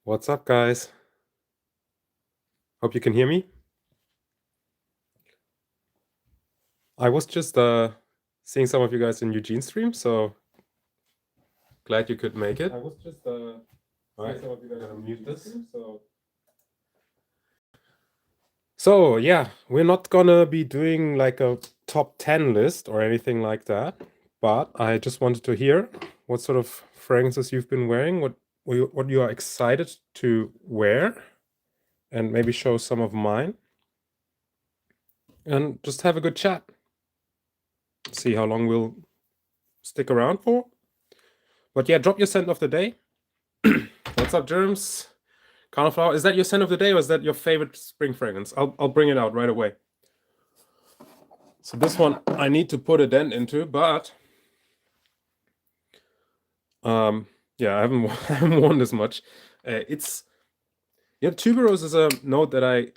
What's up, guys? Hope you can hear me. I was just seeing some of you guys in Eugene's stream, so glad you could make it. I was just seeing some of you guys mute this. So yeah, we're not gonna be doing like a top 10 list or anything like that, but I just wanted to hear what sort of fragrances you've been wearing, what you are excited to wear, and maybe show some of mine, and just have a good chat. See how long we'll stick around for. But yeah, drop your scent of the day. What's up, Germs? Cauliflower. Is that your scent of the day, or is that your favorite spring fragrance? I'll bring it out right away. So this one I need to put a dent into, but yeah, I haven't worn this much. It's tuberose is a note that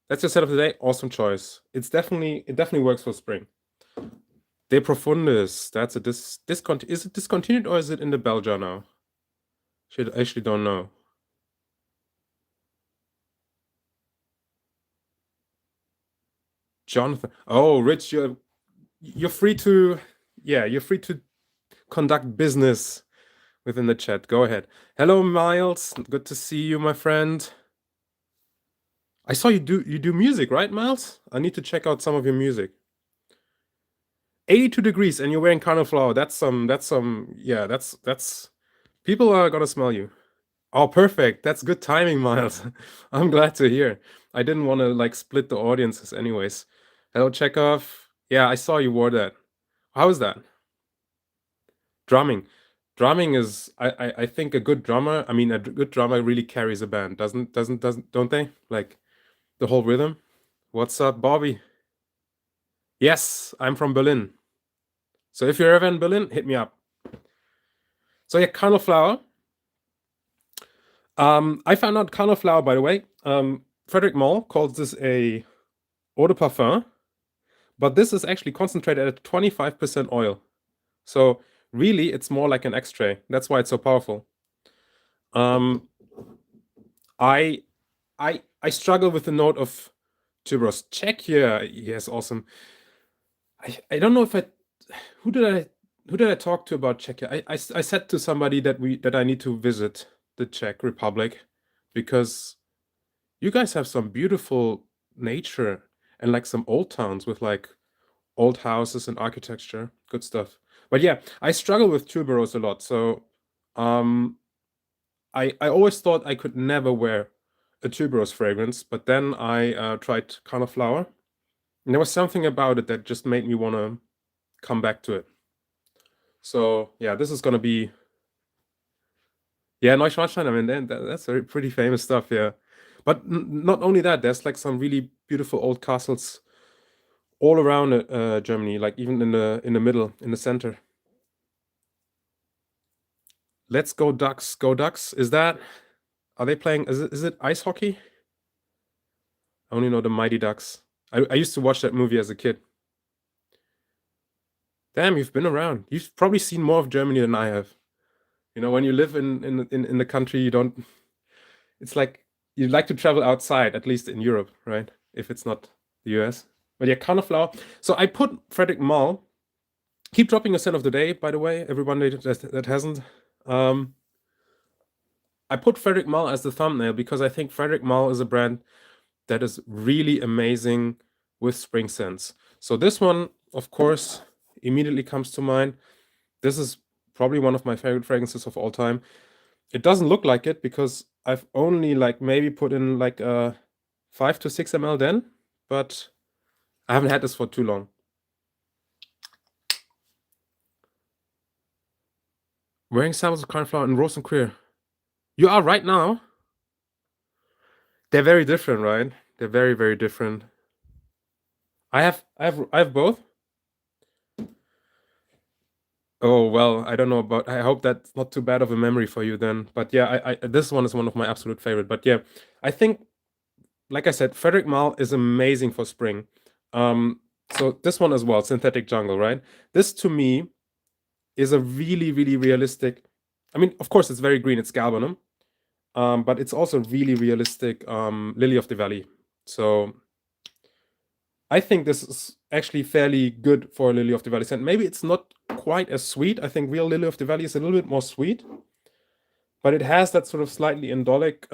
that's your scent of the day. Awesome choice. It definitely works for spring. De Profundis. That's a is it discontinued or is it in the bell jar now? I actually don't know. Jonathan. Oh, Rich, you're free to conduct business within the chat. Go ahead. Hello, Miles. Good to see you, my friend. I saw you do music, right, Miles? I need to check out some of your music. 82 degrees and you're wearing cauliflower. That's people are gonna smell you. Oh, perfect. That's good timing, Miles. I'm glad to hear. I didn't want to like split the audiences anyways. Hello, Chekhov. Yeah, I saw you wore that. How is that? Drumming. Drumming is I think a good drummer, a good drummer really carries a band, don't they? Like the whole rhythm. What's up, Bobby? Yes, I'm from Berlin. So if you're ever in Berlin, hit me up. So yeah, cauliflower. I found out cauliflower, by the way. Frederic Malle calls this a eau de parfum, but this is actually concentrated at 25% oil. So really, it's more like an extrait. That's why it's so powerful. I struggle with the note of tuberose. Czechia, yes, awesome. I don't know if who did I talk to about Czechia? I said to somebody that I need to visit the Czech Republic because you guys have some beautiful nature and like some old towns with like old houses and architecture. Good stuff. But yeah, I struggle with tuberose a lot. So I always thought I could never wear a tuberose fragrance, but then I tried cauliflower, and there was something about it that just made me want to come back to it. So yeah, this is gonna be Neuschwanstein. That's pretty famous stuff, yeah. But not only that, there's like some really beautiful old castles all around Germany, like even in the middle, in the center. Let's go Ducks, go Ducks. Are they playing? Is it ice hockey? I only know the Mighty Ducks. I used to watch that movie as a kid. Damn, you've been around. You've probably seen more of Germany than I have. You know, when you live in the country, you don't. It's like you like to travel outside, at least in Europe, right? If it's not the US. But yeah, cauliflower. So I put Frederic Malle. Keep dropping a scent of the day, by the way, everyone that hasn't. I put Frederic Malle as the thumbnail because I think Frederic Malle is a brand that is really amazing with spring scents. So this one, of course, immediately comes to mind. This is probably one of my favorite fragrances of all time. It doesn't look like it because I've only like maybe put in like a 5 to 6 ml then, but I haven't had this for too long. Wearing samples of cauliflower and rose and queer. You are right now. They're very different, right? They're very, very different. I have both. Oh well, I don't know about. I hope that's not too bad of a memory for you then. But yeah, I this one is one of my absolute favorite. But yeah, I think, like I said, Frederic Malle is amazing for spring. So this one as well, Synthetic Jungle, right? This to me is a really, really realistic. I mean, of course, it's very green. It's galbanum. but it's also really realistic Lily of the Valley. So I think this is actually fairly good for Lily of the Valley scent. Maybe it's not quite as sweet. I think real Lily of the Valley is a little bit more sweet, but it has that sort of slightly indolic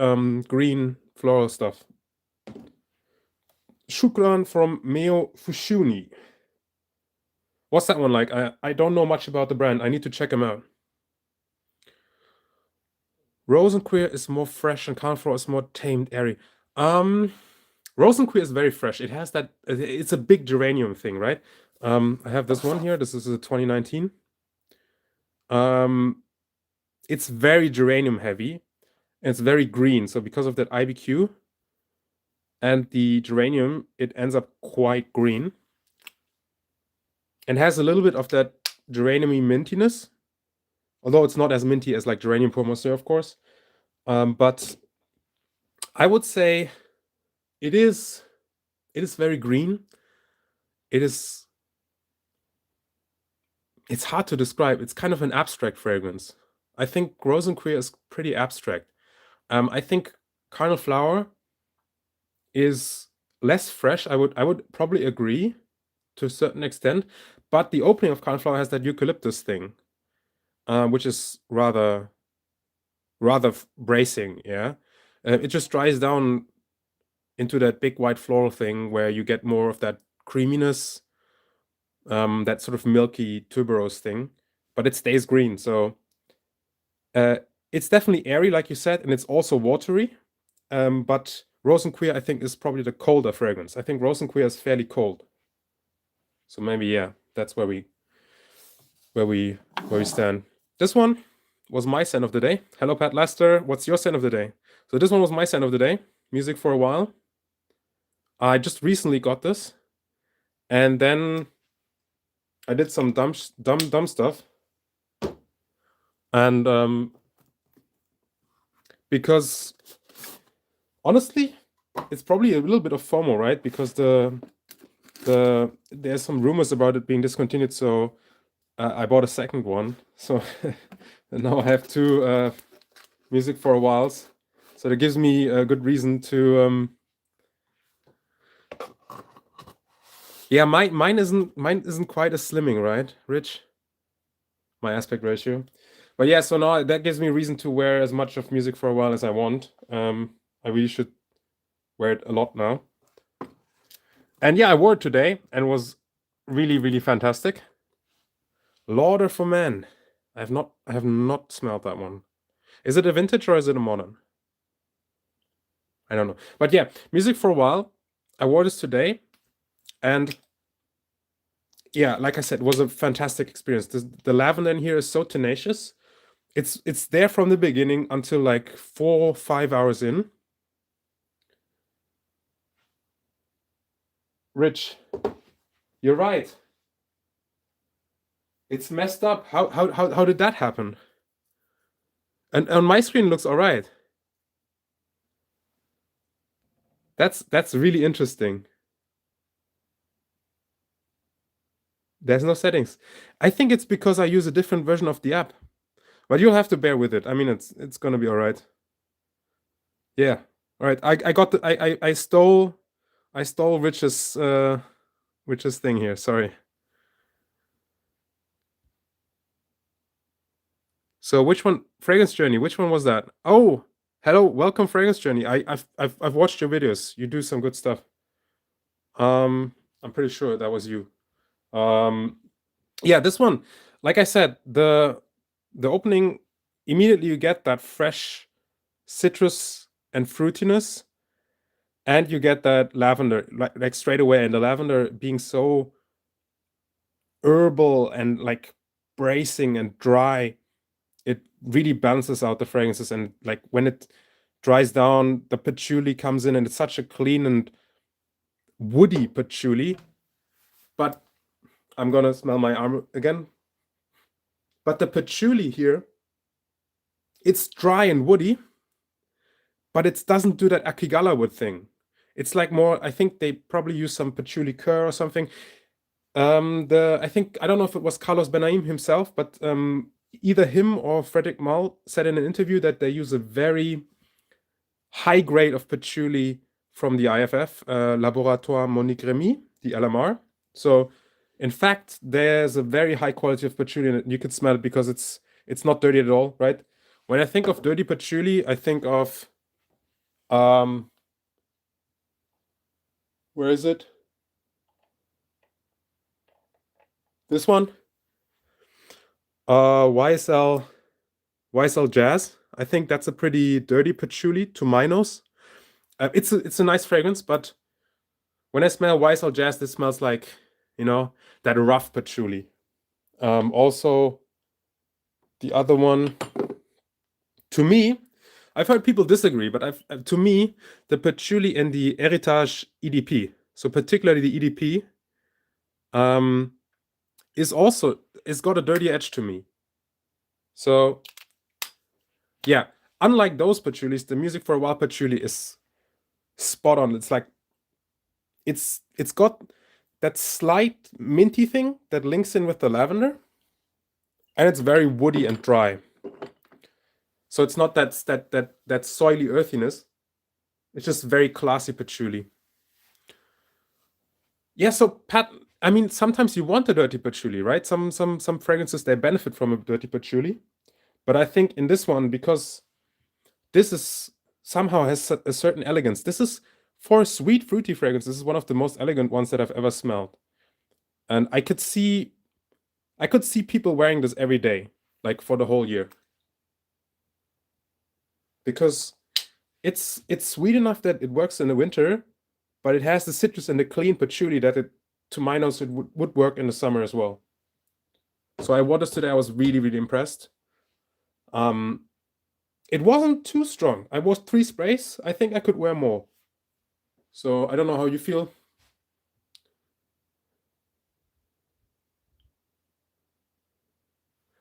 green floral stuff. Shukran from Meo Fushuni. What's that one like? I don't know much about the brand. I need to check them out. Rosenqueer is more fresh and Carniflower is more tamed, airy. Rosenqueer is very fresh. It has that. It's a big geranium thing, right? I have this one here. This is a 2019. It's very geranium heavy. And it's very green. So because of that IBQ and the geranium, it ends up quite green. And has a little bit of that geranium-y mintiness. Although it's not as minty as like Geranium Pour Monsieur, of course. But I would say it is very green. It's hard to describe. It's kind of an abstract fragrance. I think Rosenqueer is pretty abstract. I think Carnal Flower is less fresh. I would probably agree to a certain extent, but the opening of Carnal Flower has that eucalyptus thing, which is rather bracing. Yeah, it just dries down into that big white floral thing where you get more of that creaminess, that sort of milky tuberose thing, but it stays green. So it's definitely airy, like you said, and it's also watery. But Rosenqueer, I think, is probably the colder fragrance. I think Rosenqueer is fairly cold. So maybe, yeah, that's where we stand. This one was my scent of the day. Hello, Pat Lester. What's your scent of the day? So this one was my scent of the day. Music for a while. I just recently got this, and then I did some dumb stuff, and because honestly, it's probably a little bit of FOMO, right? Because there's some rumors about it being discontinued, so I bought a second one. So now I have two music for a while. So that gives me a good reason to yeah, mine isn't quite as slimming, right, Rich? My aspect ratio. But yeah, so now that gives me a reason to wear as much of music for a while as I want. I really should wear it a lot now. And yeah, I wore it today and was really, really fantastic. Lauder for Men. I have not smelled that one. Is it a vintage or is it a modern? I don't know. But yeah, music for a while. I wore this today, and yeah, like I said, it was a fantastic experience. The lavender in here is so tenacious. It's there from the beginning until like 4 or 5 hours in. Rich, you're right. It's messed up. How did that happen? And on my screen looks all right. That's really interesting. There's no settings. I think it's because I use a different version of the app. But you'll have to bear with it. I mean, it's gonna be all right. Yeah. All right. I stole Rich's thing here. Sorry. So which one? Fragrance Journey. Which one was that? Oh, hello, welcome Fragrance Journey. I've watched your videos. You do some good stuff. I'm pretty sure that was you. Yeah, this one. Like I said, the opening, immediately you get that fresh citrus and fruitiness, and you get that lavender like straight away, and the lavender being so herbal and like bracing and dry, it really balances out the fragrances. And like when it dries down, the patchouli comes in, and it's such a clean and woody patchouli. But I'm gonna smell my arm again. But the patchouli here, it's dry and woody, but it doesn't do that Akigala wood thing. It's like more, I think they probably use some patchouli cur or something. I think, I don't know if it was Carlos Benaim himself, but either him or Frederic Malle said in an interview that they use a very high grade of patchouli from the IFF, Laboratoire Monique Remy, the LMR. So, in fact, there's a very high quality of patchouli in it. You could smell it because it's not dirty at all, right? When I think of dirty patchouli, I think of where is it? This one? YSL Jazz. I think that's a pretty dirty patchouli to my nose. It's a nice fragrance, but when I smell YSL Jazz, this smells like, you know, that rough patchouli. Also, the other one, to me, I've heard people disagree, but to me, the patchouli in the Heritage EDP, so particularly the EDP, is got a dirty edge to me. So, yeah, unlike those patchoulis, the Music for a While patchouli is spot on. It's like it's got that slight minty thing that links in with the lavender, and it's very woody and dry. So it's not that soily earthiness. It's just very classy patchouli. Yeah, so Pat, I mean, sometimes you want a dirty patchouli, right? Some fragrances, they benefit from a dirty patchouli. But I think in this one, because this is somehow has a certain elegance. This is, for a sweet, fruity fragrance, this is one of the most elegant ones that I've ever smelled. And I could see people wearing this every day, like for the whole year. Because it's sweet enough that it works in the winter, but it has the citrus and the clean patchouli that it, to my nose, it would work in the summer as well. So I wore this today. I was really, really impressed. It wasn't too strong. I wore 3 sprays. I think I could wear more. So I don't know how you feel.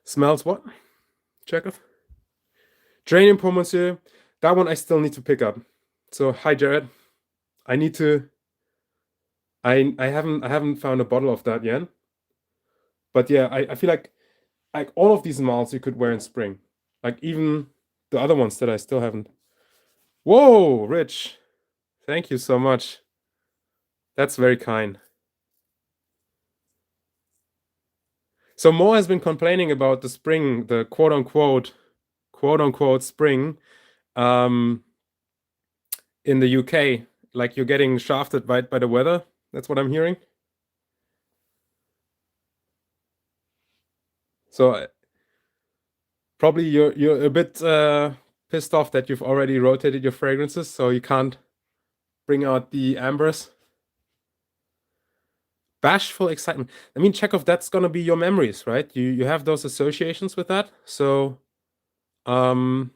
Smells what? Chekhov? Draining pour Monsieur. That one I still need to pick up. So hi Jared. I need to. I haven't found a bottle of that yet. But yeah, I feel like all of these malts you could wear in spring. Like even the other ones that I still haven't. Whoa, Rich. Thank you so much. That's very kind. So Mo has been complaining about the spring, the quote unquote spring, in the UK. Like you're getting shafted by the weather. That's what I'm hearing. So probably you're a bit pissed off that you've already rotated your fragrances, so you can't bring out the ambers. Bashful excitement. I mean, Chekhov, that's gonna be your memories, right? You have those associations with that. So, oh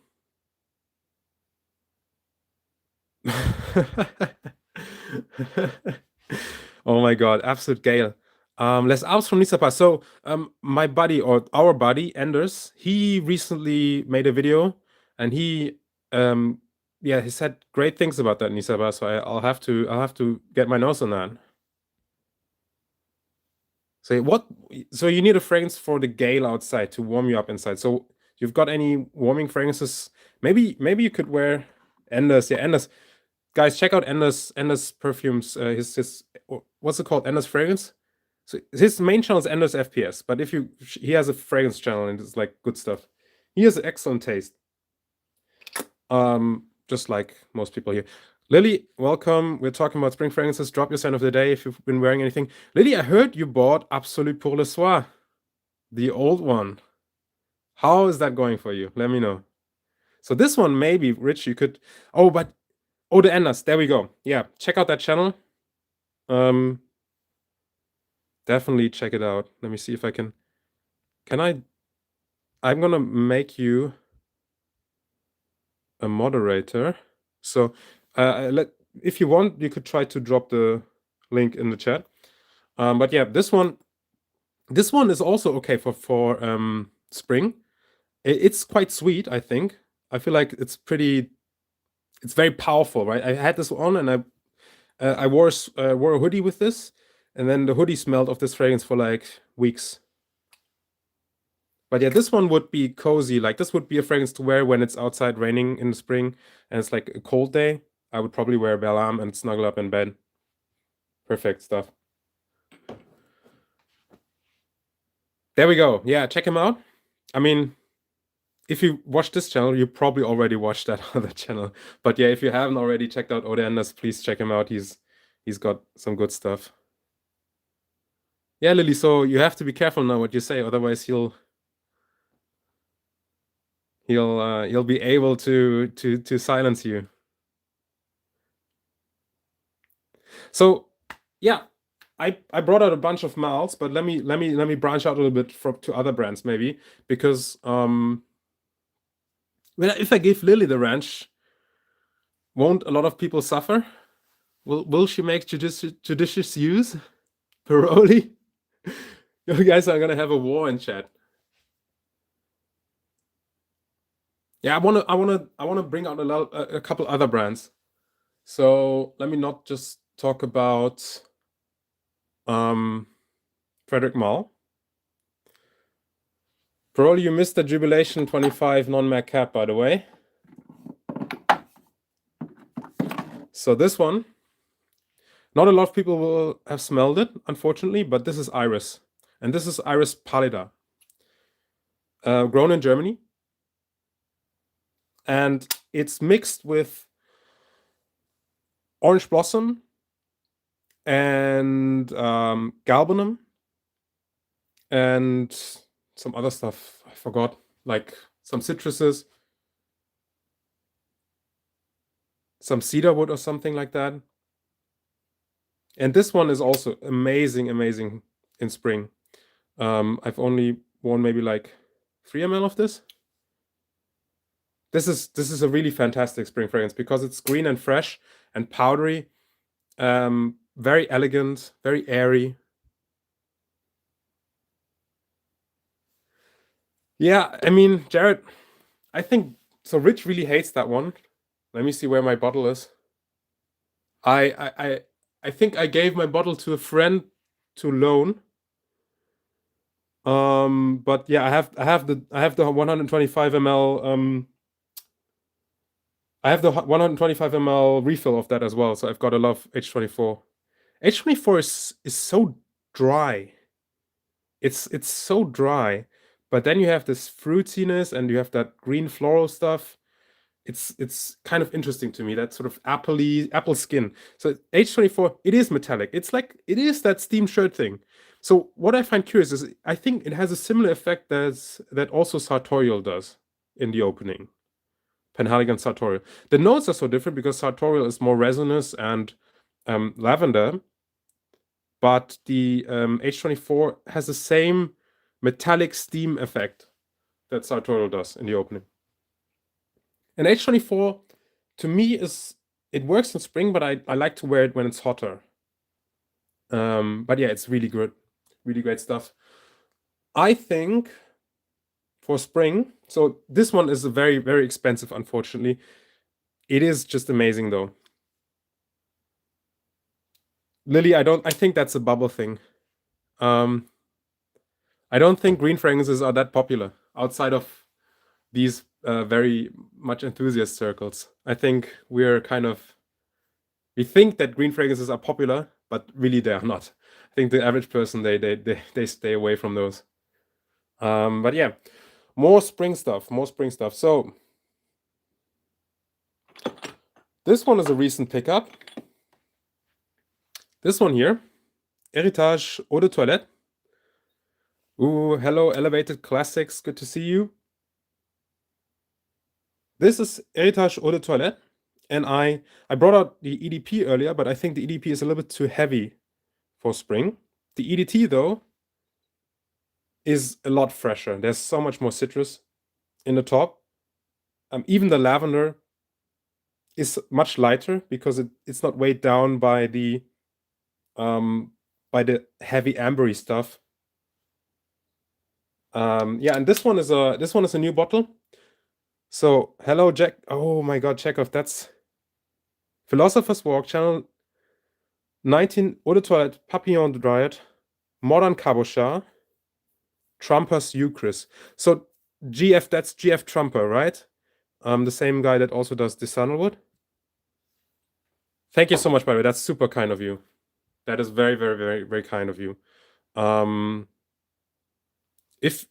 my God, absolute gale. Les Alps from Nisapa. So, my buddy or our buddy Anders, he recently made a video, and he said great things about that Nisapa. So I'll have to get my nose on that. So you need a fragrance for the gale outside to warm you up inside. So you've got any warming fragrances? Maybe you could wear Anders. Yeah, Anders. Guys, check out Anders perfumes. His what's it called? Anders fragrance. So his main channel is Anders FPS, but he has a fragrance channel and it's like good stuff. He has excellent taste. Just like most people here. Lily, welcome. We're talking about spring fragrances. Drop your scent of the day if you've been wearing anything. Lily, I heard you bought Absolute pour le Soir, the old one. How is that going for you? Let me know. So this one, maybe, Rich, you could. Oh, the Enders. There we go. Yeah, check out that channel. Definitely check it out. Let me see if I can. I'm gonna make you a moderator. So if you want, you could try to drop the link in the chat. But yeah, this one is also okay for spring. It's quite sweet, I think. I feel like it's very powerful, right? I had this on and I wore a hoodie with this, and then the hoodie smelled of this fragrance for like weeks. But yeah, this one would be cozy. Like this would be a fragrance to wear when it's outside raining in the spring and it's like a cold day. I would probably wear Belle Âme and snuggle up in bed. Perfect stuff. There we go. Yeah, check him out. I mean, if you watch this channel, you probably already watched that other channel. But yeah, if you haven't already checked out Ode Anders, please check him out. He's got some good stuff. Yeah, Lily, so you have to be careful now what you say, otherwise he'll be able to silence you. So yeah, I brought out a bunch of Malles, but let me branch out a little bit to other brands maybe, because if I give Lily the ranch, won't a lot of people suffer? Will she make judicious use? Paroli? You guys are gonna have a war in chat. Yeah, I wanna bring out a couple other brands. So let me not just talk about Frederic Malle. Paroli, you missed the Jubilation 25 non-mag cap, by the way. So this one, not a lot of people will have smelled it, unfortunately, but this is Iris. And this is Iris pallida. Grown in Germany. And it's mixed with orange blossom and galbanum and some other stuff. I forgot, like some citruses, some cedar wood or something like that. And this one is also amazing in spring. I've only worn maybe like 3 ml of this. This is a really fantastic spring fragrance because it's green and fresh and powdery, very elegant, very airy. Yeah, I mean, Jared, I think so. Rich really hates that one. Let me see where my bottle is. I think I gave my bottle to a friend to loan. But yeah, I have the 125 ml. I have the 125 ml refill of that as well. So I've got a lot of H24. H24 is so dry. It's so dry, but then you have this fruitiness and you have that green floral stuff. It's kind of interesting to me, that sort of apple skin. So H24, it is metallic. It's like it is that steam shirt thing. So what I find curious is I think it has a similar effect that also sartorial does in the opening. Penhaligon sartorial. The notes are so different because sartorial is more resinous and lavender, but the H24 has the same metallic steam effect that sartorial does in the opening. And H24, to me, it works in spring, but I like to wear it when it's hotter. But yeah, it's really good. Really great stuff. I think for spring, so this one is a very, very expensive, unfortunately. It is just amazing, though. Lily, I think that's a bubble thing. I don't think green fragrances are that popular outside of these very much enthusiast circles. I think we think that green fragrances are popular, but really they are not. I think the average person they stay away from those. But yeah, more spring stuff. So this one is a recent pickup. This one here, Héritage Eau de Toilette. Ooh, hello, Elevated Classics. Good to see you. This is Héritage Eau de Toilette, and I brought out the EDP earlier, but I think the EDP is a little bit too heavy for spring. The EDT, though, is a lot fresher. There's so much more citrus in the top. Even the lavender is much lighter because it's not weighed down by the heavy ambery stuff. Yeah, and this one is a new bottle. So hello, Jack. Oh my God, Chekhov, that's Philosopher's Walk channel 19 Eau de Toilette Papillon de Dryad Modern Cabochard. Trumpers Eucharist. So GF, that's GF Trumper, right? The same guy that also does the Sandalwood. Thank you so much, by the way. That's super kind of you. That is very, very, very, very kind of you. If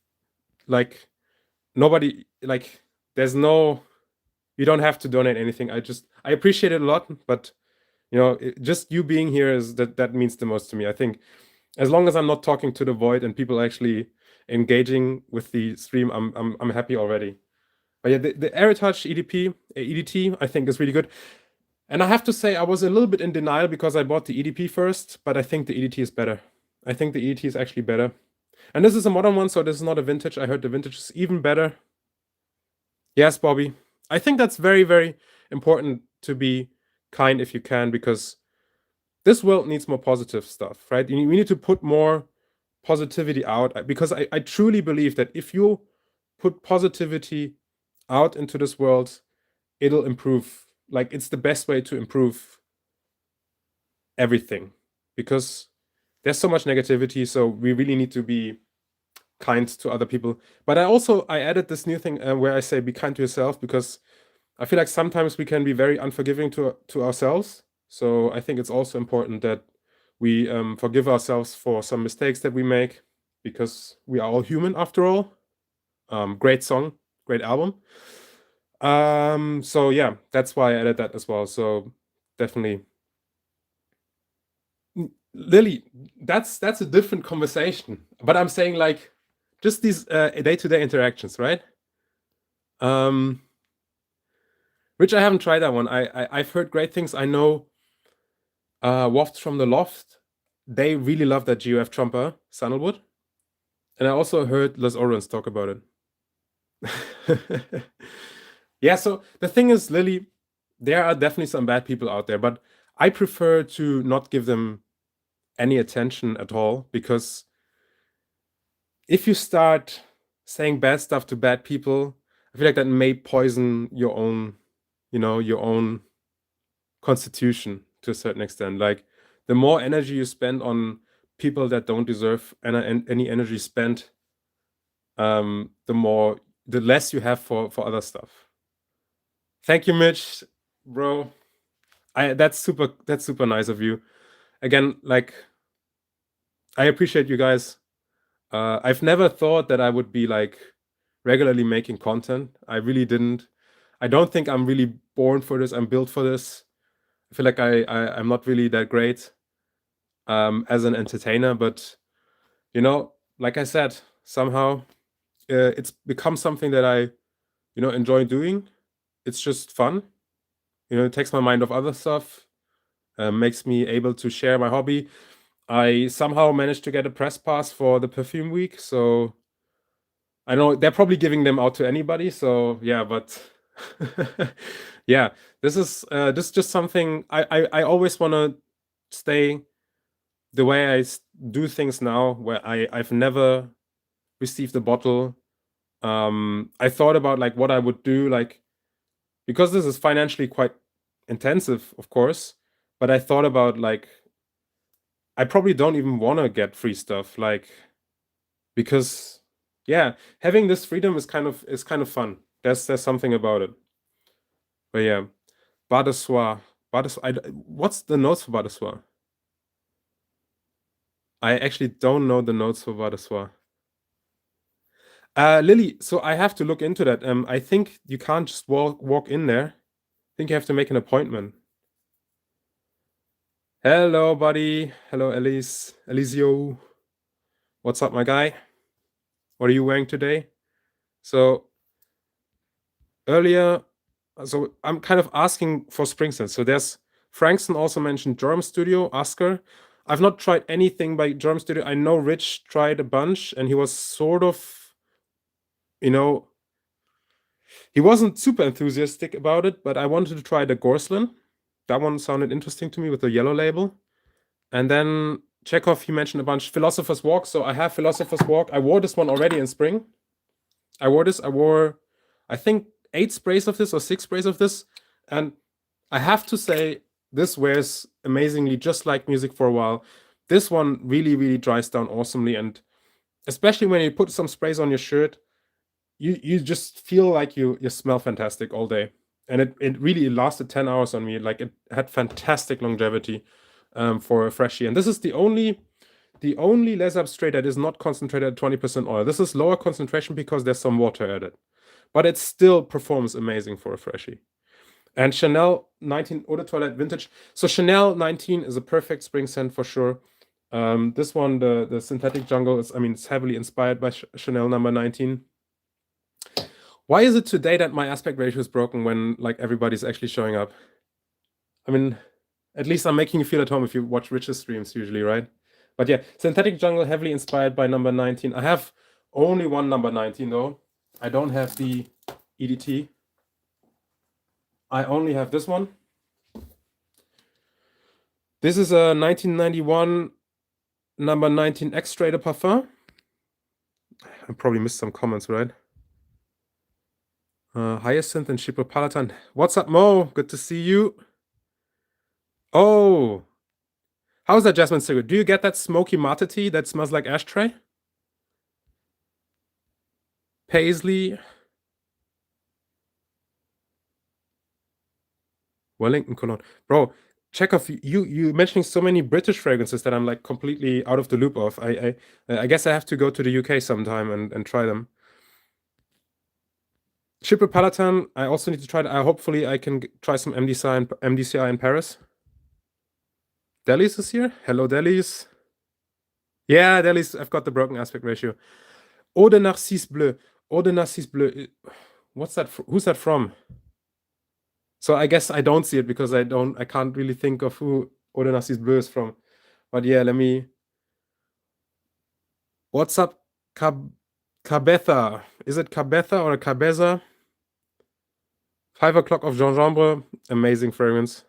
like nobody like there's no you don't have to donate anything. I appreciate it a lot, but you know, just you being here is that means the most to me. I think as long as I'm not talking to the void and people actually engaging with the stream, I'm happy already. But yeah, the Heritage EDT, I think is really good. And I have to say, I was a little bit in denial because I bought the EDP first, but I think the EDT is better. I think the EDT is actually better. And this is a modern one, so this is not a vintage. I heard the vintage is even better. Yes, Bobby. I think that's very, very important to be kind if you can, because this world needs more positive stuff, right? We need to put more positivity out, because I truly believe that if you put positivity out into this world, it'll improve. Like, it's the best way to improve everything, because there's so much negativity, so we really need to be kind to other people. But I added this new thing where I say be kind to yourself, because I feel like sometimes we can be very unforgiving to ourselves. So I think it's also important that we forgive ourselves for some mistakes that we make, because we are all human after all. Great song, great album. So yeah, that's why I added that as well. So definitely, Lily, that's a different conversation. But I'm saying, like, just these day-to-day interactions, right? Which I haven't tried that one. I've heard great things. I know Wafts from the Loft, they really love that GUF Trumper Sandalwood. And I also heard Les Orans talk about it. Yeah, so the thing is, Lily, there are definitely some bad people out there, but I prefer to not give them any attention at all, because if you start saying bad stuff to bad people, I feel like that may poison your own, your own constitution to a certain extent. Like, the more energy you spend on people that don't deserve any energy spent, the less you have for other stuff. Thank you, Mitch, bro. That's super nice of you. Again, like, I appreciate you guys. I've never thought that I would be like regularly making content. I really didn't. I don't think I'm really born for this. I'm built for this. I feel like I'm not really that great as an entertainer, but like I said, somehow it's become something that I enjoy doing. It's just fun. It takes my mind off other stuff, makes me able to share my hobby. I somehow managed to get a press pass for the Perfume Week, so I know they're probably giving them out to anybody. So yeah, but yeah, this is just something I always want to stay the way I do things now, where I've never received a bottle. I thought about like what I would do, like, because this is financially quite intensive, of course, but I thought about, like, I probably don't even want to get free stuff, like, because yeah, having this freedom is kind of fun. There's something about it. But yeah, Bas de Soie. What's the notes for Bas de Soie? I actually don't know the notes for Bas de Soie. Lily, so I have to look into that. I think you can't just walk in there. I think you have to make an appointment. Hello, buddy. Hello, Elisio. What's up, my guy? What are you wearing today? So earlier, so I'm kind of asking for spring scents. So there's Frankson also mentioned Germ Studio, Oscar. I've not tried anything by Germ Studio. I know Rich tried a bunch, and he was sort of, he wasn't super enthusiastic about it, but I wanted to try the Gorslin. That one sounded interesting to me with the yellow label. And then Chekhov, he mentioned a bunch. Philosopher's Walk. So I have Philosopher's Walk. I wore this one already in spring. I wore, I think, 8 sprays of this or 6 sprays of this. And I have to say, this wears amazingly, just like music for a while. This one really, really dries down awesomely. And especially when you put some sprays on your shirt, you just feel like you smell fantastic all day. And it really lasted 10 hours on me. Like, it had fantastic longevity for a freshie. And this is the only Les Abstraits that is not concentrated at 20% oil. This is lower concentration because there's some water added. But it still performs amazing for a freshie. And Chanel 19 Eau de Toilette Vintage. So Chanel 19 is a perfect spring scent for sure. This one, the Synthetic Jungle, it's heavily inspired by Chanel number 19. Why is it today that my aspect ratio is broken when like everybody's actually showing up? I mean, at least I'm making you feel at home if you watch Rich's streams usually, right? But yeah, Synthetic Jungle, heavily inspired by number 19. I have only one number 19 though. I don't have the EDT. I only have this one. This is a 1991 number 19 Extrait de Parfum. I probably missed some comments, right? Hyacinth and Chipopolitan. What's up, Mo? Good to see you. Oh, how's that jasmine cigarette? Do you get that smoky mate tea that smells like ashtray? Paisley. Wellington cologne. Bro, Chekhov, you mentioning so many British fragrances that I'm like completely out of the loop of. I guess I have to go to the UK sometime and try them. Chipopolitan, I also need to try that. Hopefully I can try some MDCI in Paris. Delis is here. Hello, Delis. Yeah, Delis, I've got the broken aspect ratio. Eau de Narcisse Bleu. Eau de Narcisse Bleu. What's that? Who's that from? So I guess I don't see it because I can't really think of who Eau de Narcisse Bleu is from. But yeah, let me. What's up, Cabeza? Is it Cabeza or Cabeza? 5 o'clock of gingembre. Amazing fragrance.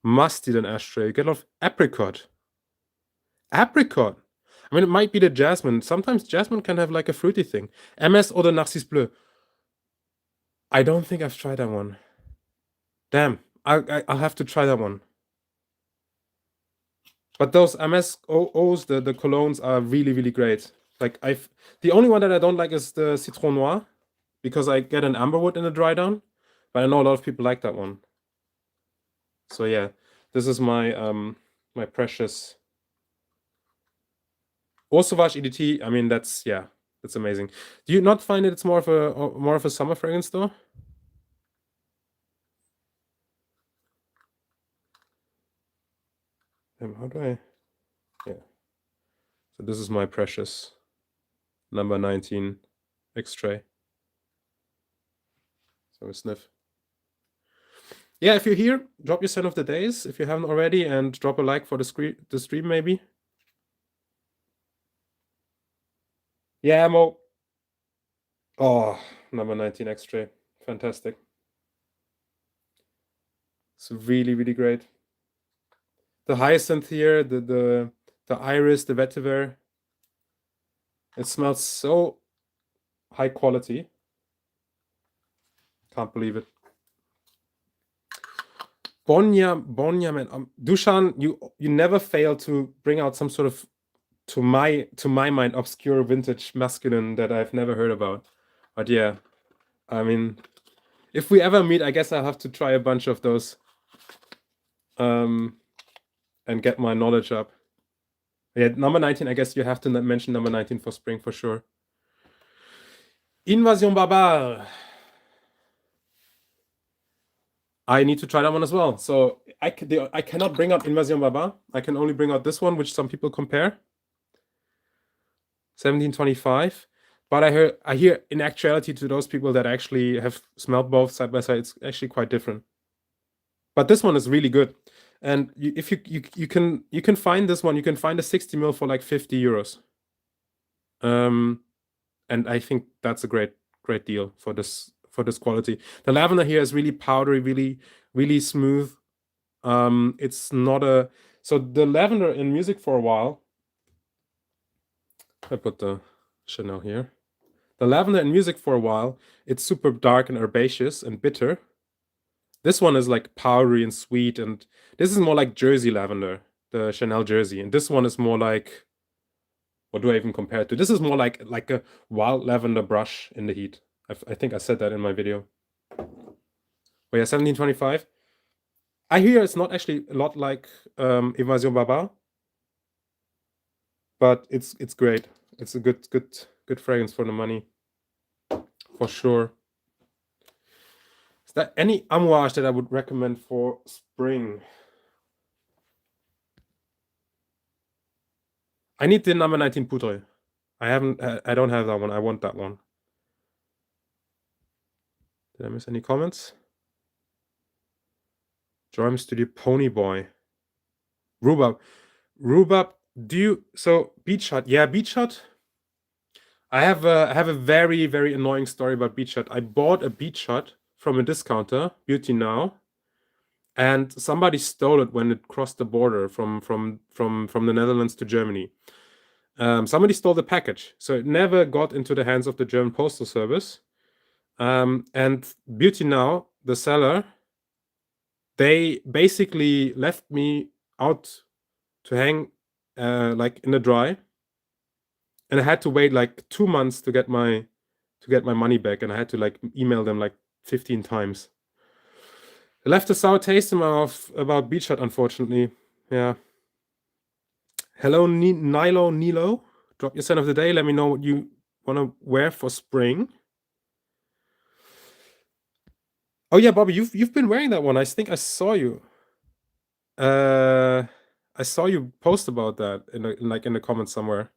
Musty than ashtray. You get a lot of apricot. Apricot. I mean, it might be the jasmine. Sometimes jasmine can have like a fruity thing. MS Eau de Narcisse Bleu. I don't think I've tried that one. Damn. I'll have to try that one. But those MS O's, the colognes are really, really great. Like the only one that I don't like is the Citron Noir because I get an amberwood in the dry down. But I know a lot of people like that one. So yeah, this is my my precious Eau Sauvage EDT. I mean, that's amazing. Do you not find it's more of a summer fragrance though? How do I? Yeah. So this is my precious number 19 Extrait. So a sniff. Yeah, if you're here, drop your scent of the days if you haven't already, and drop a like for the stream maybe. Yeah, Mo. Oh, number 19 Extrait. Fantastic. It's really, really great. The hyacinth here, the iris, the vetiver. It smells so high quality. Can't believe it. Bonya, man. Dushan, you never fail to bring out some sort of, to my mind, obscure vintage masculine that I've never heard about. But yeah, I mean, if we ever meet, I guess I'll have to try a bunch of those and get my knowledge up. Yeah, number 19, I guess you have to mention number 19 for spring for sure. Invasion Barbare. I need to try that one as well. So I cannot bring out Invasion Barbare. I can only bring out this one, which some people compare. 1725. But I hear in actuality to those people that actually have smelled both side by side, it's actually quite different. But this one is really good. And if you can find this one, you can find a 60 ml for like 50 euros. And I think that's a great deal for this quality. The lavender here is really powdery, really, really smooth. It's not a, so the lavender in music for a while, I put the Chanel here. The lavender in music for a while, it's super dark and herbaceous and bitter. This one is like powdery and sweet, and this is more like Jersey lavender, the Chanel Jersey. And this one is more like What do I even compare it to? This is more like a wild lavender brush in the heat. I think I said that in my video. But yeah, 1725. I hear it's not actually a lot like Evasion Barbare, but it's great. It's a good fragrance for the money, for sure. Is there any Amouage that I would recommend for spring? I need the number 19 Poudre. I don't have that one. I want that one. Did I miss any comments? Drum Studio Pony Boy. Rhubarb. So Beach Hut. Yeah, Beach Hut. I have a very, very annoying story about Beach Hut. I bought a Beach Hut from a discounter, Beauty Now, and somebody stole it when it crossed the border from the Netherlands to Germany. Somebody stole the package, so it never got into the hands of the German Postal Service. And Beauty Now, the seller, they basically left me out to hang like in the dry, and I had to wait like 2 months to get my money back, and I had to like email them like 15 times. It left a sour taste in my mouth about Beach Hut, unfortunately. Yeah. Hello, Nilo. Drop your scent of the day. Let me know what you want to wear for spring. Oh yeah, Bobby, you've been wearing that one. I think I saw you. I saw you post about that in the comments somewhere.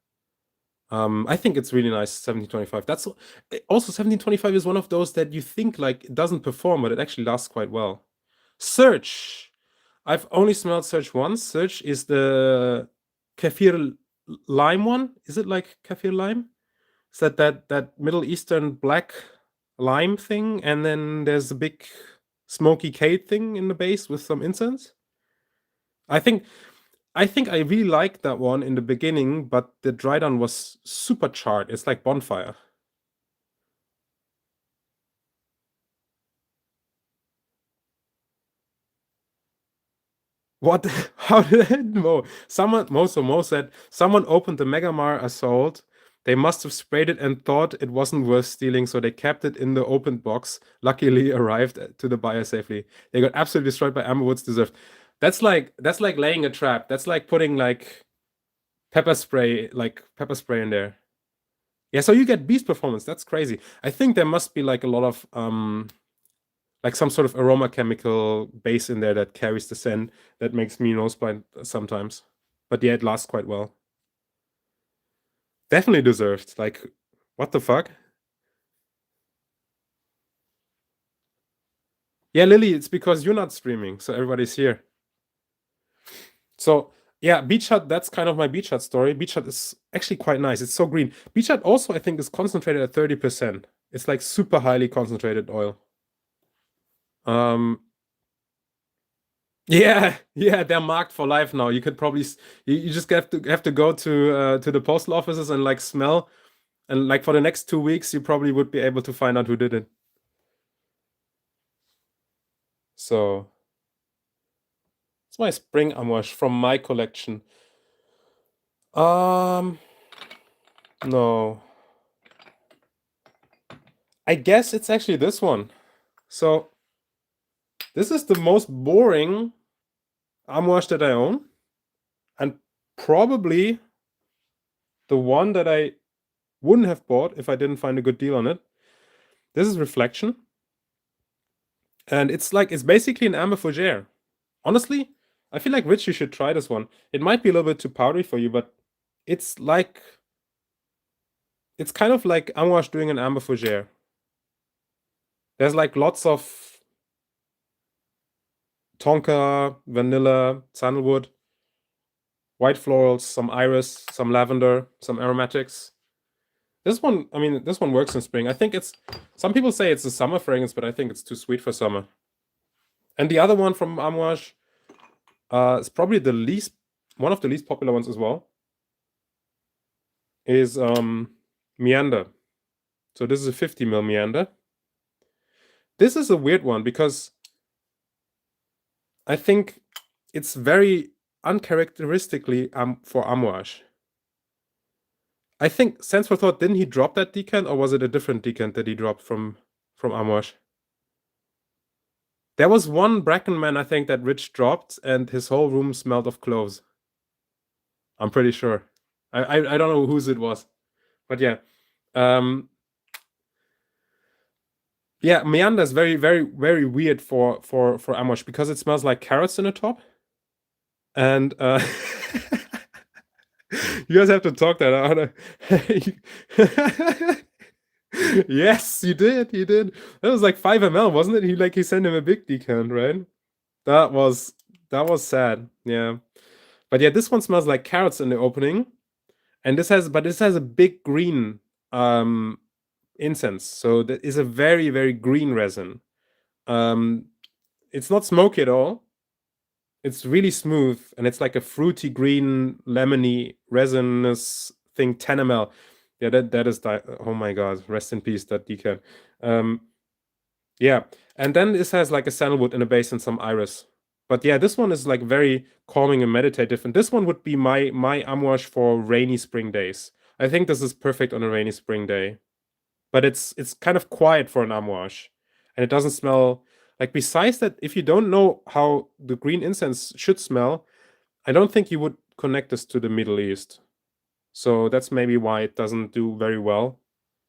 I think it's really nice. 1725. That's also 1725 is one of those that you think like it doesn't perform, but it actually lasts quite well. Search. I've only smelled Search once. Search is the Kaffir lime one. Is it like Kaffir lime? Is that Middle Eastern black lime thing, and then there's a big smoky cade thing in the base with some incense? I think I really liked that one in the beginning, but the dry down was super charred. It's like bonfire. What? How did I know? Mo said someone opened the Megamar Assault. They must have sprayed it and thought it wasn't worth stealing, so they kept it in the opened box. Luckily, arrived to the buyer safely. They got absolutely destroyed by Amberwood's Deserved. That's like laying a trap. That's like putting like pepper spray in there. Yeah, so you get beast performance. That's crazy. I think there must be like a lot of like some sort of aroma chemical base in there that carries the scent that makes me noseblind sometimes. But yeah, it lasts quite well. Definitely deserved. Like, what the fuck? Yeah, Lily, it's because you're not streaming, so everybody's here. So yeah, Beach Hut, that's kind of my Beach Hut story. Beach Hut is actually quite nice. It's so green. Beach Hut also, I think, is concentrated at 30%. It's like super highly concentrated oil. Yeah, they're marked for life now. You could probably you just have to go to the postal offices and like smell, and like for the next 2 weeks, you probably would be able to find out who did it. So it's my spring Amouage from my collection. No. I guess it's actually this one. So this is the most boring Amouage that I own, and probably the one that I wouldn't have bought if I didn't find a good deal on it. This is Reflection. And it's basically an amber fougere. Honestly, I feel like Rich, you should try this one. It might be a little bit too powdery for you, but it's kind of like Amouage doing an amber fougere. There's like lots of tonka, vanilla, sandalwood, white florals, some iris, some lavender, some aromatics. This one works in spring. I think some people say it's a summer fragrance, but I think it's too sweet for summer. And the other one from Amouage is probably one of the least popular ones as well, is Meander. So this is a 50 ml Meander. This is a weird one because I think it's very uncharacteristically for Amouage. I think Sense for Thought, didn't he drop that decant, or was it a different decant that he dropped from Amouage? There was one Bracken Man, I think, that Rich dropped, and his whole room smelled of cloves. I'm pretty sure. I don't know whose it was, but yeah. Yeah, Meander is very, very, very weird for Amouage because it smells like carrots in the top. And you guys have to talk that out. Yes, you did. You did. That was like 5 ml, wasn't it? He sent him a big decant, right? That was sad. Yeah. But yeah, this one smells like carrots in the opening. And this has a big green incense. So that is a very, very green resin. It's not smoky at all. It's really smooth, and it's like a fruity green, lemony, resinous thing, 10 ml. Yeah, that is oh my god, rest in peace, that decant. Yeah, and then this has like a sandalwood in a base and some iris. But yeah, this one is like very calming and meditative, and this one would be my amouage for rainy spring days. I think this is perfect on a rainy spring day. But it's kind of quiet for an amouage, and it doesn't smell like. Besides that, if you don't know how the green incense should smell, I don't think you would connect this to the Middle East. So that's maybe why it doesn't do very well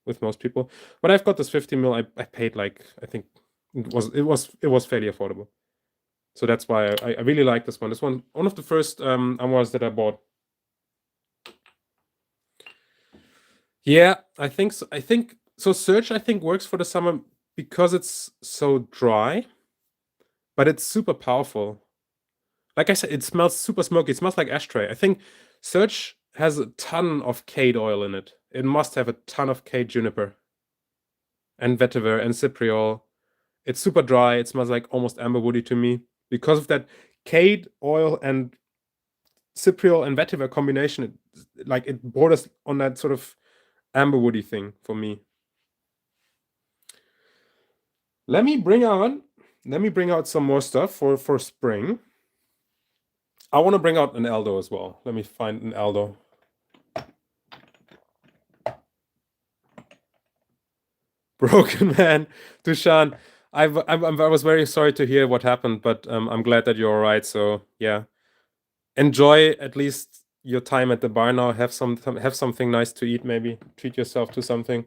with most people. But I've got this 50 mil. I paid like, I think it was fairly affordable. So that's why I really like this one. This one of the first amouages that I bought. Yeah, I think so. Surge, I think, works for the summer because it's so dry, but it's super powerful. Like I said, it smells super smoky. It smells like ashtray. I think Surge has a ton of cade oil in it. It must have a ton of cade juniper and vetiver and cypriol. It's super dry. It smells like almost amber woody to me because of that cade oil and cypriol and vetiver combination. It borders on that sort of amber woody thing for me. Let me bring out some more stuff for spring. I want to bring out an ELDO as well. Let me find an ELDO. Broken Man, Dushan. I was very sorry to hear what happened, but I'm glad that you're all right. So yeah, enjoy at least your time at the bar now. Have something nice to eat. Maybe treat yourself to something.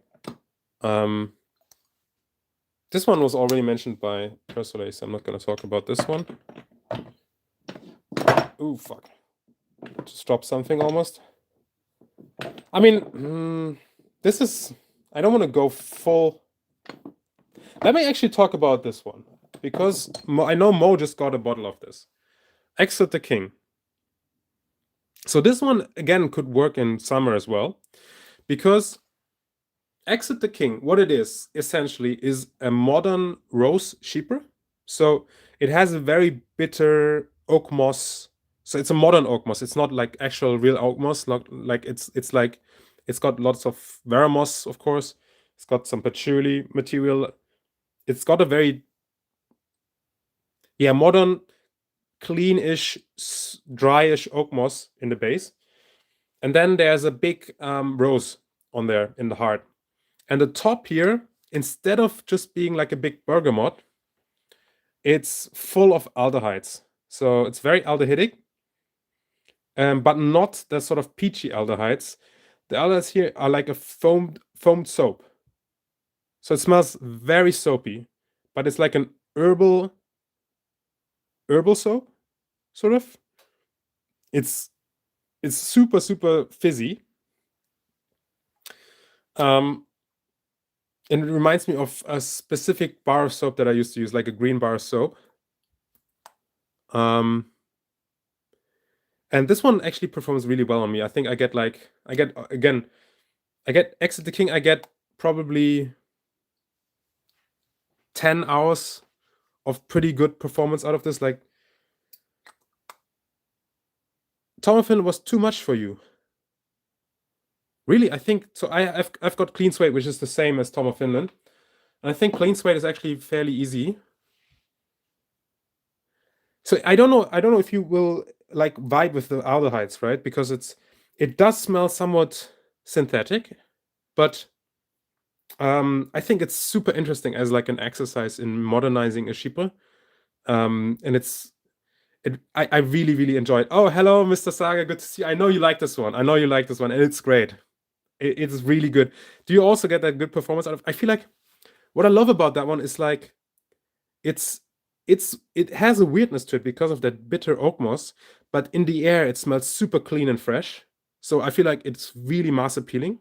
This one was already mentioned by Persolet, so I'm not going to talk about this one. Ooh, fuck. Just dropped something almost. I mean, this is... I don't want to go full... Let me actually talk about this one, because I know Mo just got a bottle of this. Exit the King. So this one, again, could work in summer as well, because Exit the King, what it is, essentially, is a modern rose sheeper. So it has a very bitter oak moss. So it's a modern oak moss. It's not like actual real oak moss. Like it's like it's got lots of veramoss, of course. It's got some patchouli material. It's got a very modern, clean-ish, dryish oak moss in the base. And then there's a big rose on there in the heart. And the top here, instead of just being like a big bergamot, it's full of aldehydes. So it's very aldehydic, but not the sort of peachy aldehydes. The aldehydes here are like a foamed soap. So it smells very soapy, but it's like an herbal soap, sort of. It's super, super fizzy. And it reminds me of a specific bar of soap that I used to use, like a green bar of soap. And this one actually performs really well on me. I think I get Exit the King, I get probably 10 hours of pretty good performance out of this. Like, Tomafin was too much for you. Really, I think so. I've got Clean Suede, which is the same as Tom of Finland. And I think Clean Suede is actually fairly easy. So I don't know if you will like vibe with the aldehydes, right? Because it does smell somewhat synthetic, but I think it's super interesting as like an exercise in modernizing a Chypre. And I really, really enjoy it. Oh, hello, Mr. Saga. Good to see you. I know you like this one. I know you like this one, and it's great. It's really good. Do you also get that good performance out of? I feel like what I love about that one is like it's it has a weirdness to it because of that bitter oak moss, but in the air it smells super clean and fresh. So I feel like it's really mass appealing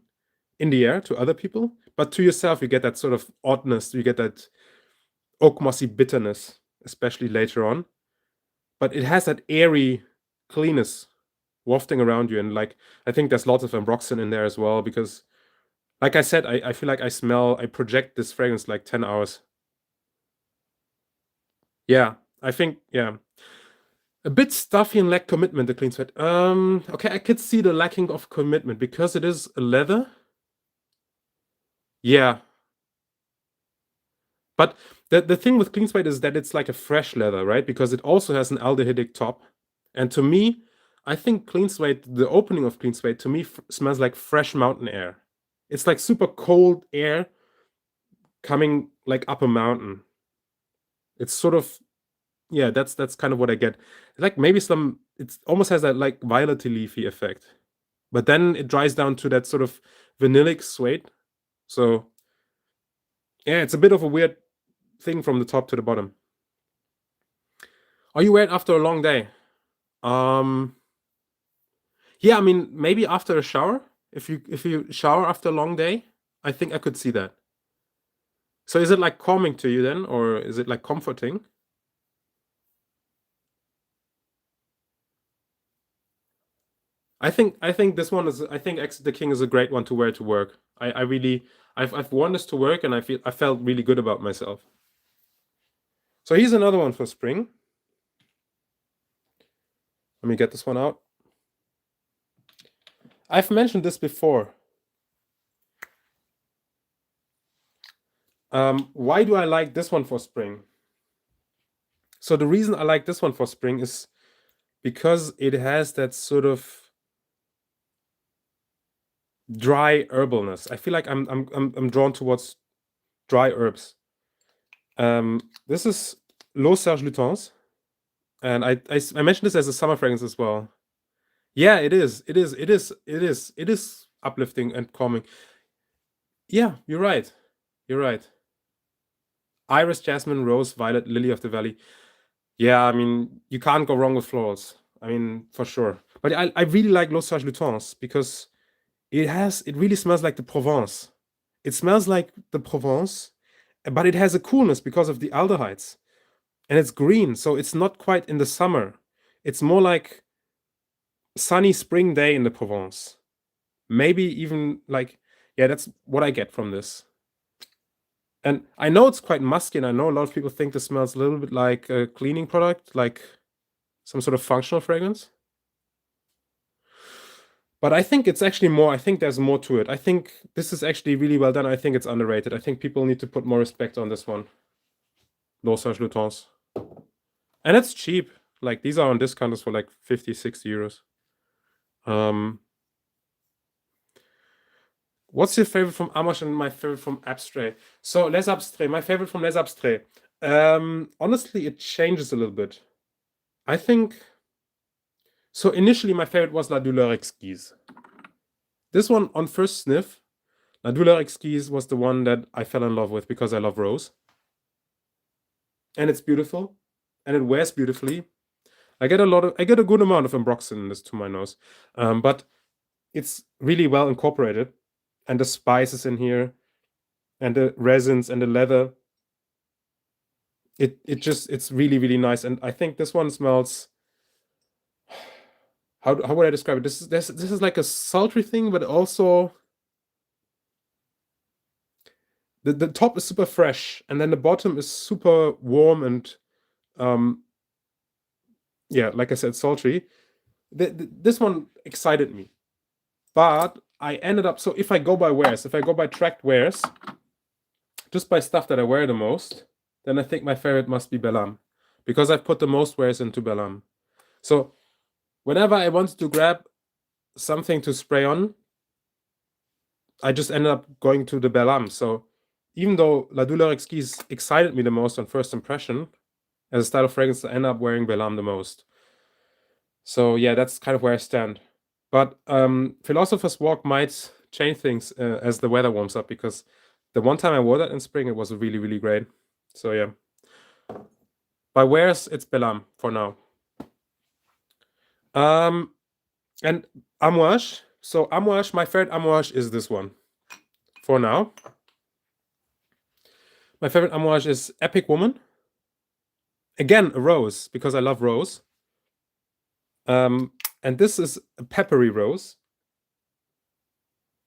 in the air to other people, but to yourself you get that sort of oddness. You get that oak mossy bitterness, especially later on. But it has that airy cleanness wafting around you, and like I think there's lots of ambroxan in there as well because, like I said, I feel like I project this fragrance like 10 hours. Yeah, I think, yeah. A bit stuffy and lack commitment, the clean sweat. Okay, I could see the lacking of commitment because it is a leather. Yeah. But the thing with clean sweat is that it's like a fresh leather, right? Because it also has an aldehydic top. And to me, I think clean sweat, the opening of clean sweat, to me smells like fresh mountain air. It's like super cold air coming like up a mountain. It's sort of, yeah, that's kind of what I get. Like maybe it almost has that like violet leafy effect, but then it dries down to that sort of vanillic suede. So yeah, it's a bit of a weird thing from the top to the bottom. Are you wearing after a long day? Yeah, I mean maybe after a shower. If you shower after a long day, I think I could see that. So is it like calming to you then, or is it like comforting? I think this one is I think Exit the King is a great one to wear to work. I really I've worn this to work and I felt really good about myself. So here's another one for spring. Let me get this one out. I've mentioned this before. Why do I like this one for spring? So the reason I like this one for spring is because it has that sort of dry herbalness. I feel like I'm drawn towards dry herbs. This is L'Eau Serge Lutens, and I mentioned this as a summer fragrance as well. Yeah, it is. It is. It is. It is. It is uplifting and calming. Yeah, you're right. You're right. Iris, jasmine, rose, violet, lily of the valley. Yeah, I mean, you can't go wrong with florals. I mean, for sure. But I really like L'Eau Serge Lutens because it really smells like the Provence. It smells like the Provence, but it has a coolness because of the aldehydes. And it's green, so it's not quite in the summer. It's more like sunny spring day in the Provence. Maybe even like, yeah, that's what I get from this. And I know it's quite musky, and I know a lot of people think this smells a little bit like a cleaning product, like some sort of functional fragrance. But I think it's actually more, I think there's more to it. I think this is actually really well done. I think it's underrated. I think people need to put more respect on this one. L'Eau Serge Lutens. And it's cheap. Like these are on discounters for like 50, 60 euros. What's your favorite from Amouage and my favorite from Abstraits? So Les Abstraits, my favorite from Les Abstraits. Honestly, it changes a little bit. I think so. Initially, my favorite was La Douleur Exquise. This one, on first sniff, La Douleur Exquise was the one that I fell in love with because I love rose. And it's beautiful. And it wears beautifully. I get a good amount of ambroxan in this to my nose. But it's really well incorporated. And the spices in here, and the resins and the leather. It's really, really nice. And I think this one smells. How would I describe it? This is like a sultry thing, but also the top is super fresh, and then the bottom is super warm and yeah, like I said, sultry. This one excited me, but I ended up, so if I go by wears, if I go by tracked wears, just by stuff that I wear the most, then I think my favorite must be Bellam, because I've put the most wears into Bellam. So whenever I want to grab something to spray on, I just ended up going to the Bel Am. So even though La Douleur Exquise excited me the most on first impression, as a style of fragrance, I end up wearing Bel Am the most. So yeah, that's kind of where I stand. But Philosopher's Walk might change things as the weather warms up, because the one time I wore that in spring, it was really, really great. So yeah. By wears, it's Bel Am for now. And Amouage. So Amouage, my favorite Amouage is this one. For now. My favorite Amouage is Epic Woman. Again, a rose, because I love rose. And this is a peppery rose.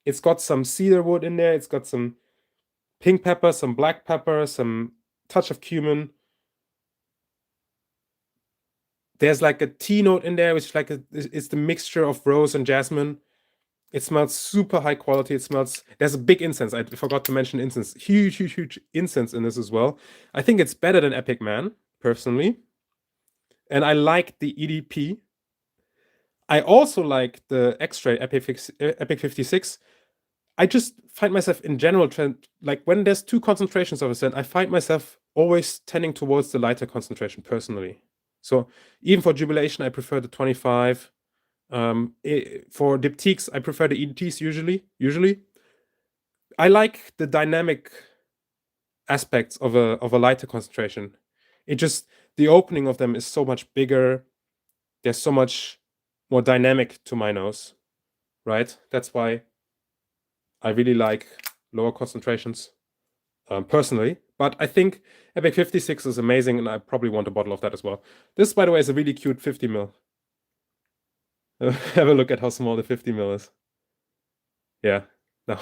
It's got some cedar wood in there. It's got some pink pepper, some black pepper, some touch of cumin. There's like a tea note in there, which is like it's the mixture of rose and jasmine. It smells super high quality. It smells, there's a big incense. I forgot to mention incense. Huge, huge, huge incense in this as well. I think it's better than Epic Man, personally. And I like the EDP. I also like the X-Ray Epic 56. I just find myself in general like when there's two concentrations of a scent, I find myself always tending towards the lighter concentration personally. So even for Jubilation, I prefer the 25. For diptychs, I prefer the EDTs usually. I like the dynamic aspects of a lighter concentration. It just, the opening of them is so much bigger. They're so much more dynamic to my nose, right? That's why I really like lower concentrations personally. But I think Epic 56 is amazing, and I probably want a bottle of that as well. This, by the way, is a really cute 50 ml. Have a look at how small the 50 ml is. Yeah, no,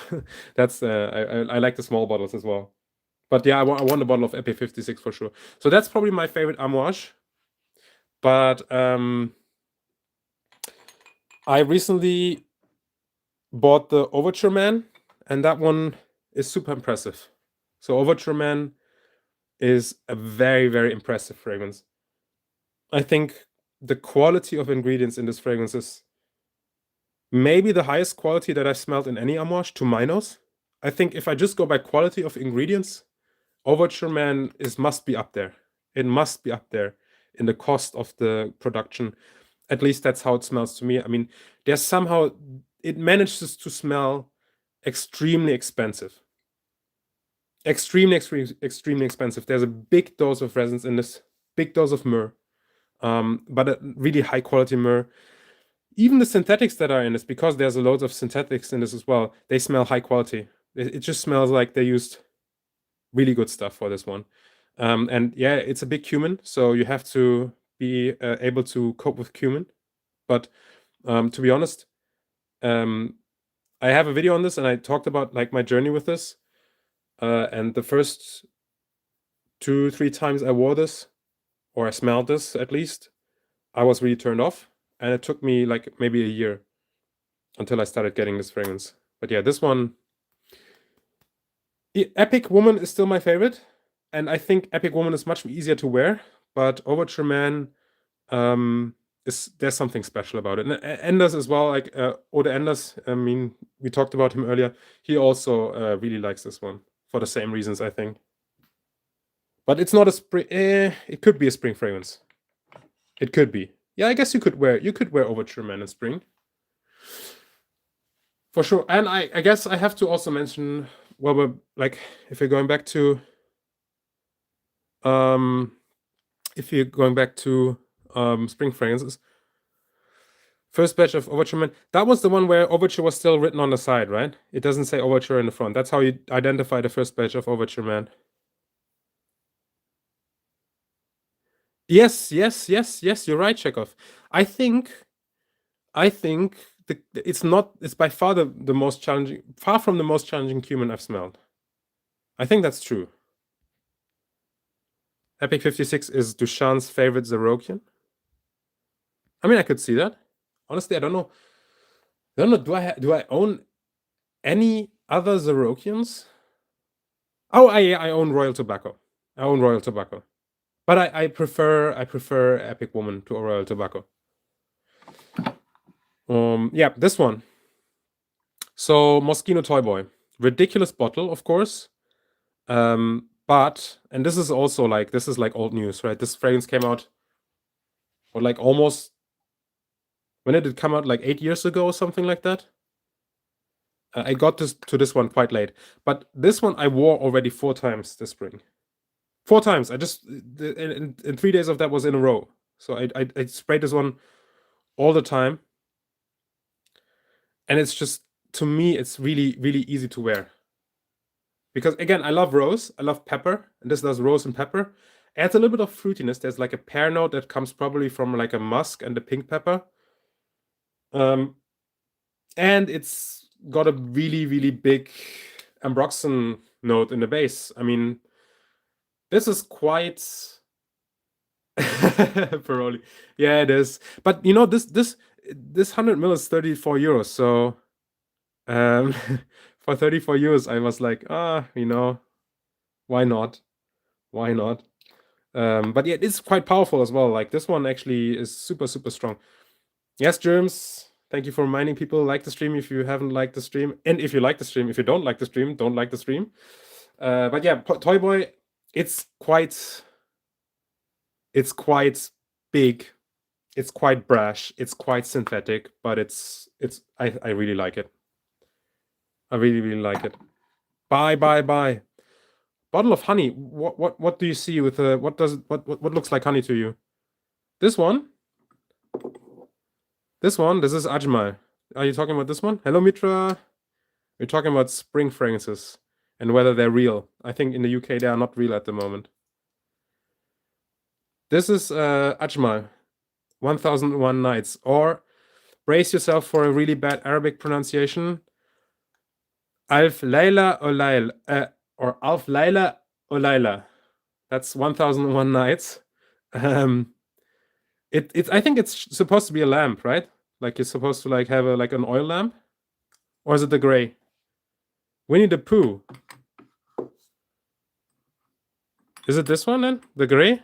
that's I like the small bottles as well. But yeah, I want a bottle of Epic 56 for sure. So that's probably my favorite Amouage. But I recently bought the Overture Man, and that one is super impressive. So Overture Man is a very, very impressive fragrance. I think the quality of ingredients in this fragrance is maybe the highest quality that I've smelled in any Amouage to my nose. I think if I just go by quality of ingredients, Overture Man must be up there. It must be up there in the cost of the production. At least that's how it smells to me. I mean, there's somehow, it manages to smell extremely expensive. Extremely expensive. There's a big dose of resins in this, big dose of myrrh, but a really high quality myrrh. Even the synthetics that are in this, because there's a lot of synthetics in this as well, they smell high quality. It just smells like they used really good stuff for this one. And yeah, it's a big cumin, so you have to be able to cope with cumin. But to be honest, I have a video on this, and I talked about like my journey with this. And the first 2-3 times I wore this, or I smelled this at least, I was really turned off. And it took me like maybe a year until I started getting this fragrance. But yeah, this one, Epic Woman is still my favorite. And I think Epic Woman is much easier to wear. But Overture Man, there's something special about it. And Enders as well, like Ode Enders, I mean, we talked about him earlier. He also really likes this one for the same reasons, I think. But it's not a spring. It could be a spring fragrance. It could be. Yeah, I guess you could wear Overture Man in spring. For sure. And I guess I have to also mention, well, we're like, if you're going back to spring fragrances, first batch of Overture Man, that was the one where Overture was still written on the side, right? It doesn't say Overture in the front. That's how you identify the first batch of Overture Man. Yes, you're right, Chekhov. I think it's by far the most challenging, far from the most challenging cumin I've smelled. I think that's true. Epic 56 is Duchan's favorite Zerokian. I mean, I could see that. Honestly, I don't know. Do I own any other Zerokians? Oh, I own Royal Tobacco. But I prefer Epic Woman to Royal Tobacco. Yeah, this one. So Moschino Toy Boy, ridiculous bottle, of course. But and this is also like old news, right? This fragrance came out, or like almost, when did it come out? Like 8 years ago or something like that. I got this one quite late, but this one I wore already 4 times this spring. 4 times. I just in 3 days of that was in a row. So I sprayed this one all the time, and it's just, to me, it's really really easy to wear. Because again, I love rose, I love pepper, and this does rose and pepper. Adds a little bit of fruitiness. There's like a pear note that comes probably from like a musk and the pink pepper. And it's got a really, really big ambroxan note in the base. I mean, this is quite Peroli. Yeah, it is. But you know, this 100 ml is 34 euros. So for 34 euros, I was like, you know, why not? Why not? But yeah, it's quite powerful as well. Like this one actually is super, super strong. Yes, Germs. Thank you for reminding people, like the stream if you haven't liked the stream. And if you like the stream, if you don't like the stream, don't like the stream. But yeah, Toy Boy, it's quite big. It's quite brash. It's quite synthetic, but I really like it. I really, really like it. Bye. Bottle of honey. What do you see with what looks like honey to you? This one? This is Ajmal. Are you talking about this one? Hello, Mitra. We're talking about spring fragrances and whether they're real. I think in the UK they are not real at the moment. This is Ajmal, 1001 Nights. Or brace yourself for a really bad Arabic pronunciation. Alf Layla Olayla. Or Alf Layla Olayla. That's 1001 Nights. I think it's supposed to be a lamp, right? Like you're supposed to like have like an oil lamp? Or is it the gray? Winnie the Pooh. Is it this one then? The gray?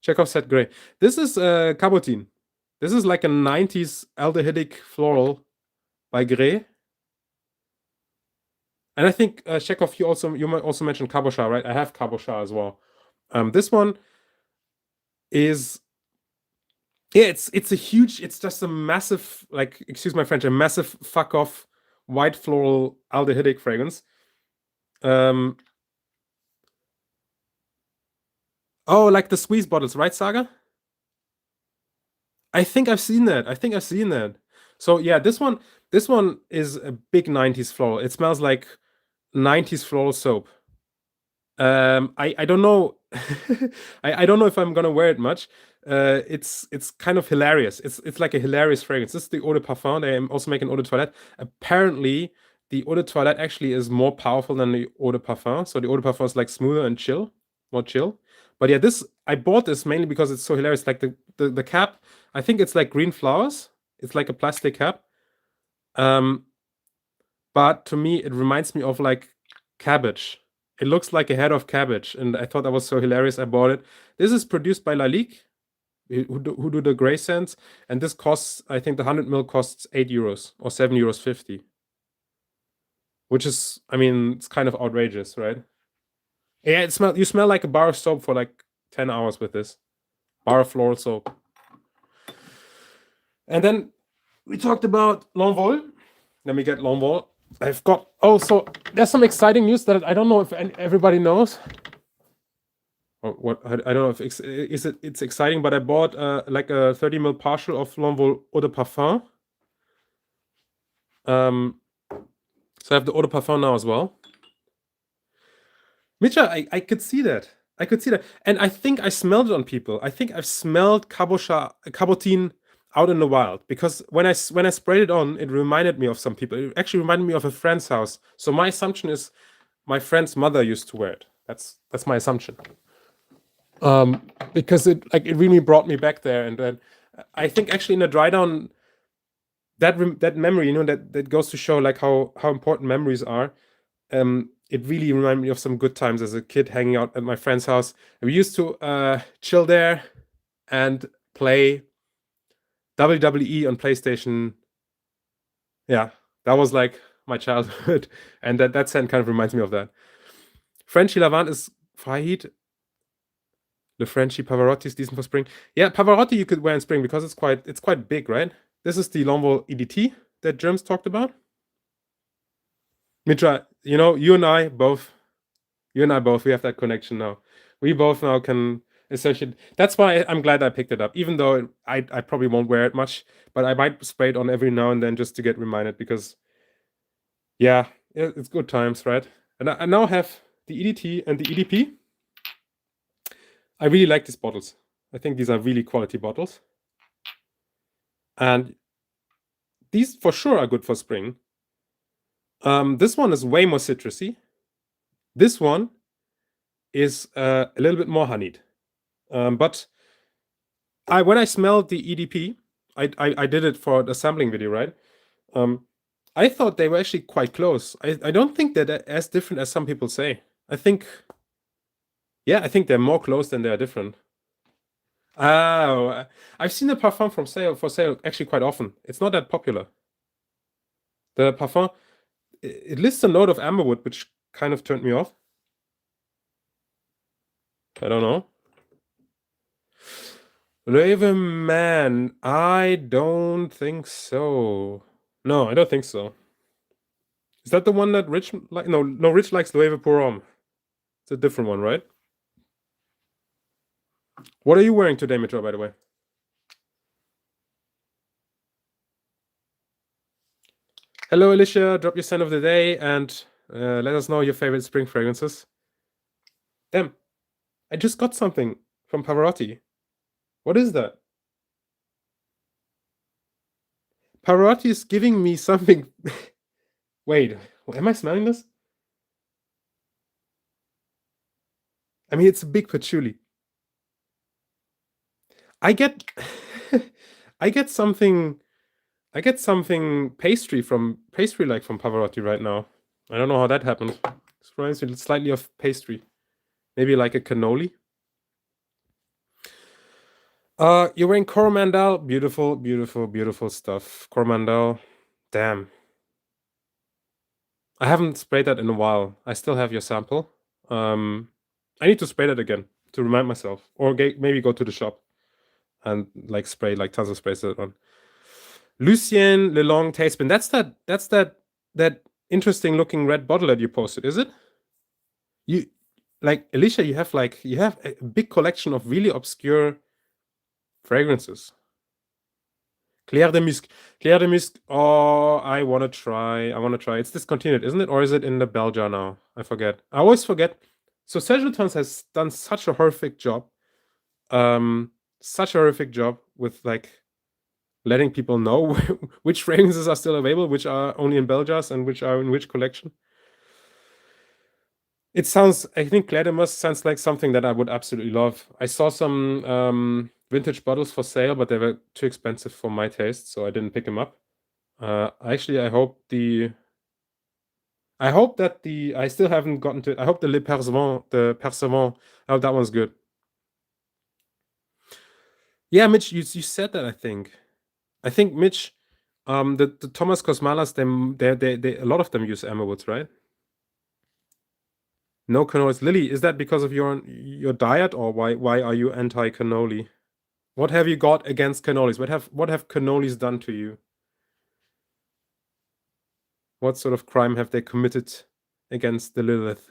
Chekhov said gray. This is Cabotin. This is like a 90s aldehydic floral by Gray. And I think Chekhov, you might also mention Cabochard, right? I have Cabochard as well. This one is, yeah, it's just a massive, like, excuse my French, a massive fuck off white floral aldehydic fragrance. Oh, like the squeeze bottles, right, Saga? I think I've seen that. So yeah, this one is a big 90s floral. It smells like 90s floral soap. I don't know. I don't know if I'm gonna wear it much. It's kind of hilarious. It's like a hilarious fragrance. This is the Eau de Parfum. They also make an Eau de Toilette. Apparently, the Eau de Toilette actually is more powerful than the Eau de Parfum. So the Eau de Parfum is like smoother and more chill. But yeah, I bought this mainly because it's so hilarious. Like the cap, I think it's like green flowers. It's like a plastic cap. But to me, it reminds me of like cabbage. It looks like a head of cabbage, and I thought that was so hilarious. I bought it. This is produced by Lalique, who do the gray scents, and this costs, I think the 100 ml costs 8 euros or 7.50 euros, which is, I mean, it's kind of outrageous, right? Yeah, you smell like a bar of soap for like 10 hours with this bar of floral soap. And then we talked about L'Envol. Let me get L'Envol. I've got, so there's some exciting news that I don't know if everybody knows. Or what, I don't know if it's exciting, but I bought like a 30 ml partial of L'Envol Eau de Parfum. So I have the Eau de Parfum now as well. Mitcha, I could see that. And I think I smelled it on people. I think I've smelled Cabotin out in the wild, because when I sprayed it on, it reminded me of some people. It actually reminded me of a friend's house. So my assumption is my friend's mother used to wear it. That's my assumption. Because it really brought me back there. And then I think actually in a dry down, that memory, that goes to show like how important memories are. It really reminded me of some good times as a kid hanging out at my friend's house. We used to chill there and play WWE on PlayStation. Yeah, That was like my childhood, and that scent kind of reminds me of that. Frenchy Lavande is Fahid. The Frenchy Pavarotti is decent for spring. Yeah, Pavarotti you could wear in spring because it's quite big, right? This is the L'Envol EDT that Germs talked about. Mitra, you and I both, we have that connection now. We both now can associate. That's why I'm glad I picked it up, even though I probably won't wear it much, but I might spray it on every now and then just to get reminded because, yeah, it's good times, right? And I now have the EDT and the EDP. I really like these bottles. I think these are really quality bottles. And these for sure are good for spring. This one is way more citrusy. This one is a little bit more honeyed. But when I smelled the EDP, I did it for the sampling video, right? I thought they were actually quite close. I don't think they're as different as some people say. I think they're more close than they are different. Oh, I've seen the Parfum for sale actually quite often. It's not that popular. The Parfum, it lists a note of amberwood, which kind of turned me off. I don't know. Libre Man, I don't think so. No, I don't think so. Is that the one that Rich like? No, Rich likes Libre Pour Homme. It's a different one, right? What are you wearing today, Mitra, by the way? Hello, Alicia. Drop your scent of the day and let us know your favorite spring fragrances. Damn, I just got something from Pavarotti. What is that? Pavarotti is giving me something. Wait, am I smelling this? I mean, it's a big patchouli. I get something pastry-like from Pavarotti right now. I don't know how that happened. It reminds me slightly of pastry. Maybe like a cannoli. You're wearing Coromandel. Beautiful, beautiful, beautiful stuff. Coromandel. Damn. I haven't sprayed that in a while. I still have your sample. I need to spray that again to remind myself. Or maybe go to the shop and like spray like tons of sprays that on. Lucien Lelong Tastebin. That's that interesting looking red bottle that you posted, is it? You like Alicia, you have a big collection of really obscure fragrances. Claire de Musc. Claire de Musc. Oh, I wanna try. It's discontinued, isn't it? Or is it in the bell jar now? I forget. I always forget. So Sergio Tons has done such a horrific job. Such a horrific job with like letting people know which fragrances are still available, which are only in bell jars, and which are in which collection. It sounds, I think Claire de Musc sounds like something that I would absolutely love. I saw some vintage bottles for sale, but they were too expensive for my taste, so I didn't pick them up. Actually, I hope I still haven't gotten to it. I hope the Le Percevant, I hope that one's good. Yeah, Mitch, you said that, I think. Mitch, the Thomas Cosmalas, they a lot of them use amberwoods, right? No cannolis. Lily, is that because of your diet, or why are you anti-cannoli? What have you got against cannolis? What have cannolis done to you? What sort of crime have they committed against the Lilith?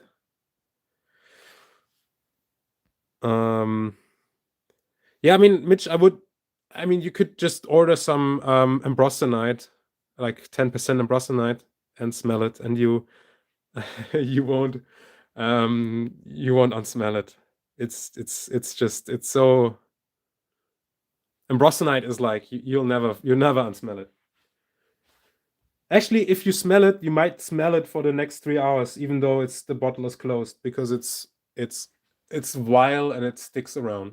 Yeah, I mean, Mitch, you could just order some ambrostenite, like 10% ambrostenite, and smell it, and you won't unsmell it. It's so. Ambrostenite is like you'll never unsmell it. Actually, if you smell it, you might smell it for the next 3 hours, even though the bottle is closed, because it's vile and it sticks around.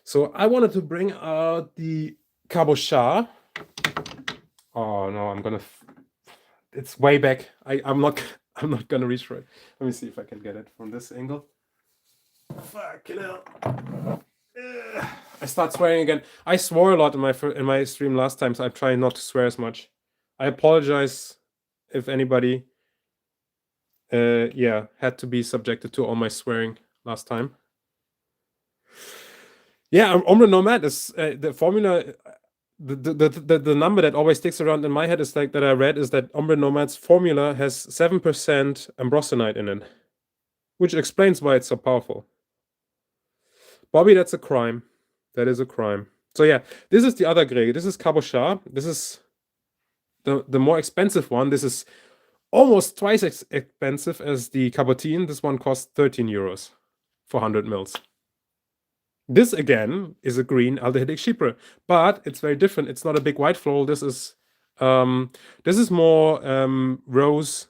So I wanted to bring out the Cabochard. Oh no, it's way back. I'm not gonna reach for it. Let me see if I can get it from this angle. Fucking hell. I start swearing again. I swore a lot in my stream last time, so I'm trying not to swear as much. I apologize if anybody had to be subjected to all my swearing last time. Yeah, Ombre Nomad is the formula. The number that always sticks around in my head is like that I read is that Ombre Nomad's formula has 7% ambrosinite in it, which explains why it's so powerful. Bobby, that's a crime. That is a crime. So yeah, this is the other grade. This is Cabochard. This is the more expensive one. This is almost twice as expensive as the Cabotine. This one costs 13 euros for 100 mils. This again is a green aldehydic chypre, but it's very different. It's not a big white floral. This is more rose,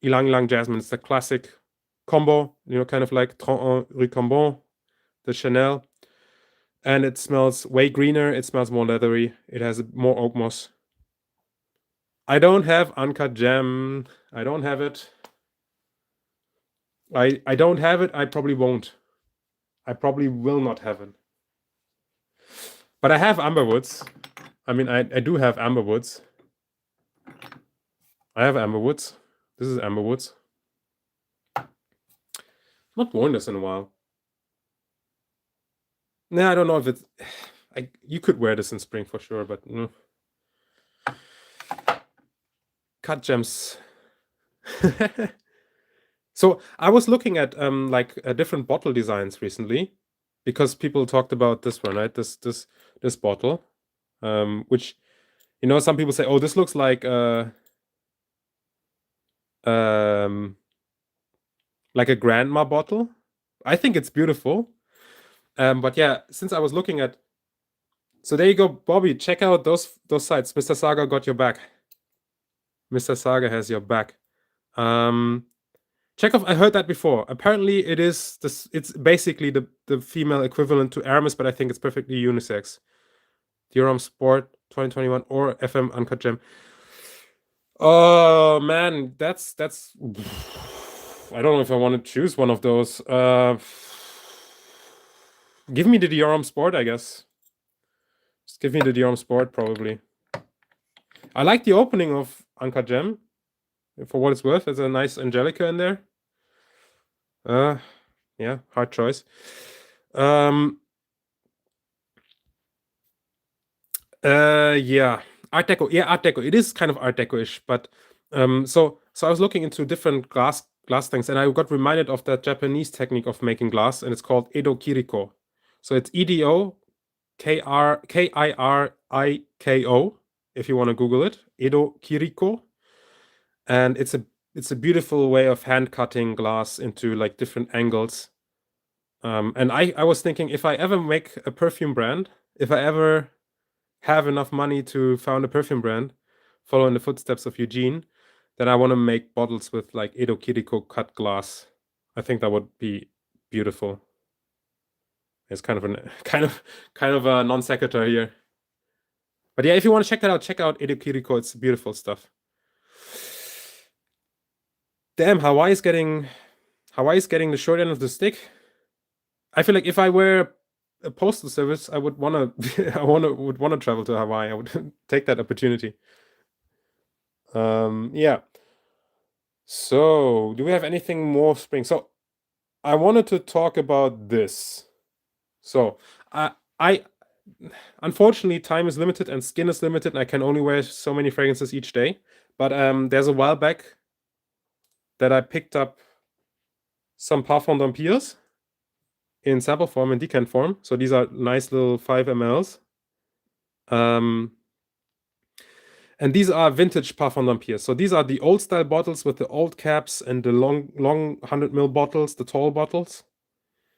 ylang ylang jasmine. It's the classic combo, kind of like 31 Rue Cambon, the Chanel. And it smells way greener. It smells more leathery. It has more oak moss. I don't have Uncut Gem. I don't have it. I don't have it. I probably won't. I probably will not have it. But I have Amberwoods. I mean, I do have Amberwoods. I have Amberwoods. This is Amberwoods. Not worn this in a while. Nah, I don't know if it's... you could wear this in spring for sure, but... Cut gems. So I was looking at different bottle designs recently, because people talked about this one, right? This bottle, which some people say, oh, this looks like a grandma bottle. I think it's beautiful, but yeah, since I was looking at, so there you go, Bobby. Check out those sites. Mr. Saga got your back. Mr. Saga has your back. Chekhov, I heard that before. Apparently, it is this. It's basically the female equivalent to Aramis, but I think it's perfectly unisex. Diorama Sport 2021 or FM Uncut Gem. Oh man, that's. I don't know if I want to choose one of those. Give me the Diorama Sport, I guess. Just give me the Diorama Sport, probably. I like the opening of Uncut Gem. For what it's worth, there's a nice Angelica in there. Yeah, hard choice. Yeah, Art Deco. Yeah, Art Deco. It is kind of Art Deco-ish, but so I was looking into different glass things, and I got reminded of that Japanese technique of making glass, and it's called Edo Kiriko. So it's EDO KIRIKO, if you want to Google it, Edo Kiriko. And it's a beautiful way of hand cutting glass into like different angles. And I was thinking, if I ever make a perfume brand, if I ever have enough money to found a perfume brand, follow in the footsteps of Eugene, then I want to make bottles with like Edo Kiriko cut glass. I think that would be beautiful. It's kind of a non sequitur here. But yeah, if you want to check that out, check out Edo Kiriko. It's beautiful stuff. Damn, Hawaii's getting the short end of the stick. I feel like if I were a postal service, I would wanna travel to Hawaii. I would take that opportunity. Yeah. So, do we have anything more spring? So, I wanted to talk about this. So, I unfortunately, time is limited and skin is limited, and I can only wear so many fragrances each day. But there's a while back that I picked up some Parfum d'Empires in sample form and decant form. So these are nice little 5 mLs. And these are vintage Parfum d'Empires. So these are the old style bottles with the old caps and the long 100 ml bottles, the tall bottles.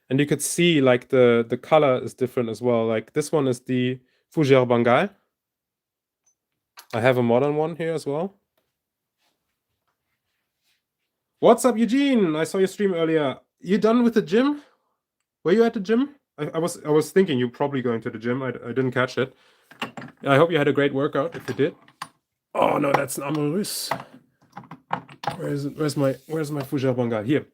And you could see like the color is different as well. Like this one is the Fougère Bengal. I have a modern one here as well. What's up, Eugene? I saw your stream earlier. You done with the gym? Were you at the gym? I was thinking you're probably going to the gym. I didn't catch it. I hope you had a great workout if you did. Oh no, that's an Amouage. Where's my Fougère Bengal? Here.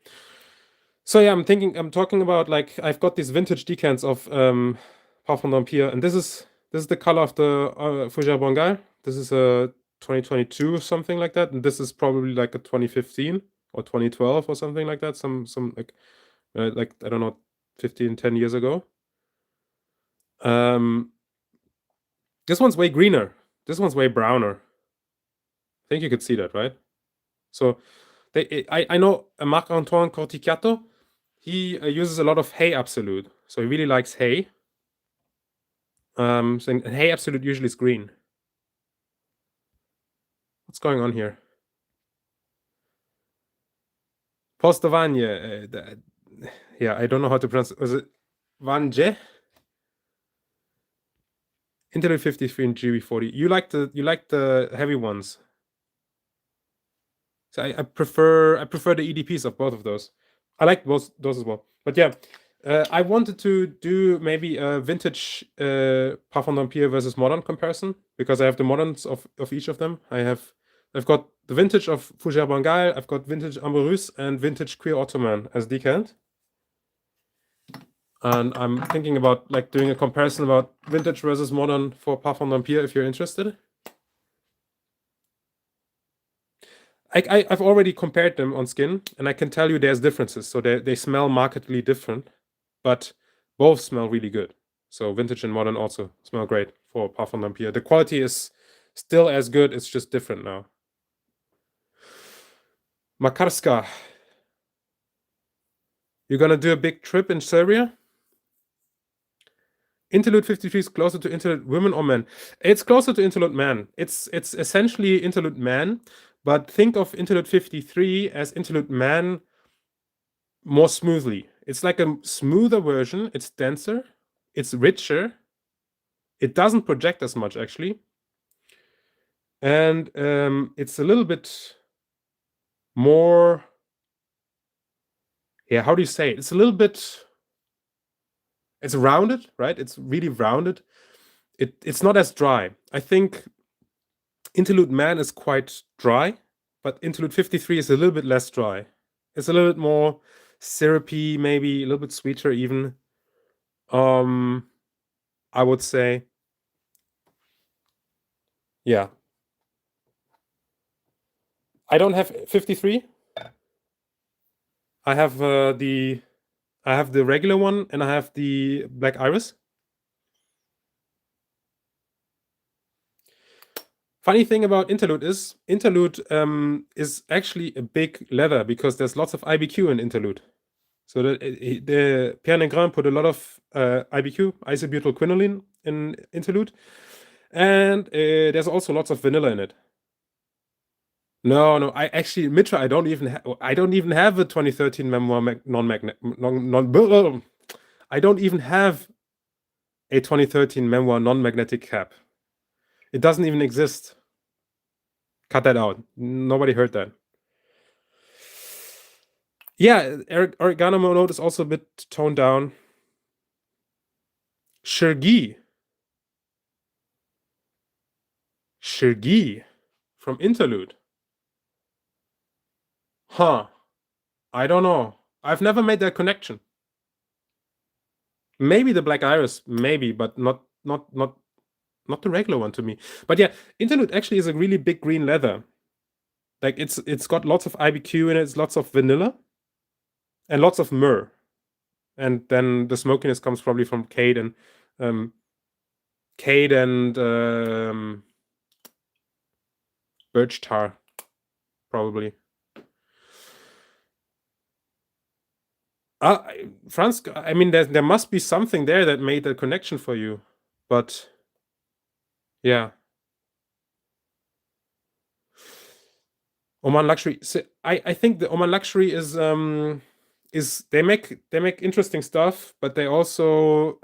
So yeah, I'm talking about like I've got these vintage decants of Parfum d'Empire, and this is the color of the Fougère Bengal. This is a 2022 or something like that, and this is probably like a 2015 or 2012 or something like that. Some like I don't know, 10 years ago. This one's way greener. This one's way browner. I think you could see that, right? So I know Marc-Antoine Corticato. He uses a lot of Hay Absolute, so he really likes Hay. So Hay Absolute usually is green. What's going on here? Postavagne. Yeah, I don't know how to pronounce it. Was it Vanje? Interlude 53 and GB40. You like the heavy ones. So I prefer the EDPs of both of those. I like both those as well. But yeah, I wanted to do maybe a vintage Parfum d'Empire versus modern comparison, because I have the moderns of each of them. I've got the vintage of Fougère Bengale, I've got vintage Amouage and vintage Queer Ottoman as decant. And I'm thinking about like doing a comparison about vintage versus modern for Parfum d'Empire if you're interested. I've already compared them on skin, and I can tell you there's differences. So they smell markedly different, but both smell really good. So vintage and modern also smell great for Parfum d'Empire. The quality is still as good, it's just different now. Makarska. You're gonna do a big trip in Serbia? Interlude 53 is closer to Interlude Women or Men? It's closer to Interlude Man. It's essentially Interlude Man, but think of Interlude 53 as Interlude Man more smoothly. It's like a smoother version. It's denser. It's richer. It doesn't project as much, actually. And it's a little bit more... Yeah, how do you say it? It's a little bit... It's rounded, right? It's really rounded. It's not as dry. I think Interlude Man is quite dry, but Interlude 53 is a little bit less dry. It's a little bit more syrupy, maybe a little bit sweeter even. I would say. Yeah. I don't have 53. I have the regular one, and I have the Black Iris. Funny thing about Interlude is actually a big leather, because there's lots of IBQ in Interlude. So the Pierre Negrin put a lot of IBQ, isobutylquinoline, in Interlude, and there's also lots of vanilla in it. No, I actually, Mitra, I don't even have a 2013 memoir non-magnetic. I don't even have a 2013 memoir non-magnetic cap. It doesn't even exist. Cut that out. Nobody heard that. Yeah, Oregano note is also a bit toned down. Chergui from Interlude. Huh. I don't know. I've never made that connection. Maybe the Black Iris, maybe, but not the regular one to me. But yeah, Interlude actually is a really big green leather. Like it's got lots of IBQ in it, it's lots of vanilla and lots of myrrh. And then the smokiness comes probably from Cade and birch tar, probably. Franz, I mean, there must be something there that made that connection for you, but yeah. Oman Luxury. So I think the Oman Luxury is they make interesting stuff, but they also,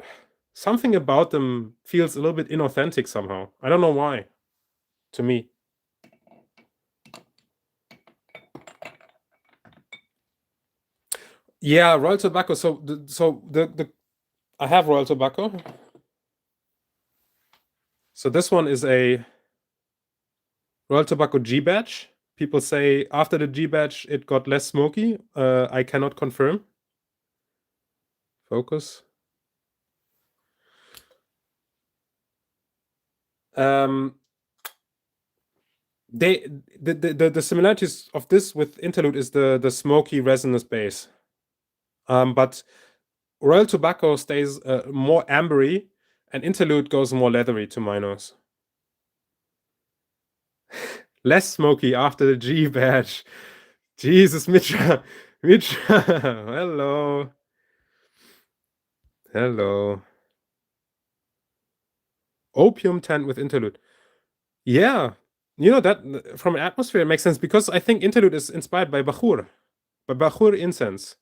something about them feels a little bit inauthentic somehow. I don't know why. To me. Yeah, Royal Tobacco. So I have Royal Tobacco. So this one is a Royal Tobacco G badge. People say after the G badge it got less smoky. I cannot confirm. Focus. The similarities of this with Interlude is the smoky resinous base. But Royal Tobacco stays more ambery, and Interlude goes more leathery to my nose. Less smoky after the G badge. Jesus, Mitra. Mitra. Hello. Hello. Opium tent with Interlude. Yeah. You know, that from an atmosphere it makes sense because I think Interlude is inspired by Bakhur incense.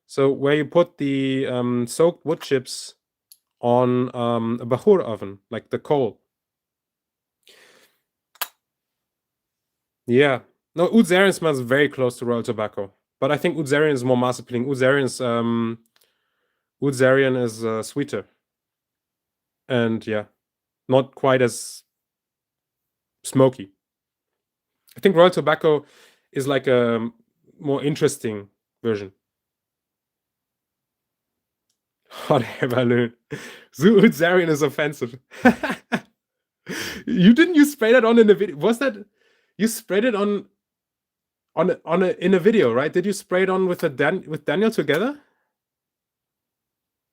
So where you put the soaked wood chips on a Bakhur oven, like the coal. Yeah. No, Oud Zarian smells very close to Royal Tobacco. But I think Oud Zarian is more mass appealing. Oud Zarian is sweeter. And yeah, not quite as smoky. I think Royal Tobacco is like a more interesting version. Hot air balloon. Oud Zarian is offensive. You spray that on in the video? Was that you sprayed it on in a video, right? Did you spray it on with Daniel together?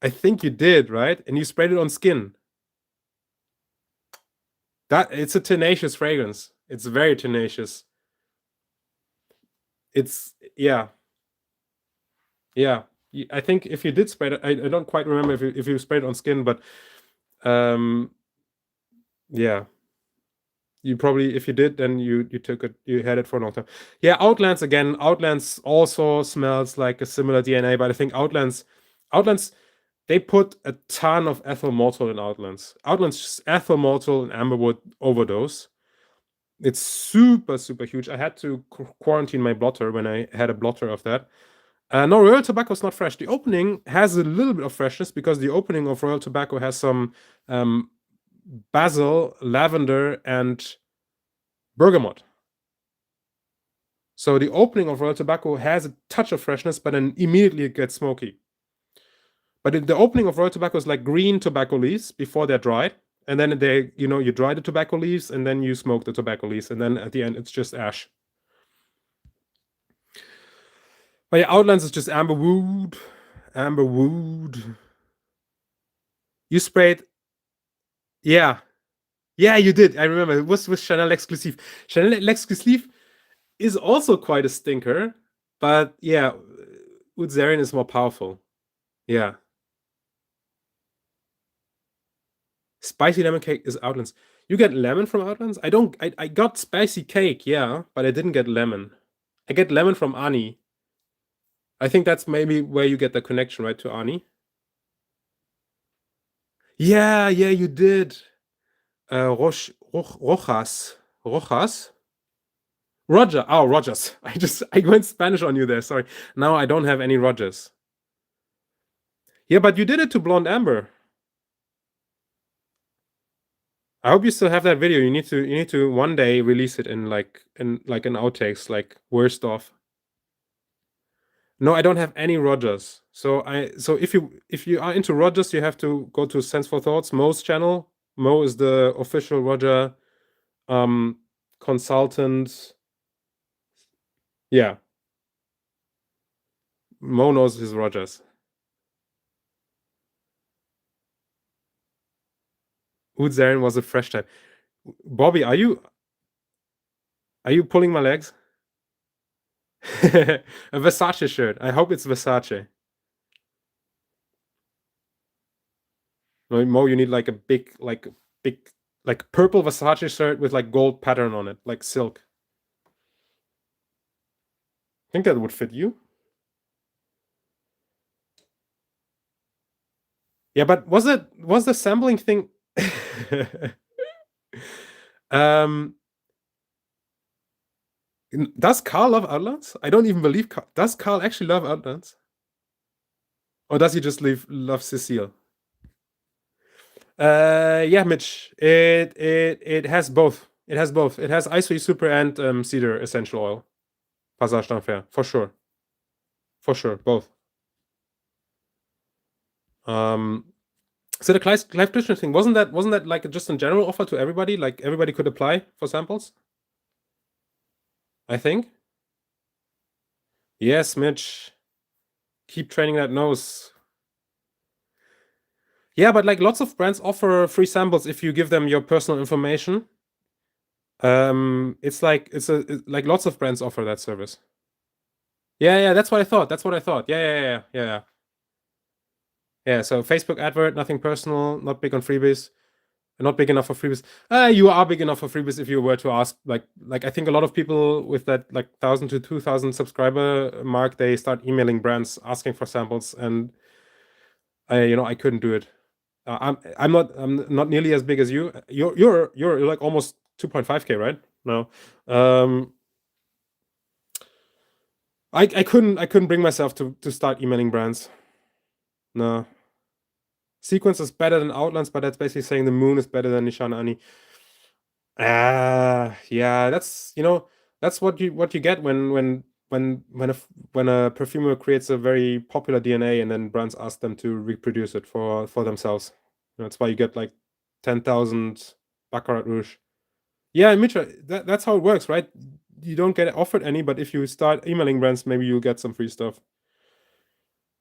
I think you did, right? And you sprayed it on skin. It's a tenacious fragrance. It's very tenacious. It's yeah. I think if you did spray it, I don't quite remember if you sprayed it on skin, but yeah. You probably, if you did, then you took it, you had it for a long time. Yeah, Outlands again. Outlands also smells like a similar DNA, but I think Outlands, they put a ton of ethyl maltol in Outlands. Outlands just ethyl maltol and amberwood overdose. It's super, super huge. I had to quarantine my blotter when I had a blotter of that. No, Royal Tobacco is not fresh. The opening has a little bit of freshness because the opening of Royal Tobacco has some basil, lavender, and bergamot. So the opening of Royal Tobacco has a touch of freshness, but then immediately it gets smoky. But the opening of Royal Tobacco is like green tobacco leaves before they're dried. And then you dry the tobacco leaves and then you smoke the tobacco leaves. And then at the end, it's just ash. But yeah, Outlands is just amberwood. Amberwood. You sprayed. Yeah. Yeah, you did. I remember. It was with Chanel Exclusive. Chanel Exclusive is also quite a stinker. But yeah, Oud Zarian is more powerful. Yeah. Spicy lemon cake is Outlands. You get lemon from Outlands? I got spicy cake, yeah, but I didn't get lemon. I get lemon from Ani. I think that's maybe where you get the connection, right, to Ani. Yeah, you did. Rojas. Roger. Oh, Rogers. I went Spanish on you there. Sorry. Now I don't have any Rogers. Yeah, but you did it to Blonde Amber. I hope you still have that video. You need to one day release it in like an outtakes, like worst of. No, I don't have any Rogers. So if you are into Rogers, you have to go to Sense for Thoughts, Mo's channel. Mo is the official Roger consultant. Yeah. Mo knows his Rogers. Oud Zarian was a fresh type. Bobby, are you pulling my legs? A Versace shirt. I hope it's Versace. No, Mo, you need like a big purple Versace shirt with like gold pattern on it, like silk. I think that would fit you. Yeah, but was the sampling thing? Does Carl love Outlands? I don't even believe Carl. Does Carl actually love Outlands? Or does he just love Cecile? Yeah, Mitch. It has both. It has both. It has ISO Super and cedar essential oil. Passage d'Enfer, for sure. For sure, both. So the Clive Christian thing, wasn't that like just a general offer to everybody? Like everybody could apply for samples? I think. Yes, Mitch. Keep training that nose. Yeah, but like lots of brands offer free samples if you give them your personal information. It's like like lots of brands offer that service. Yeah, that's what I thought. That's what I thought. Yeah. Yeah, so Facebook advert, nothing personal, not big on freebies. Not big enough for freebies. You are big enough for freebies if you were to ask. Like I think a lot of people with that like 1,000 to 2,000 subscriber mark, they start emailing brands asking for samples, and I couldn't do it. I'm not nearly as big as you. You're like almost 2.5K, right? No. I couldn't bring myself to start emailing brands. No. Sequence is better than Outlines, but that's basically saying the moon is better than Nishana Ani. Yeah, that's what you get when a perfumer creates a very popular DNA and then brands ask them to reproduce it for themselves. That's why you get like 10,000 Baccarat Rouge. Yeah, Mitra, that's how it works, right? You don't get offered any, but if you start emailing brands, maybe you'll get some free stuff.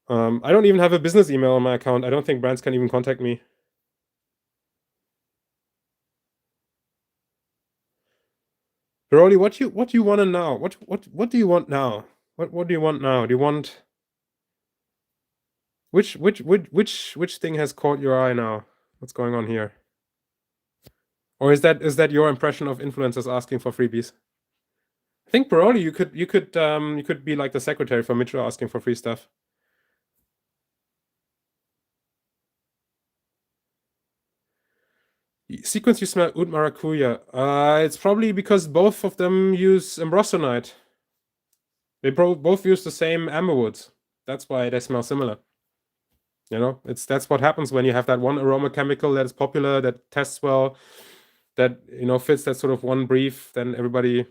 I don't even have a business email on my account. I don't think brands can even contact me. Broly, what do you want to now? What do you want now? What do you want now? Do you want which thing has caught your eye now? What's going on here? Or is that your impression of influencers asking for freebies? I think Broly, you could be like the secretary for Mitra asking for free stuff. Sequence you smell oud maracuja. It's probably because both of them use embrossonite. They both use the same amber woods. That's why they smell similar. That's what happens when you have that one aroma chemical that is popular, that tests well, that fits that sort of one brief. Then everybody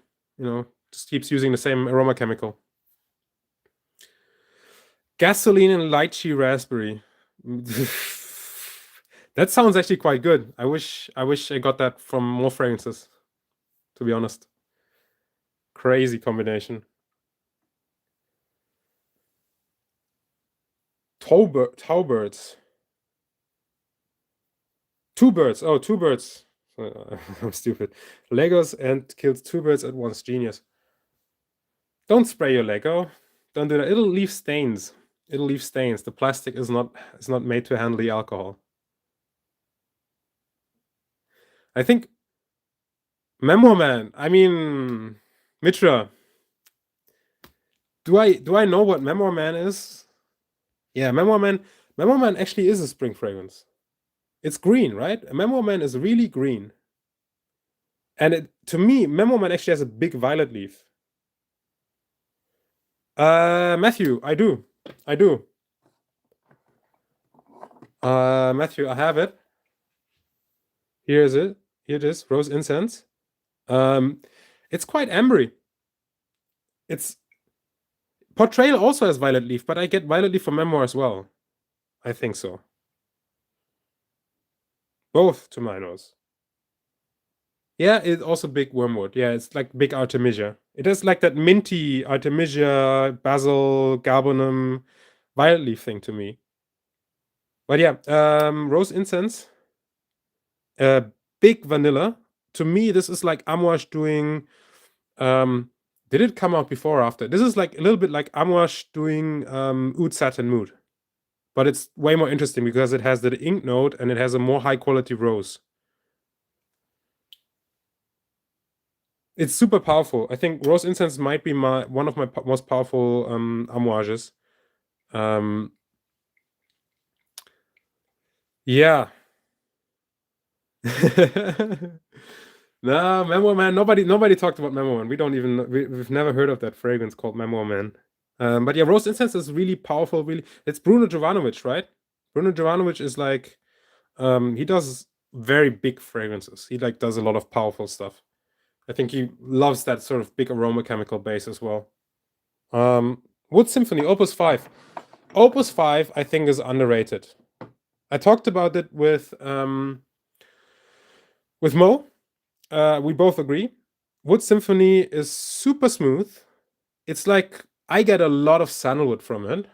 just keeps using the same aroma chemical. Gasoline and lychee raspberry. That sounds actually quite good. I wish I got that from more fragrances, to be honest. Crazy combination. Taubirds. Two birds. Oh, two birds. I'm stupid. Legos and kills two birds at once. Genius. Don't spray your Lego. Don't do that. It'll leave stains. The plastic is not made to handle the alcohol. I think Memoir Man. I mean, Mitra. Do I know what Memoir Man is? Yeah, Memoir Man actually is a spring fragrance. It's green, right? Memoir Man is really green. And to me, Memoir Man actually has a big violet leaf. Matthew, I do. Matthew, I have it. Here it is, rose incense. It's quite ambery. It's Portrayal also has violet leaf, but I get violet leaf from Memoir as well. I think so. Both to my nose. Yeah, it's also big wormwood. Yeah, it's like big Artemisia. It has like that minty Artemisia, basil, galbanum, violet leaf thing to me. But yeah, rose incense, big vanilla. To me, this is like Amouage doing. Did it come out before or after? This is like a little bit like Amouage doing Oud Satin Mood. But it's way more interesting because it has the ink note and it has a more high quality rose. It's super powerful. I think rose incense might be one of my most powerful Amouages. Yeah. No, Memoir Man. Nobody talked about Memoir Man. We've never heard of that fragrance called Memoir Man. But yeah, rose incense is really powerful. Really, it's Bruno Jovanovic, right? Bruno Jovanovic is like, he does very big fragrances. He like does a lot of powerful stuff. I think he loves that sort of big aroma chemical base as well. Wood Symphony, Opus 5. Opus 5, I think, is underrated. I talked about it with Mo. We both agree. Wood Symphony is super smooth. It's like I get a lot of sandalwood from it.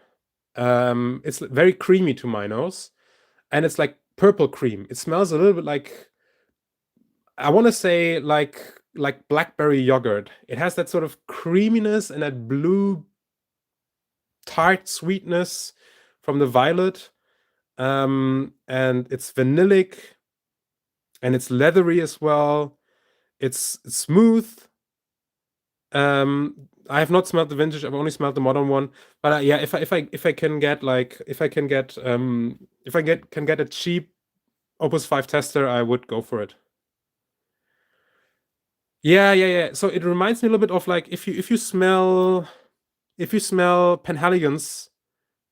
It's very creamy to my nose, and it's like purple cream. It smells a little bit like, I want to say like blackberry yogurt. It has that sort of creaminess and that blue tart sweetness from the violet, and it's vanillic, and it's leathery as well. It's smooth. I have not smelled the vintage. I've only smelled the modern one. But yeah, if I can get a cheap Opus 5 tester, I would go for it. Yeah. So it reminds me a little bit of like if you smell Penhaligon's,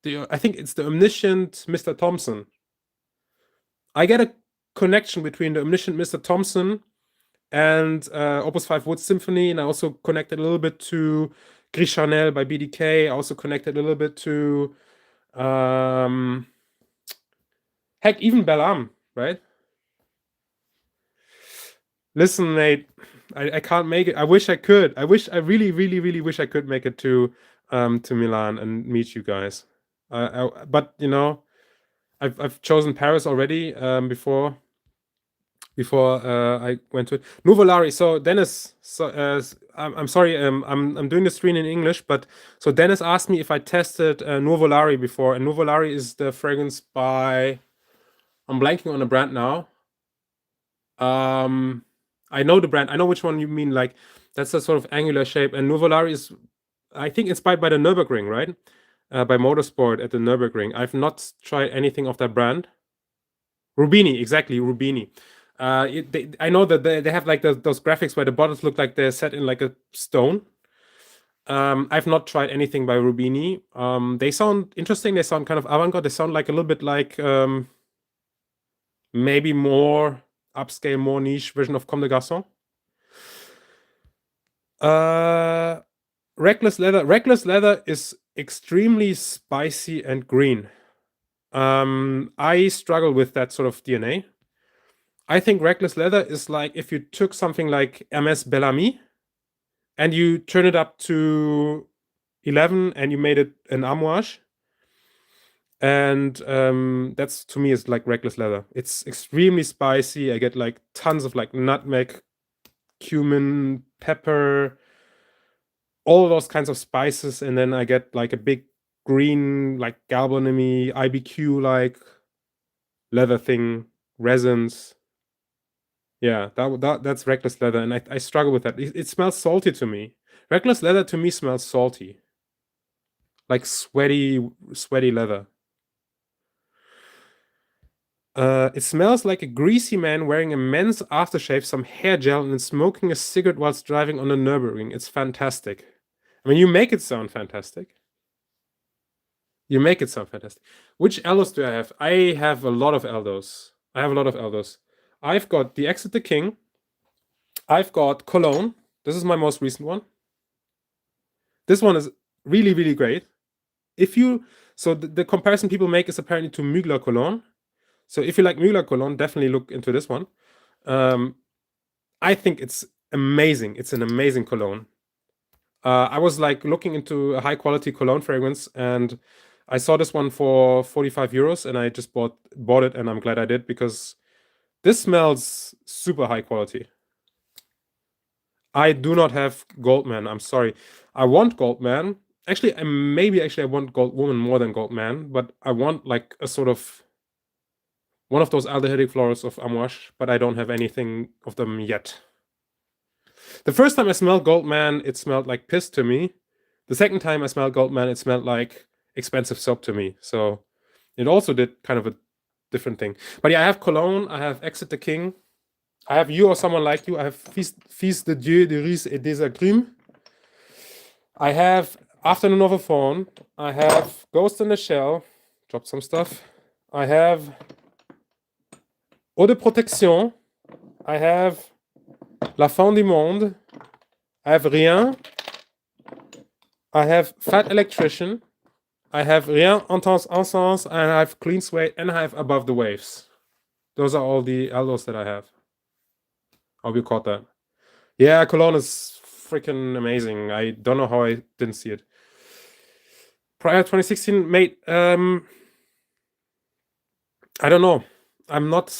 I think it's the Omniscient Mr. Thompson. I get a connection between the Omniscient Mr. Thompson and Opus 5 Wood Symphony, and I also connected a little bit to Gris Charnel by BDK. I also connected a little bit to heck, even Bellam, right? Listen, Nate, I can't make it. I wish I could. I really wish I could make it to Milan and meet you guys. But you know, I've chosen Paris already before I went to it. Nuvolari. So Dennis, I'm sorry, I'm doing the screen in English, but so Dennis asked me if I tested Nuvolari before, and Nuvolari is the fragrance by, I'm blanking on the brand now. I know the brand. I know which one you mean. Like that's a sort of angular shape, and Nuvolari is, I think, inspired by the Nürburgring, right? By Motorsport at the Nürburgring. I've not tried anything of that brand. Rubini, exactly, Rubini. I know that they have like those graphics where the bottles look like they're set in like a stone. I've not tried anything by Rubini. They sound interesting. They sound kind of avant-garde. They sound like a little bit like maybe more upscale, more niche version of Comme des Garçons. Reckless Leather. Reckless Leather is extremely spicy and green. I struggle with that sort of DNA. I think Reckless Leather is like if you took something like Hermès Bellamy and you turn it up to 11 and you made it an Amouage. And that's, to me, is like Reckless Leather. It's extremely spicy. I get like tons of like nutmeg, cumin, pepper, all those kinds of spices, and then I get like a big green, like galbanum-y, IBQ like leather thing, resins. Yeah, that's Reckless Leather, and I struggle with that. It smells salty to me. Reckless Leather to me smells salty, like sweaty leather. It smells like a greasy man wearing a men's aftershave, some hair gel, and smoking a cigarette whilst driving on the Nürburgring. It's fantastic. I mean, you make it sound fantastic. You make it sound fantastic. Which ELDOs do I have? I have a lot of ELDOs. I've got the Exit the King. I've got Cologne. This is my most recent one. This one is really great. So the comparison people make is apparently to Mugler Cologne. So if you like Mugler Cologne, definitely look into this one. I think it's amazing. It's an amazing cologne. I was like looking into a high quality cologne fragrance, and I saw this one for 45 euros, and I just bought it, and I'm glad I did, because this smells super high quality. I do not have Goldman. I'm sorry. I want Goldman. Actually, I want Goldwoman more than Goldman, but I want like a sort of one of those aldehydic florals of Amouage, but I don't have anything of them yet. The first time I smelled Goldman, it smelled like piss to me. The second time I smelled Goldman, it smelled like expensive soap to me. So it also did kind of a different thing. But yeah, I have Cologne, I have Exit the King, I have You or Someone Like You, I have Fils de Dieu, de Dries et des Agrumes, I have Afternoon of a Fawn, I have Ghost in the Shell, drop some stuff, I have Eau de Protection, I have La Fin du Monde, I have Rien, I have Fat Electrician, I have Rien Intense Encens, and I have Clean Suede, and I have Above the Waves. Those are all the ELDOs that I have. I hope you caught that. Yeah, Cologne is freaking amazing. I don't know how I didn't see it. Prior 2016, mate, I don't know. I'm not.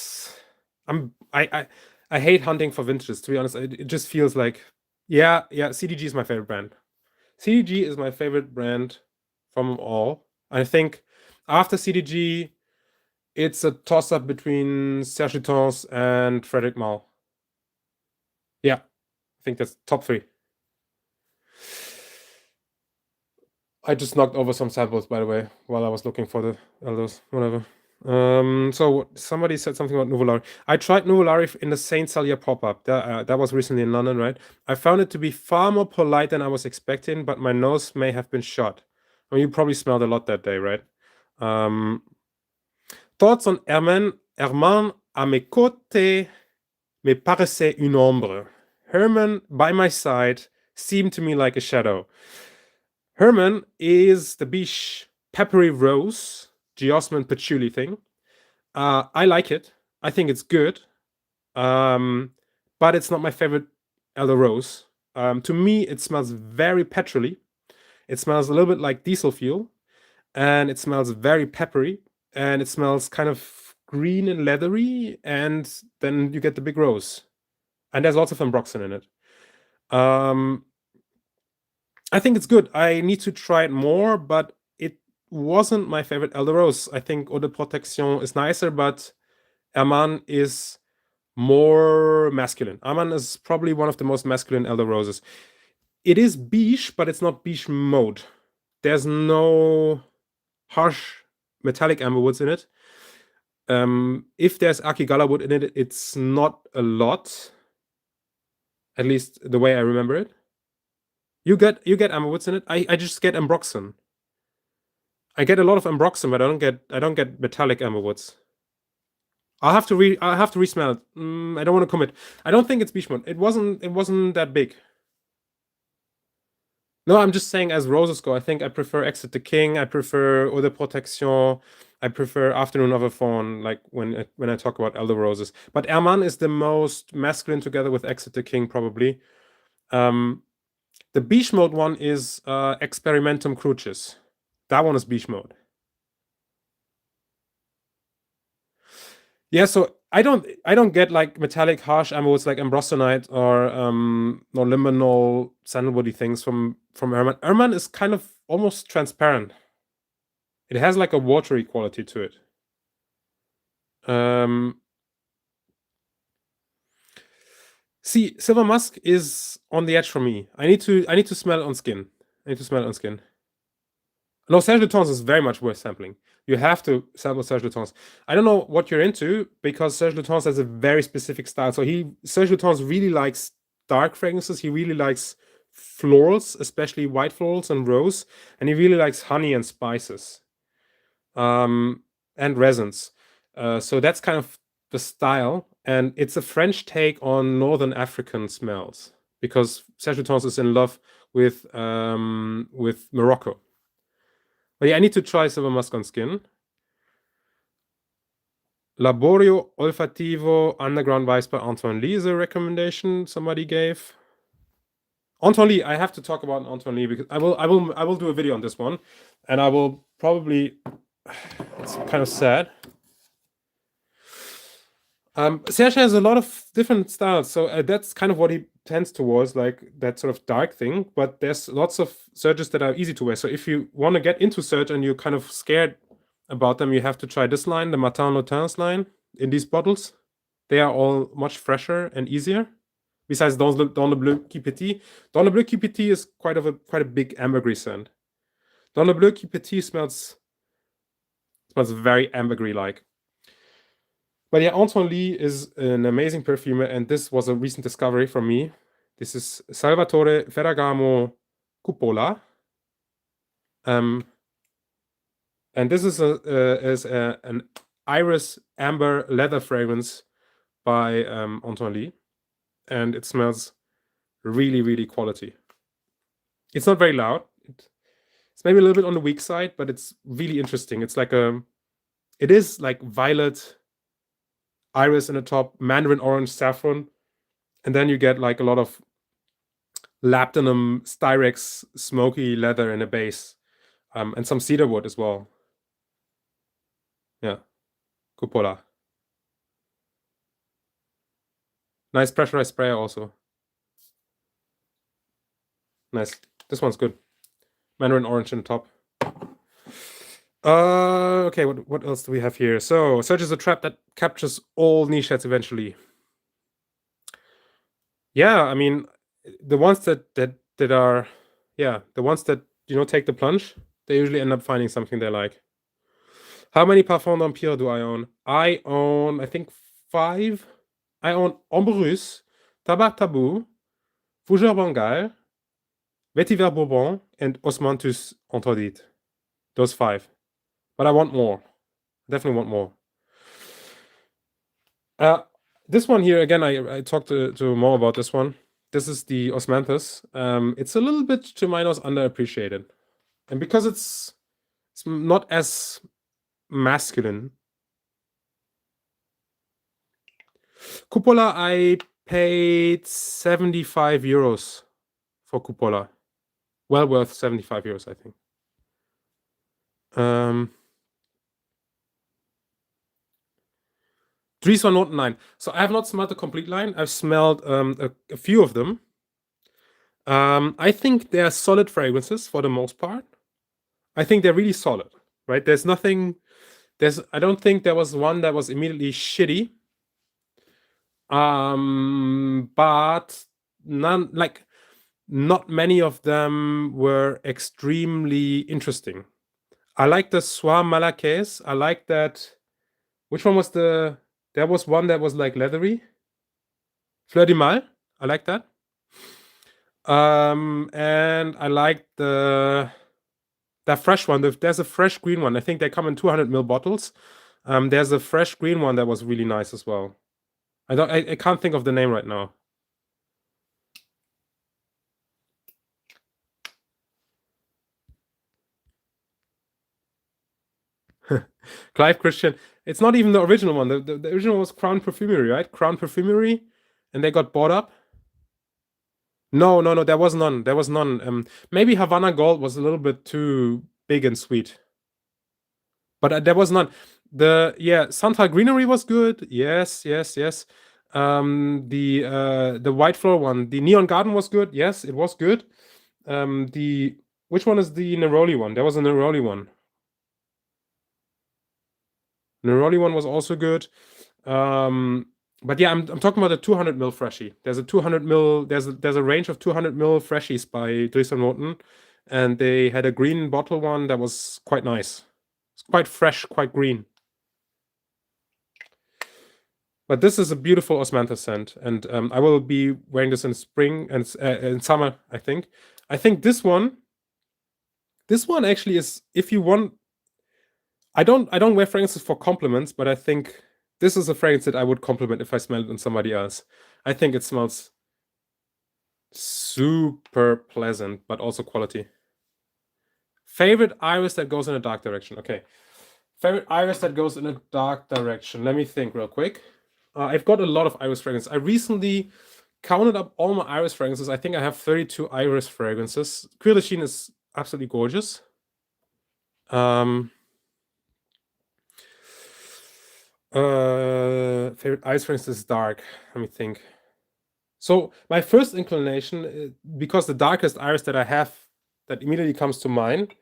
I hate hunting for vintages, to be honest. It just feels like, yeah, CDG is my favorite brand. CDG is my favorite brand from them all. I think after CDG, it's a toss-up between Serge Lutens and Frederic Malle. Yeah, I think that's top 3. I just knocked over some samples, by the way, while I was looking for the ELDOs, whatever. So somebody said something about Nuvolari. I tried Nuvolari in the Saint Salia pop-up. That was recently in London, right? I found it to be far more polite than I was expecting, but my nose may have been shot. I mean, you probably smelled a lot that day, right? Thoughts on Herman? Herman à mes côtés me paraissait une ombre. Herman, by my side, seemed to me like a shadow. Herman is the Biche Peppery Rose Geosmin Patchouli thing. I like it. I think it's good. But it's not my favorite ELDO Rose. To me, it smells very petroly. It smells a little bit like diesel fuel. And it smells very peppery. And it smells kind of green and leathery. And then you get the big rose. And there's lots of ambroxan in it. I think it's good. I need to try it more, but it wasn't my favorite ELDO Rose. I think Eau de Protection is nicer, but Herman is more masculine. Herman is probably one of the most masculine ELDO Roses. It is Biche, but it's not Biche mode. There's no harsh metallic amberwoods in it. If there's Akigala wood in it, it's not a lot. At least the way I remember it. You get amberwoods in it. I just get ambroxan. I get a lot of ambroxan, but I don't get metallic amberwoods. I'll have to resmell it. I don't want to commit. I don't think it's Biche mode. It wasn't that big. No, I'm just saying as roses go, I think I prefer Exit the King. I prefer Eau de Protection. I prefer Afternoon of a Fawn, like when I talk about ELDO Roses. But Herman is the most masculine together with Exit the King, probably. The Biche mode one is Experimentum Crucis. That one is Biche mode. Yeah, so I don't get like metallic harsh amberwoods like ambrosanite or limonol sandalwoody things from Herman. Herman is kind of almost transparent. It has like a watery quality to it. See, Silver Musk is on the edge for me. I need to smell it on skin. No, Serge Lutens is very much worth sampling. You have to sample Serge Lutens. I don't know what you're into because Serge Lutens has a very specific style. So Serge Lutens really likes dark fragrances. He really likes florals, especially white florals and rose, and he really likes honey and spices, and resins. So that's kind of the style, and it's a French take on Northern African smells because Serge Lutens is in love with Morocco. But yeah, I need to try Silver Musk on skin. Laborio Olfativo Underground Vibes by Antoine Lee is a recommendation somebody gave. Antoine Lee, I have to talk about Antoine Lee because I will do a video on this one, and I will probably. It's kind of sad. Serge has a lot of different styles, so that's kind of what he tends towards, like that sort of dark thing. But there's lots of Serges that are easy to wear. So if you want to get into Serge and you're kind of scared about them, you have to try this line, the Matin Notins line, in these bottles. They are all much fresher and easier. Besides Dans le Bleu qui Petit. Dans le Bleu qui Petit is quite a big ambergris scent. Dans le Bleu qui Petit smells very ambergris-like. But yeah, Antoine Lee is an amazing perfumer, and this was a recent discovery for me. This is Salvatore Ferragamo Cupola. And this is an iris amber leather fragrance by Antoine Lee, and it smells really, really quality. It's not very loud. It's maybe a little bit on the weak side, but it's really interesting. It's like it is like violet, iris in the top, mandarin orange, saffron, and then you get like a lot of labdanum styrex smoky leather in a base, and some cedar wood as well. Yeah, Cupola. Nice pressurized sprayer also. Nice. This one's good. Mandarin orange in the top. Okay, what else do we have here? So, Search is a trap that captures all niche heads eventually. Yeah, I mean, the ones that are, yeah, the ones that, you know, take the plunge, they usually end up finding something they like. How many Parfum d'Empire do I own? I own, I think, 5. I own Amouage, Tabac Tabou, Fougère Bengal, Vetiver Bourbon, and Osmanthus Interdit. Those 5. But I want more. Definitely want more. This one here, again, I talked to Mo about this one. This is the Osmanthus. It's a little bit, to my nose, underappreciated. And because it's not as masculine. Cupola, I paid 75 euros for Cupola. Well worth 75 euros, I think. Dries or Noten 9. So I have not smelled the complete line. I've smelled a few of them. I think they're solid fragrances for the most part. I think they're really solid, right? There's nothing. I don't think there was one that was immediately shitty. But none, like, not many of them were extremely interesting. I like the Soie Malacaise. I like that. Which one was the? There was one that was like leathery. Fleur de Malle. I like that. And I like that fresh one. There's a fresh green one. I think they come in 200 ml bottles. There's a fresh green one that was really nice as well. I can't think of the name right now. Clive Christian. It's not even the original one. The original was Crown Perfumery, right? Crown Perfumery, and they got bought up. No, there was none. There was none. Maybe Havana Gold was a little bit too big and sweet, but there was none. Santal Greenery was good. Yes. The White Floor one, the Neon Garden was good. Yes, it was good. Which one is the Neroli one? There was a Neroli one. Neroli one was also good. But yeah, I'm talking about the 200 ml freshie. There's a 200 ml. There's a range of 200 ml freshies by Dries and Noten, and they had a green bottle one that was quite nice. It's quite fresh, quite green. But this is a beautiful Osmanthus scent, and I will be wearing this in spring and in summer. I think this one actually is, if you want. I don't wear fragrances for compliments, but I think this is a fragrance that I would compliment if I smelled it on somebody else. I think it smells super pleasant, but also quality. Favorite iris that goes in a dark direction. Okay. Favorite iris that goes in a dark direction. Let me think real quick. I've got a lot of iris fragrances. I recently counted up all my iris fragrances. I think I have 32 iris fragrances. Cuir de Chine is absolutely gorgeous. Favorite iris fragrance is dark. Let me think. So my first inclination, because the darkest iris that I have that immediately comes to mind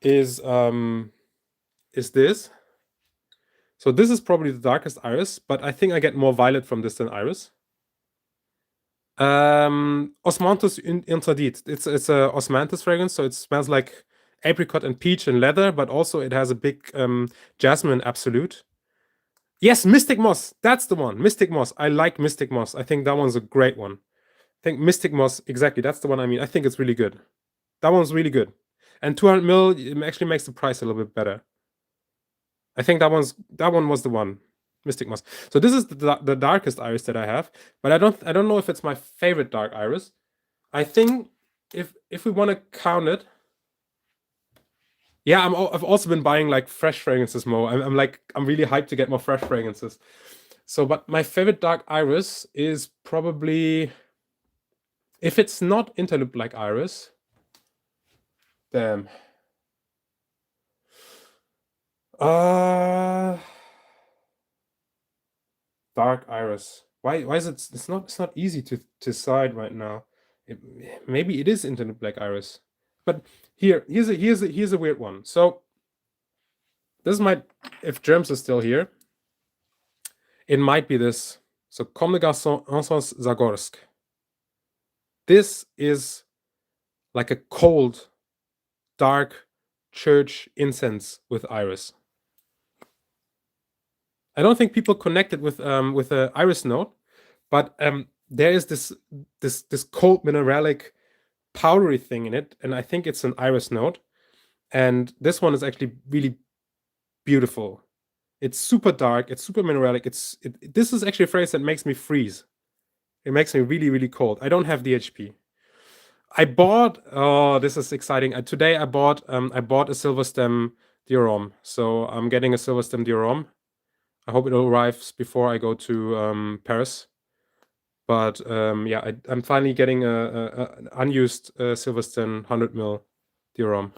is this. So this is probably the darkest iris, but I think I get more violet from this than iris. Osmanthus Interdit. It's a Osmanthus fragrance, so it smells like apricot and peach and leather, but also it has a big jasmine absolute. Yes, Mystic Moss. That's the one. Mystic Moss. I like Mystic Moss. I think that one's a great one. I think Mystic Moss, exactly. That's the one I mean. I think it's really good. That one's really good. And 200 ml actually makes the price a little bit better. I think that one was the one. Mystic Moss. So this is the darkest iris that I have, but I don't know if it's my favorite dark iris. I think if we want to count it, yeah, I've also been buying like fresh fragrances more. I'm really hyped to get more fresh fragrances. So, but my favorite dark iris is probably If it's not Interlude Black Iris, damn. Dark Iris. Why is it? It's not easy to decide right now. Maybe it is Interlude Black Iris, but here's a weird one. So this might, if Germs is still here, it might be this. So Comme des Garcons Encens Zagorsk. This is like a cold, dark church incense with iris. I don't think people connect it with the iris note, but there is this cold mineralic powdery thing in it, and I think it's an iris note. And this one is actually really beautiful. It's super dark. It's super mineralic. This is actually a phrase that makes me freeze. It makes me really, really cold. I don't have DHP. I bought. Oh, this is exciting. Today I bought a silver stem diorama. So I'm getting a silver stem diorama. I hope it arrives before I go to Paris. But yeah, I'm finally getting an unused silver stem 100 ml diorama.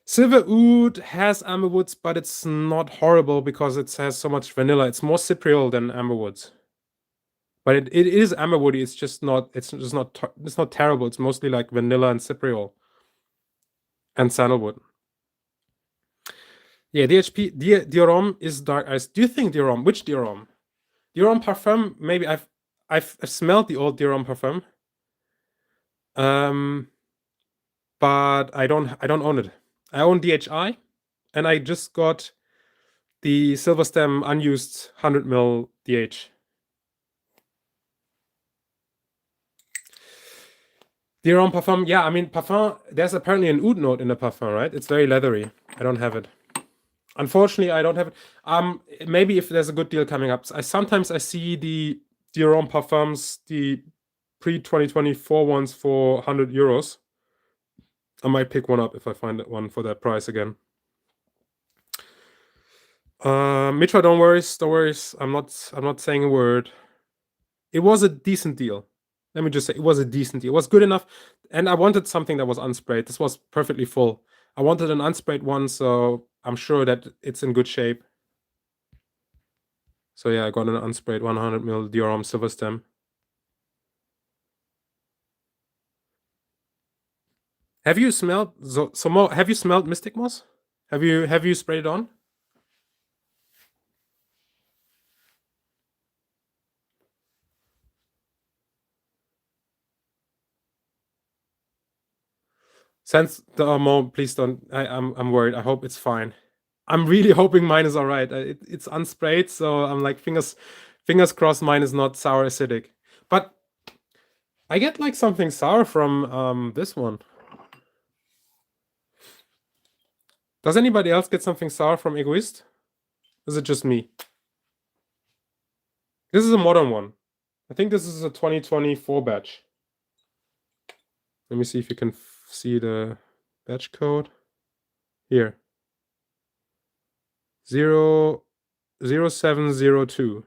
Silver Oud has amber woods, but it's not horrible because it has so much vanilla. It's more cypriol than amber woods. But it is amber woody. It's just not. It's not terrible. It's mostly like vanilla and cypriol and sandalwood. Yeah, DHP diorama is dark ice. Do you think diorama? Which diorama? Diorama Parfum? Maybe I've smelled the old diorama Parfum. But I don't own it. I own DHI, and I just got the silver stem unused 100 ml DH. Diorama Parfum, yeah, I mean Parfum. There's apparently an oud note in the Parfum, right? It's very leathery. I don't have it. Unfortunately, I don't have it. Maybe if there's a good deal coming up. Sometimes I see the Diorama Parfums, the pre-2024 ones for 100 euros. I might pick one up if I find one for that price again. Mitra, don't worry. I'm not saying a word. It was a decent deal. Let me just say, it was a decent deal. It was good enough, and I wanted something that was unsprayed. This was perfectly full. I wanted an unsprayed one, so I'm sure that it's in good shape. So yeah, I got an unsprayed 100 ml diorama silver stem. Have you smelled have you smelled Mystic Moss? Have you sprayed it on? Since the Mo, please don't. I'm worried. I hope it's fine. I'm really hoping mine is all right. It's unsprayed, so I'm like fingers crossed mine is not sour acidic. But I get like something sour from this one. Does anybody else get something sour from Egoist? Is it just me? This is a modern one. I think this is a 2024 batch. Let me see if you can see the batch code. Here. 0702.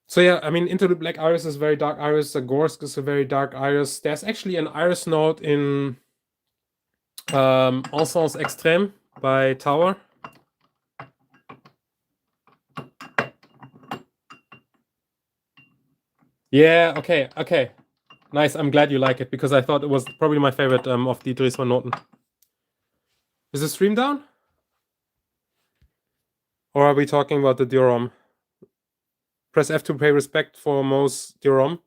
So yeah, I mean, Interlude Black Iris is very dark iris. Zagorsk is a very dark iris. There's actually an iris note in Encens Extrême by Tower. Yeah, okay. Nice, I'm glad you like it, because I thought it was probably my favorite of the Dries van Noten. Is the stream down? Or are we talking about the diorama? Press F to pay respect for Mo's diorama.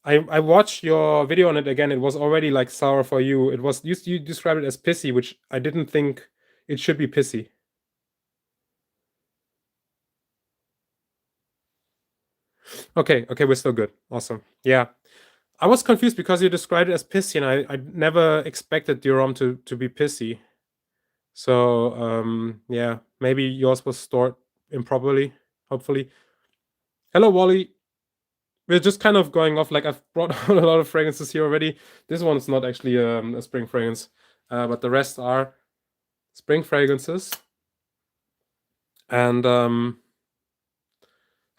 I watched your video on it again. It was already like sour for you. It was you described it as pissy, which I didn't think it should be pissy. Okay, we're still good. Awesome. Yeah. I was confused because you described it as pissy, and I never expected diorama to be pissy. So yeah, maybe yours was stored improperly, hopefully. Hello, Wally. We're just kind of going off. Like, I've brought out a lot of fragrances here already. This one's not actually a spring fragrance, but the rest are spring fragrances. And how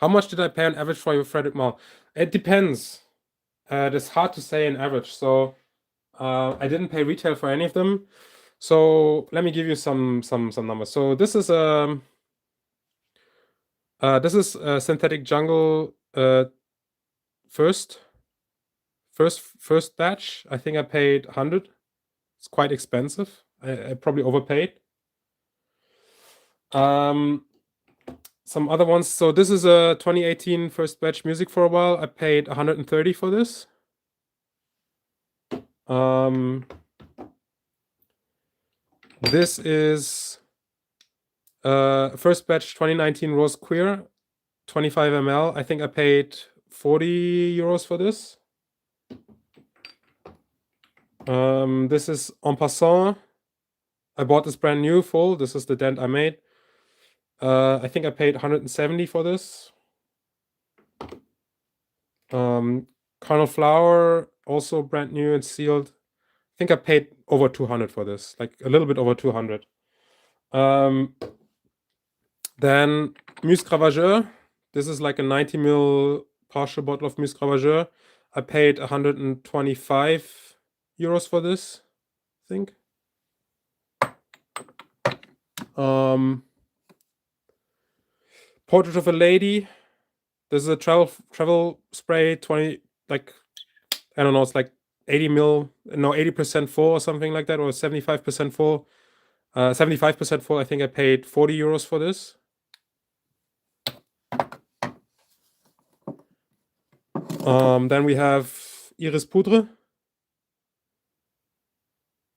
much did I pay on average for your Frederic Malle? It depends. It's hard to say in average. So I didn't pay retail for any of them. So let me give you some numbers. So this is synthetic jungle first batch. I think I paid 100. It's quite expensive. I probably overpaid. Some other ones. So this is a 2018 first batch music for a while. I paid 130 for this. This is first batch 2019 Rose Queer, 25 ml. I think I paid 40 euros for this. This is En Passant. I bought this brand new full. This is the dent I made. I think I paid 170 for this. Carnal Flower, also brand new and sealed. I think I paid over 200 for this, like a little bit over 200. Then Mousse Gravageur. This is like a 90 ml partial bottle of Mousse Gravageur. I paid 125 euros for this, I think. Portrait of a Lady. This is a travel spray, 20, like, I don't know, it's like 80 mil, no, 80% full or something like that, or 75% full. 75% full, I think I paid 40 euros for this. Then we have Iris Poudre.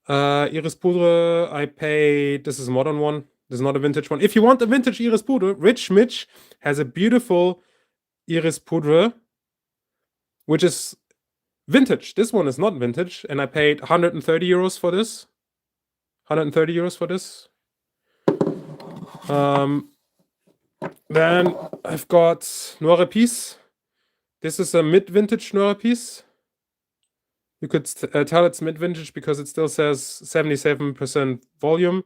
Iris Poudre, I paid, this is a modern one. This is not a vintage one. If you want a vintage Iris Poudre, Rich Mitch has a beautiful Iris Poudre, which is vintage. This one is not vintage, and I paid 130 euros for this. 130 euros for this. Then I've got Noir Piece. This is a mid-vintage Noir Piece. You could tell it's mid-vintage because it still says 77% volume.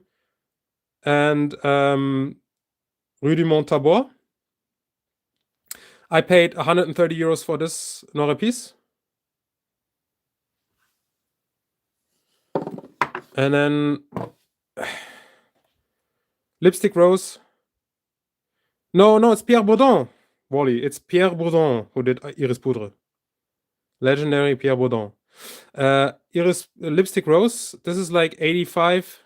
And Rue du Mont Tabor. I paid 130 euros for this Noir Piece. And then Lipstick Rose. No, it's Pierre Baudin, Wally. It's Pierre Baudin who did Iris Poudre. Legendary Pierre Baudin. Iris Lipstick Rose. This is like 85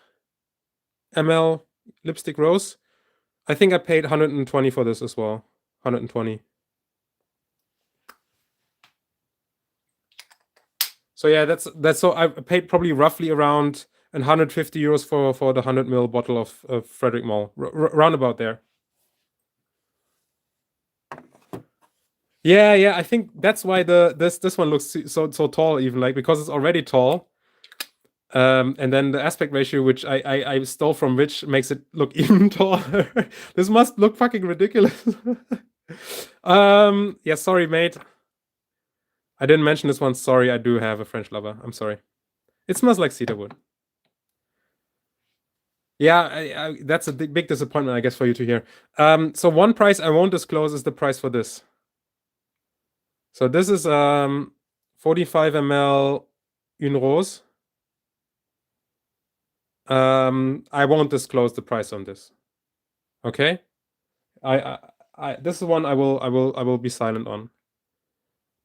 ml Lipstick Rose. I think I paid 120 for this as well. 120. So yeah, that's so I paid probably roughly around 150 euros for the 100 ml bottle of Frederic Malle, round about there. Yeah, I think that's why this one looks so tall, even, like, because it's already tall. And then the aspect ratio, which I stole from Rich, makes it look even taller. This must look fucking ridiculous. Yeah, sorry, mate. I didn't mention this one. Sorry, I do have a French lover. I'm sorry. It smells like cedarwood. Yeah, that's a big disappointment, I guess, for you to hear. So one price I won't disclose is the price for this. So this is 45 ml Une Rose. I won't disclose the price on this. Okay? This is one I will be silent on.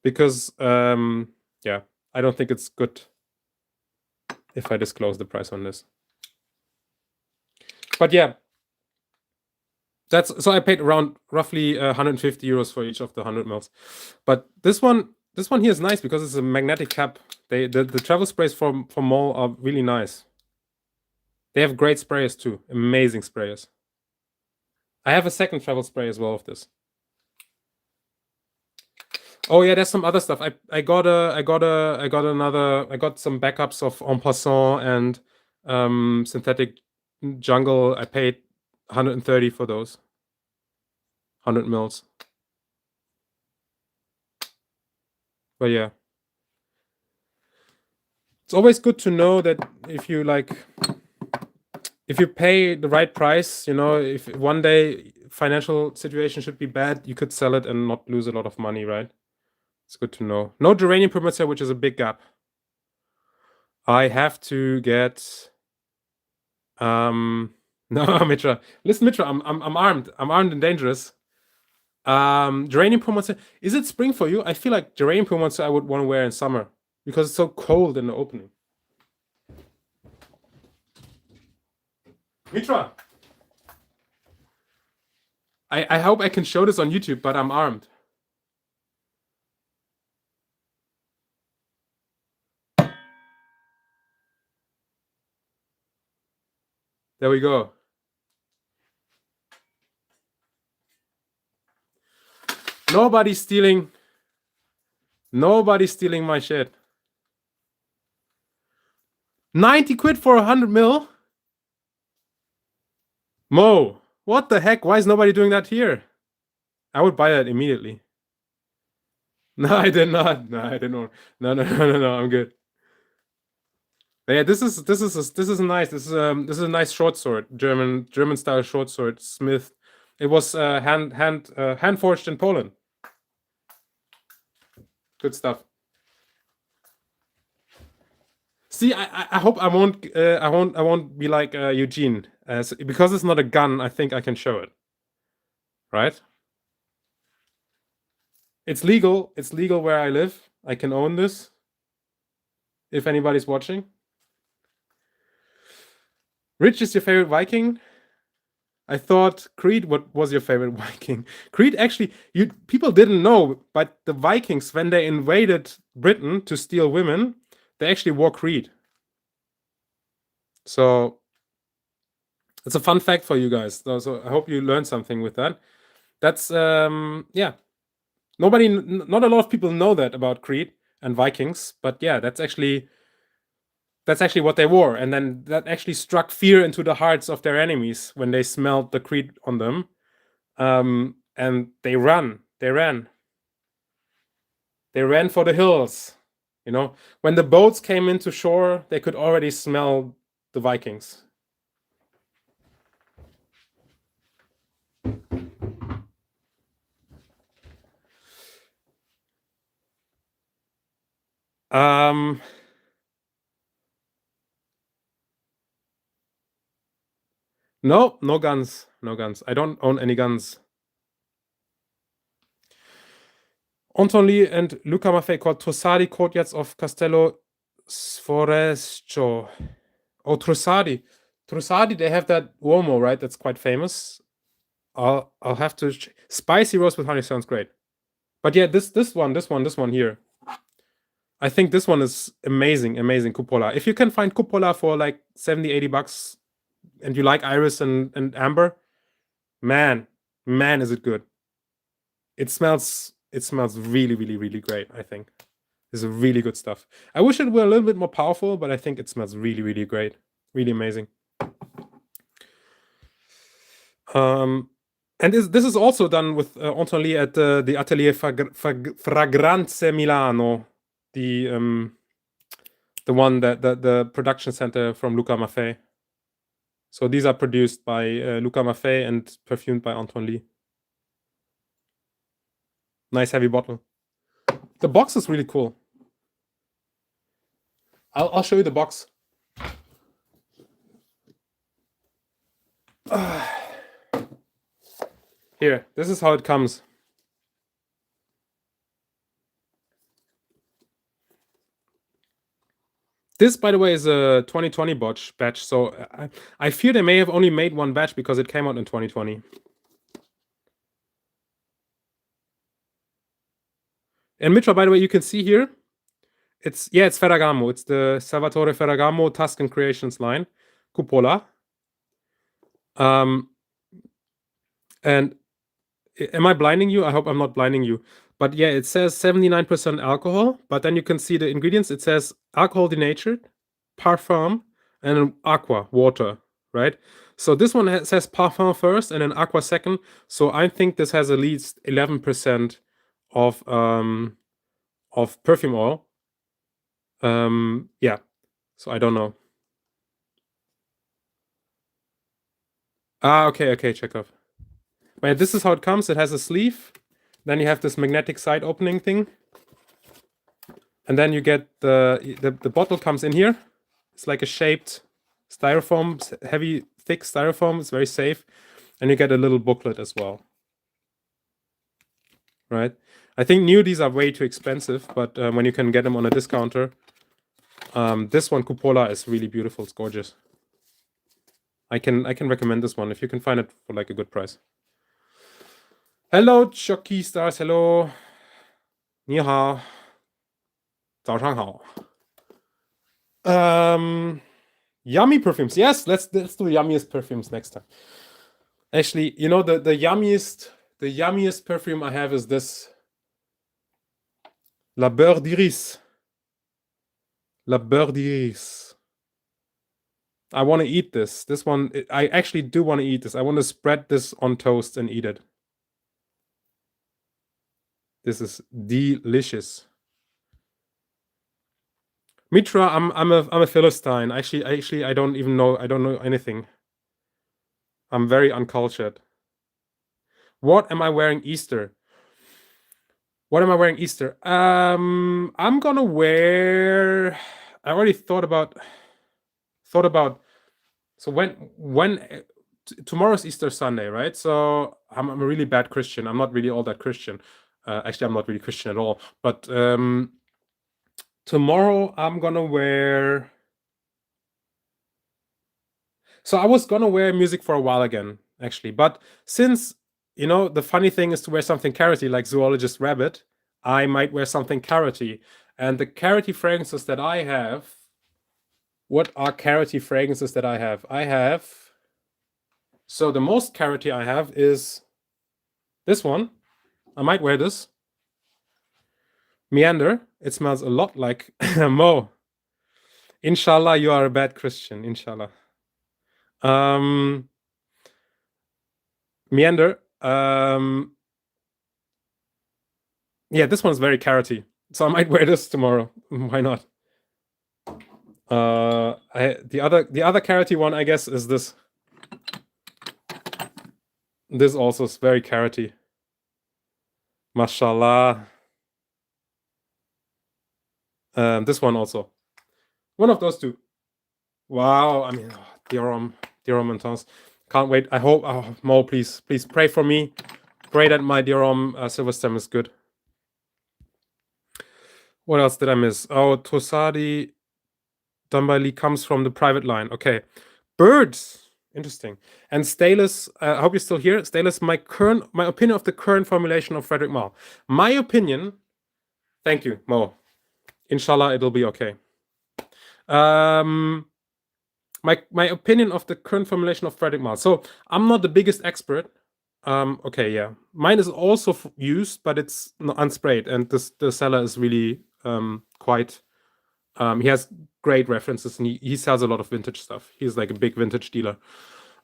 Because yeah, I don't think it's good if I disclose the price on this. But yeah, so I paid around roughly 150 euros for each of the 100 mils. But this one here is nice because it's a magnetic cap. The travel sprays from Malle are really nice. They have great sprayers too, amazing sprayers. I have a second travel spray as well of this. Oh yeah, there's some other stuff. I got some backups of En Passant and synthetic jungle. I paid 130 for those 100 mils. But yeah, it's always good to know that if you like if you pay the right price, you know, if one day financial situation should be bad, you could sell it and not lose a lot of money, right? It's good to know. No geranium permitter, which is a big gap. I have to get no, Mitra. Listen, Mitra, I'm armed. I'm armed and dangerous. Geranium permitter. Is it spring for you? I feel like geranium permitter I would want to wear in summer because it's so cold in the opening. Mitra. I hope I can show this on YouTube, but I'm armed. There we go. Nobody's stealing my shit. 90 quid for 100 mil? Mo, what the heck? Why is nobody doing that here? I would buy that immediately. No, I did not. No, I didn't. No, I'm good. But yeah, this is nice. This is a nice short sword, German style short sword, Smith. It was hand forged in Poland. Good stuff. See, I hope I won't be like Eugene, because it's not a gun. I think I can show it, right? It's legal. It's legal where I live. I can own this. If anybody's watching. Rich is your favorite Viking? I thought Creed was your favorite Viking. Creed actually, people didn't know, but the Vikings, when they invaded Britain to steal women, they actually wore Creed. So it's a fun fact for you guys. So I hope you learned something with that. That's yeah. Not a lot of people know that about Creed and Vikings, but yeah, that's actually what they wore, and then that actually struck fear into the hearts of their enemies when they smelled the Creed on them, and they ran for the hills. You know, when the boats came into shore, they could already smell the Vikings. No guns. No guns. I don't own any guns. Antoine and Luca Maffei called Trussardi courtyards of Castello Sforesco. Oh, Trussardi. Trussardi, they have that Uomo, right? That's quite famous. I'll have to. Spicy roast with honey sounds great. But yeah, this one here. I think this one is amazing Cupola. If you can find Cupola for like 70, 80 bucks and you like iris and amber, man, is it good. It smells really, really, really great, I think. This is really good stuff. I wish it were a little bit more powerful, but I think it smells really, really great. Really amazing. And this is also done with Antoine at the Atelier Fragranze Milano, the one that the production center from Luca Maffei. So these are produced by Luca Maffei and perfumed by Antoine Lee. Nice heavy bottle. The box is really cool. I'll show you the box. Here, this is how it comes. This, by the way, is a 2020 batch, so I fear they may have only made one batch because it came out in 2020. And Mitra, by the way, you can see here, it's Ferragamo. It's the Salvatore Ferragamo Tuscan Creations line, Cupola. And am I blinding you? I hope I'm not blinding you. But yeah, it says 79% alcohol, but then you can see the ingredients. It says alcohol denatured, parfum, and aqua, water, right? So this one says parfum first and then aqua second. So I think this has at least 11% of perfume oil. Yeah. So I don't know. Ah, okay, Chekhov. Wait, this is how it comes. It has a sleeve. Then you have this magnetic side opening thing. And then you get the bottle comes in here. It's like a shaped styrofoam, heavy, thick styrofoam. It's very safe. And you get a little booklet as well. Right? I think new these are way too expensive, but when you can get them on a discounter, this one, Cupola, is really beautiful. It's gorgeous. I can recommend this one if you can find it for like a good price. Hello, Chucky Stars. Hello. 你好。早上好. Yummy perfumes. Yes, let's do yummiest perfumes next time. Actually, you know, the yummiest perfume I have is this La Beurre d'Iris. La Beurre d'Iris. I want to eat this. This one, I actually do want to eat this. I want to spread this on toast and eat it. This is delicious. Mitra, I'm a Philistine. Actually, I don't even know. I don't know anything. I'm very uncultured. What am I wearing Easter? What am I wearing Easter? I'm gonna wear. I already thought about. So when tomorrow's Easter Sunday, right? So I'm a really bad Christian. I'm not really all that Christian. Actually, I'm not really Christian at all. But tomorrow I'm gonna wear. So I was gonna wear music for a while again, actually. But since, you know, the funny thing is to wear something carroty like Zoologist Rabbit, I might wear something carroty. And the carroty fragrances that I have, what are carroty fragrances that I have? So the most carroty I have is this one. I might wear this. Meander. It smells a lot like Mo. Inshallah, you are a bad Christian. Inshallah. Meander. Yeah, this one's very carroty. So I might wear this tomorrow. Why not? The other carroty one, I guess, is this. This also is very carroty. Mashallah. This one also. One of those two. Wow. I mean, Diorom and Tons. Can't wait. I hope. Oh, Mo, please pray for me. Pray that my Diorom silver stem is good. What else did I miss? Oh, Tosadi Dumbali comes from the private line. Okay. Birds. Interesting. And Stalis, I hope you're still here. Stalis, my opinion of the current formulation of Frederic Malle. My opinion. Thank you, Mo. Inshallah, it'll be okay. My opinion of the current formulation of Frederic Malle. So I'm not the biggest expert. Okay, yeah. Mine is also used, but it's unsprayed, and the seller is really quite. He has great references, and he sells a lot of vintage stuff. He's like a big vintage dealer.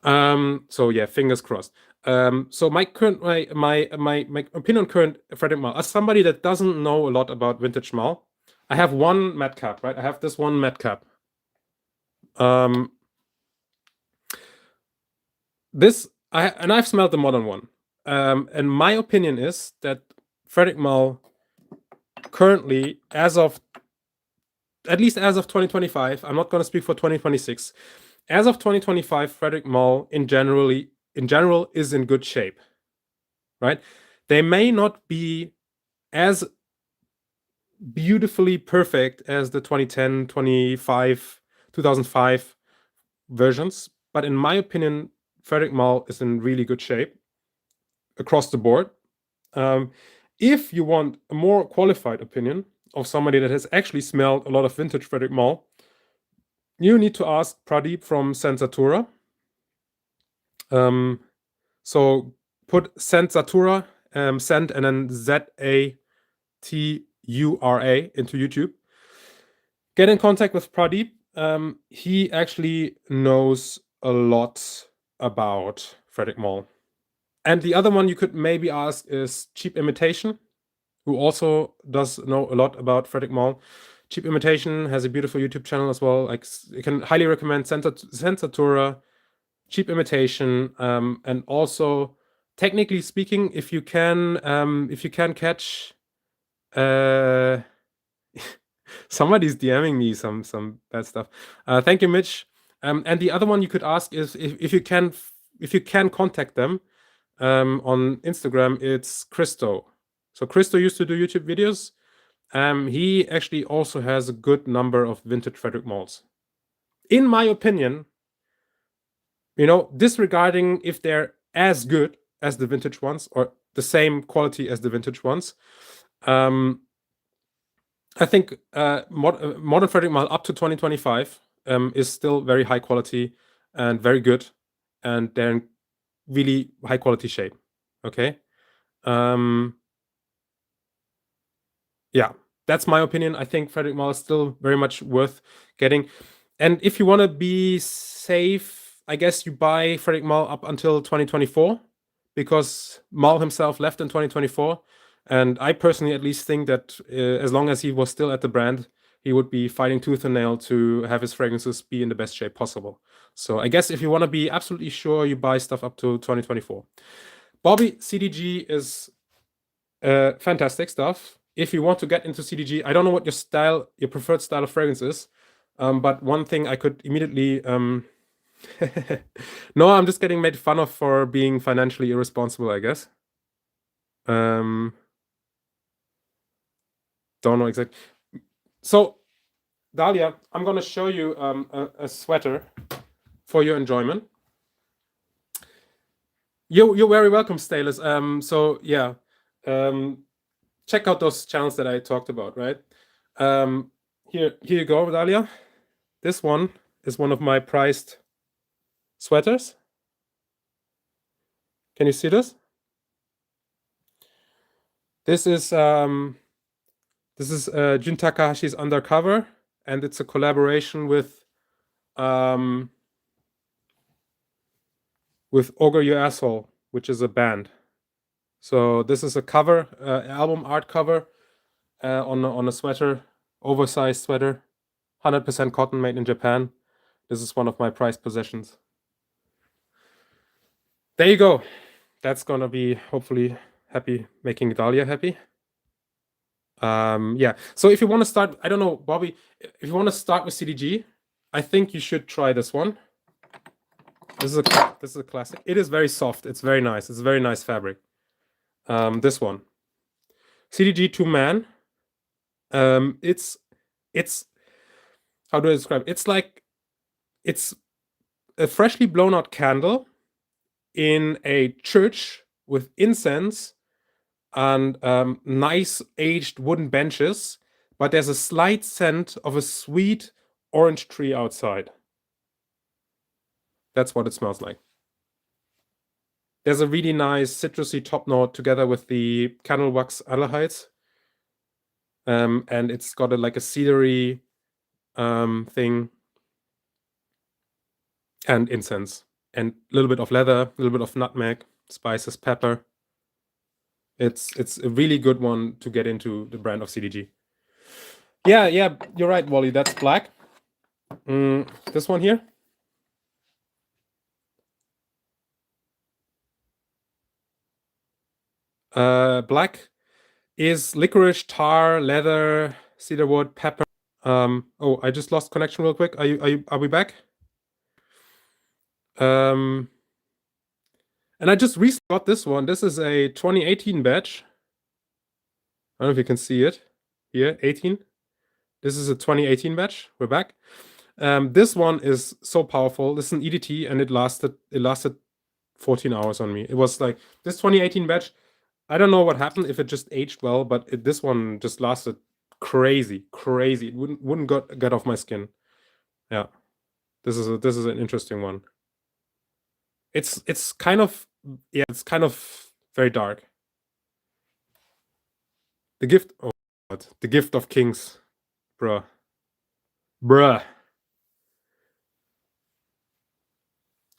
So yeah, fingers crossed. So my opinion on current Frederic Malle, as somebody that doesn't know a lot about vintage Malle, I have one matte cap, right? I have this one matte cap. I've smelled the modern one. And my opinion is that Frederic Malle currently, at least as of 2025, I'm not going to speak for 2026. As of 2025, Frederic Malle in general is in good shape, right? They may not be as beautifully perfect as the 2010, 2005 versions, but in my opinion, Frederic Malle is in really good shape across the board. If you want a more qualified opinion of somebody that has actually smelled a lot of vintage Frederic Malle, you need to ask Pradeep from Sensatura. So put Sensatura, Sent and then Zatura into YouTube. Get in contact with Pradeep. He actually knows a lot about Frederic Malle. And the other one you could maybe ask is Cheap Imitation, who also does know a lot about Frederic Malle. Cheap Imitation has a beautiful YouTube channel as well. Like, I can highly recommend Sensatura, cheap imitation, and also, technically speaking, if you can catch, somebody's DMing me some bad stuff. Thank you, Mitch. And the other one you could ask is if you can contact them on Instagram, it's Christo. So Christo used to do YouTube videos. He actually also has a good number of vintage Frederic malls. In my opinion, disregarding if they're as good as the vintage ones or the same quality as the vintage ones, I think modern Frederic Malle up to 2025 is still very high quality and very good, and they're in really high quality shape. Okay. Yeah, that's my opinion. I think Frederic Malle is still very much worth getting. And if you want to be safe, I guess you buy Frederic Malle up until 2024, because Malle himself left in 2024. And I personally at least think that as long as he was still at the brand, he would be fighting tooth and nail to have his fragrances be in the best shape possible. So I guess if you want to be absolutely sure, you buy stuff up to 2024. Bobby, CDG is fantastic stuff. If you want to get into CDG, I don't know what your preferred style of fragrance is, but one thing I could immediately no, I'm just getting made fun of for being financially irresponsible, I guess. Don't know exactly. So, Dahlia, I'm gonna show you a sweater for your enjoyment. You're very welcome, Stalis. So yeah, check out those channels that I talked about, right? Here you go, Dahlia. This one is one of my prized sweaters. Can you see this? This is Jun Takahashi's Undercover, and it's a collaboration with Ogre Your Asshole, which is a band. So this is a cover, album art cover on a sweater, oversized sweater, 100% cotton, made in Japan. This is one of my prized possessions. There you go. That's gonna be hopefully making Dahlia happy. Yeah. So if you want to start, I don't know, Bobby, if you want to start with CDG, I think you should try this one. This is a classic. It is very soft. It's very nice. It's a very nice fabric. This one, CDG 2-man. It's how do I describe it? It's a freshly blown out candle in a church with incense and nice aged wooden benches, but there's a slight scent of a sweet orange tree outside. That's what it smells like. There's a really nice citrusy top note together with the candle wax aldehydes. And it's got like a cedary thing and incense and a little bit of leather, a little bit of nutmeg, spices, pepper. It's a really good one to get into the brand of CDG. Yeah, you're right, Wally. That's black. This one here. Black is licorice, tar, leather, cedarwood, pepper. Oh, I just lost connection real quick. Are we back? And I just recently got this one. This is a 2018 batch. I don't know if you can see it here, 18. This is a 2018 batch. We're back. This one is so powerful. This is an EDT, and it lasted 14 hours on me. It was like this 2018 batch. I don't know what happened, if it just aged well, but this one just lasted crazy. It wouldn't get off my skin. Yeah, this is an interesting one. It's kind of very dark. The gift. Oh God, the gift of kings, bruh.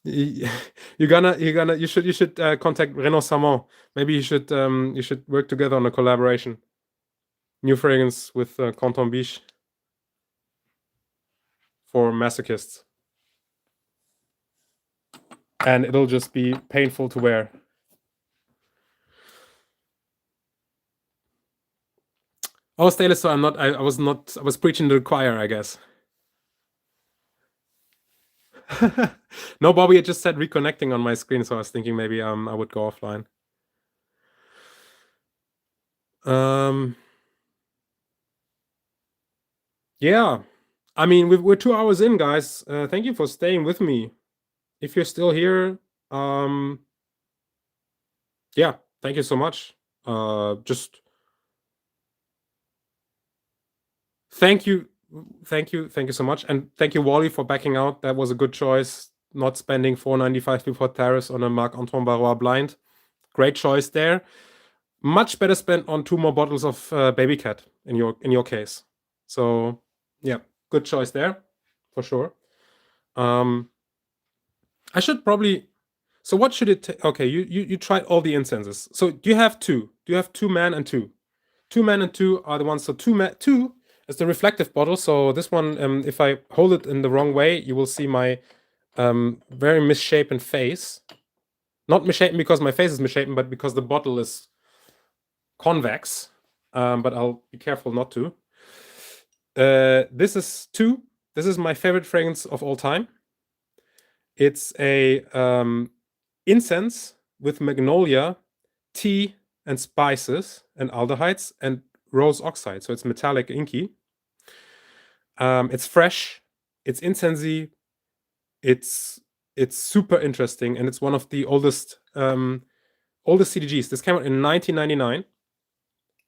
You should contact Renaud Samon. Maybe you should work together on a collaboration. New fragrance with Canton Biche for masochists. and it'll just be painful to wear. Oh, stainless, so I was preaching to the choir, I guess. No, Bobby, it just said reconnecting on my screen, so I was thinking maybe I would go offline. Yeah, I mean, we're 2 hours in, guys. Thank you for staying with me. If you're still here, yeah, thank you so much. Just thank you so much, and thank you, Wally, for backing out. That was a good choice. Not spending $4.95 before tariffs on a Marc Antoine Barrois blind. Great choice there. Much better spent on 2 more bottles of Baby Cat in your case. So yeah, good choice there, for sure. I should probably. So what should it take? Okay, you tried all the incenses. So do you have 2? Do you have 2 man and 2? 2 man and 2 are the ones. So 2 is the reflective bottle. So this one, if I hold it in the wrong way, you will see my very misshapen face. Not misshapen because my face is misshapen, but because the bottle is convex. But I'll be careful not to. This is 2. This is my favorite fragrance of all time. It's a incense with magnolia, tea, and spices, and aldehydes, and rose oxide. So it's metallic, inky. It's fresh. It's incensey. It's super interesting, and it's one of the oldest CDGs. This came out in 1999,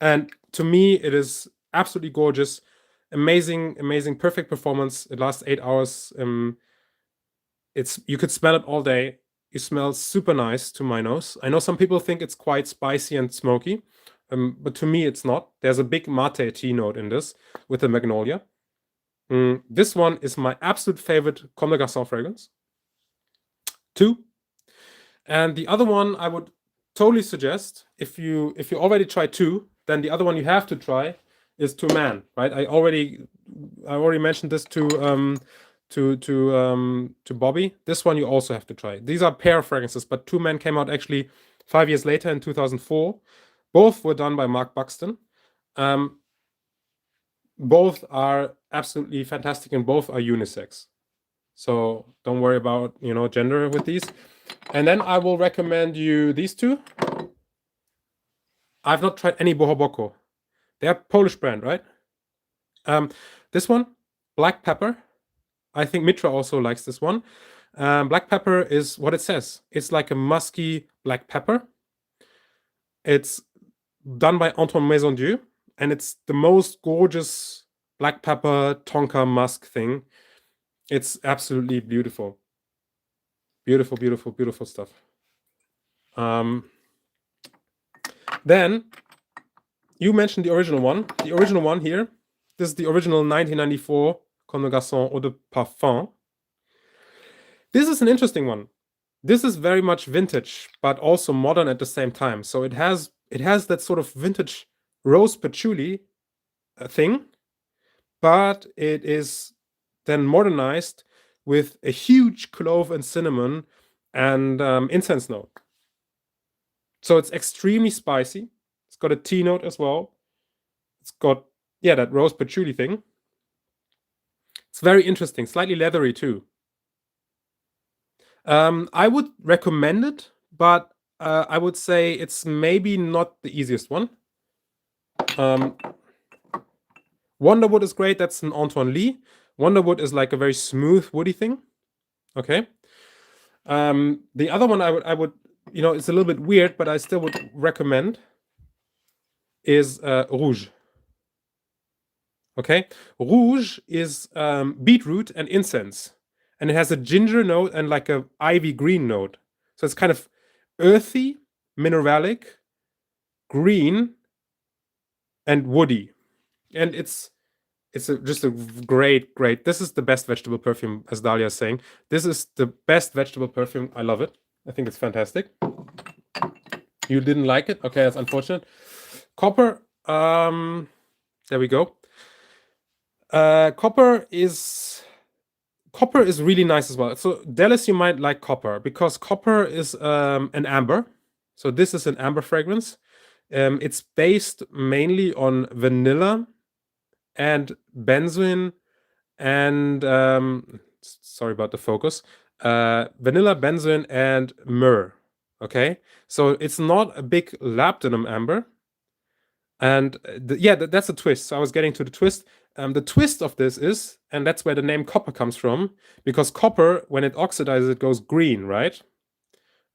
and to me, it is absolutely gorgeous. Amazing, perfect performance. It lasts 8 hours. You could smell it all day. It smells super nice to my nose. I know some people think it's quite spicy and smoky, but to me it's not. There's a big mate tea note in this with the magnolia. This one is my absolute favorite Comme des Garçons fragrance. 2. And the other one I would totally suggest, if you already tried 2, then the other one you have to try is 2 Man, right? I already mentioned this to Bobby. This one you also have to try. These are pair fragrances, but 2 Men came out actually 5 years later in 2004. Both were done by Mark Buxton. Both are absolutely fantastic, and both are unisex. So don't worry about gender with these. And then I will recommend you these 2. I've not tried any Boho Boko. They're a Polish brand, right? This one, Black Pepper. I think Mitra also likes this one. Black pepper is what it says. It's like a musky black pepper. It's done by Antoine Maisondieu, and it's the most gorgeous black pepper tonka musk thing. It's absolutely beautiful. Beautiful, beautiful, beautiful stuff. Then you mentioned the original one. The original one here. This is the original 1994 Comme des Garçons Eau de Parfum. This is an interesting one. This is very much vintage, but also modern at the same time. So it has that sort of vintage rose patchouli thing, but it is then modernized with a huge clove and cinnamon and incense note. So it's extremely spicy. It's got a tea note as well. It's got that rose patchouli thing. It's very interesting, slightly leathery too. I would recommend it, but I would say it's maybe not the easiest one. Wonderwood is great. That's an Antoine Lee. Wonderwood is like a very smooth woody thing. Okay. The other one I would it's a little bit weird, but I still would recommend is Rouge. Okay, Rouge is beetroot and incense, and it has a ginger note and like a ivy green note. So it's kind of earthy, mineralic, green, and woody, and it's just a great. This is the best vegetable perfume, as Dahlia is saying. This is the best vegetable perfume. I love it. I think it's fantastic. You didn't like it? Okay, that's unfortunate. Copper. There we go. Copper is Copper is really nice as well. So Dallas, you might like copper because copper is an amber. So this is an amber fragrance. It's based mainly on vanilla and benzoin and sorry about the focus. Vanilla, benzoin, and myrrh. Okay, so it's not a big labdanum amber. And yeah, that's a twist. So I was getting to the twist. The twist of this is, and that's where the name copper comes from, because copper, when it oxidizes, it goes green, right?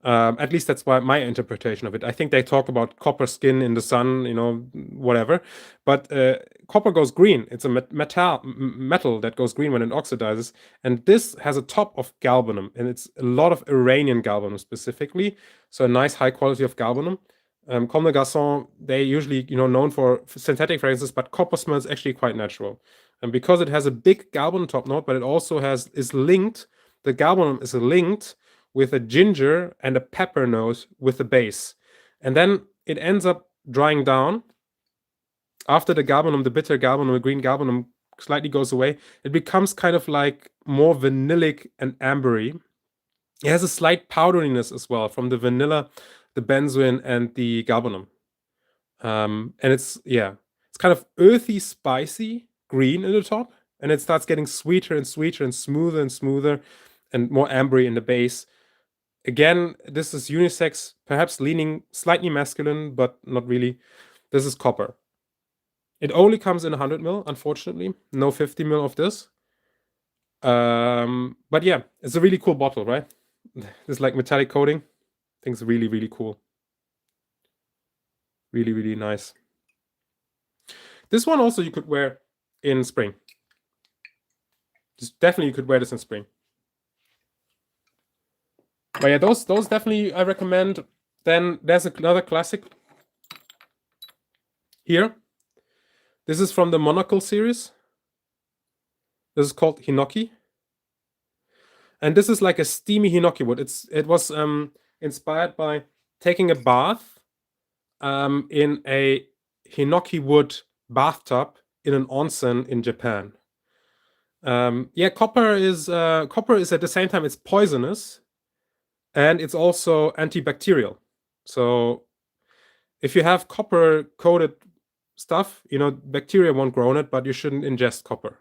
At least that's my interpretation of it. I think they talk about copper skin in the sun, you know, whatever. But copper goes green. It's a metal that goes green when it oxidizes. And this has a top of galbanum, and it's a lot of Iranian galbanum specifically. So a nice high quality of galbanum. Comme des Garcons, they usually, you know, known for synthetic fragrances, but copper smells actually quite natural. And because it has a big galbanum top note, but it also is linked, the galbanum is linked with a ginger and a pepper note with the base. And then it ends up drying down. After the galbanum, the bitter galbanum, the green galbanum slightly goes away, it becomes kind of like more vanillic and ambery. It has a slight powderiness as well from the vanilla, the benzoin, and the galbanum. And it's kind of earthy, spicy, green in the top, and it starts getting sweeter and sweeter and smoother and more ambery in the base. Again, this is unisex, perhaps leaning slightly masculine, but not really. This is copper. It only comes in 100 ml, unfortunately. No 50 ml of this. But yeah, it's a really cool bottle, right? This like metallic coating. I think it's really, really cool. Really, really nice. This one also you could wear in spring. Definitely you could wear this in spring. But yeah, those definitely I recommend. Then there's another classic here. This is from the Monocle series. This is called Hinoki. And this is like a steamy Hinoki wood. It was inspired by taking a bath in a Hinoki wood bathtub in an onsen in Japan. Yeah, copper is at the same time it's poisonous, and it's also antibacterial. So if you have copper coated stuff, you know, bacteria won't grow in it, but you shouldn't ingest copper.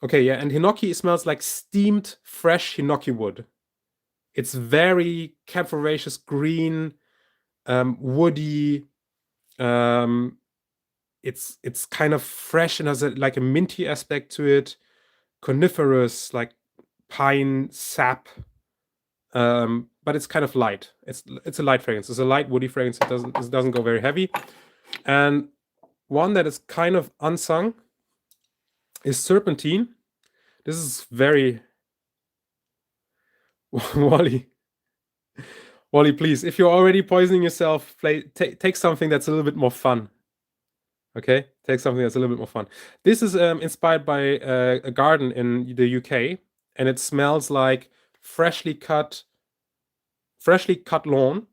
Okay, yeah, and Hinoki smells like steamed fresh Hinoki wood. It's very camphoraceous green, woody. It's kind of fresh and has like a minty aspect to it, coniferous, like pine sap. But it's kind of light. It's a light fragrance. It's a light woody fragrance. It doesn't go very heavy. And one that is kind of unsung is Serpentine. This is very Wally. Wally, please, if you're already poisoning yourself, take something that's a little bit more fun. Okay, take something that's a little bit more fun. This is inspired by a garden in the UK, and it smells like freshly cut lawn,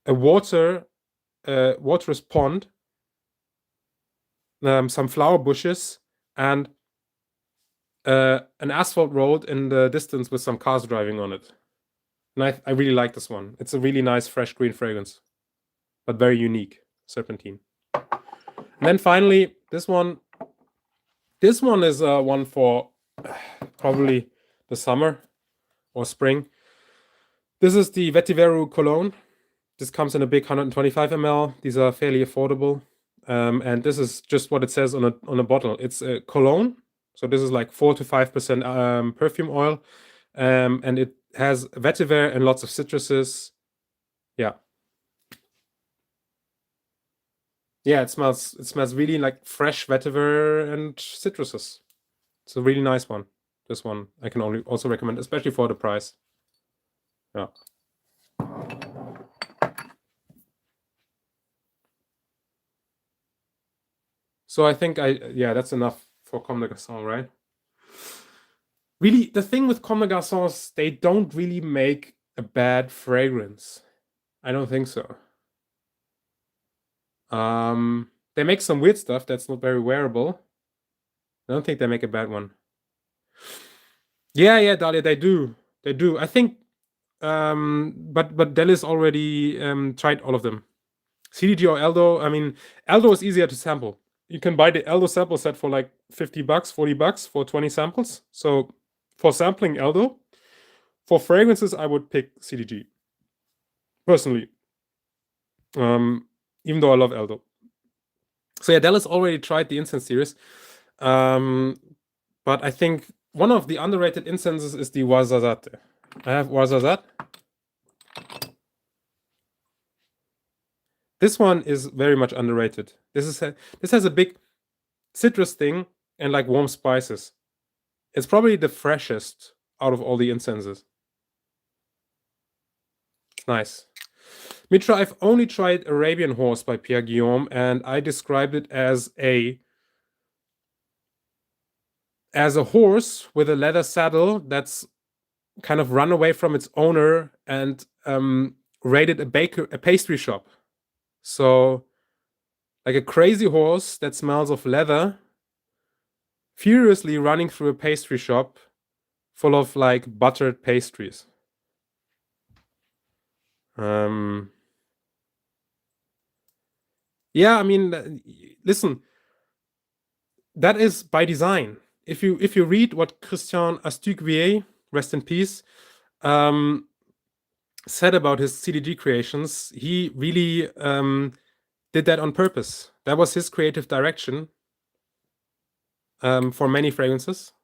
a waterous pond, some flower bushes, and an asphalt road in the distance with some cars driving on it. And I really like this one. It's a really nice fresh green fragrance, but very unique. Serpentine. And then finally, this one. This one is one for probably the summer or spring. This is the Vetiver cologne. This comes in a big 125 ml. These are fairly affordable. And this is just what it says on a bottle. It's a cologne. So this is like 4 to 5% perfume oil. And it has vetiver and lots of citruses. Yeah. Yeah, it smells really like fresh vetiver and citruses. It's a really nice one. This one I can also recommend, especially for the price. Yeah. So I think that's enough for Comme des Garçons, right? Really, the thing with Comme des Garçons, they don't really make a bad fragrance. I don't think so. They make some weird stuff that's not very wearable. I don't think they make a bad one. Yeah, Dahlia, they do. They do. I think, but Dallas already tried all of them. CDG or ELDO. I mean, ELDO is easier to sample. You can buy the ELDO sample set for like $50, $40 for 20 samples. So for sampling ELDO, for fragrances, I would pick CDG personally. Even though I love ELDO. So yeah, Dallas already tried the incense series. But I think one of the underrated incenses is the Ouarzazate. I have Ouarzazate. This one is very much underrated. This has a big citrus thing and like warm spices. It's probably the freshest out of all the incenses. It's nice. Mitra, I've only tried Arabian Horse by Pierre Guillaume, and I described it as a horse with a leather saddle that's kind of run away from its owner and raided a pastry shop. So like a crazy horse that smells of leather, furiously running through a pastry shop full of like buttered pastries. Yeah, I mean, listen, that is by design. If you read what Christian Astuguier, rest in peace, said about his CDG creations, he really did that on purpose. That was his creative direction for many fragrances.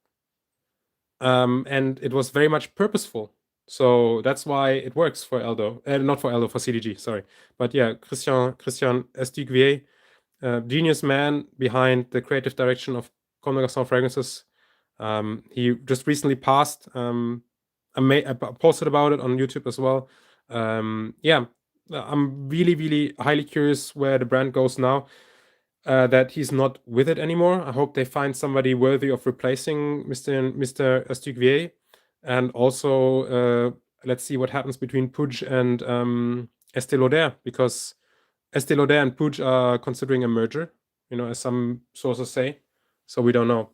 And it was very much purposeful. So that's why it works for ELDO. Not for ELDO, for CDG, sorry. But yeah, Christian Astuguier, genius man behind the creative direction of Comme des Garçons fragrances. He just recently passed. I posted about it on YouTube as well. Yeah, I'm really highly curious where the brand goes now. That he's not with it anymore. I hope they find somebody worthy of replacing Mr. Astuguier. And also, let's see what happens between Puig and Estée Lauder, because Estée Lauder and Puig are considering a merger, as some sources say. So we don't know.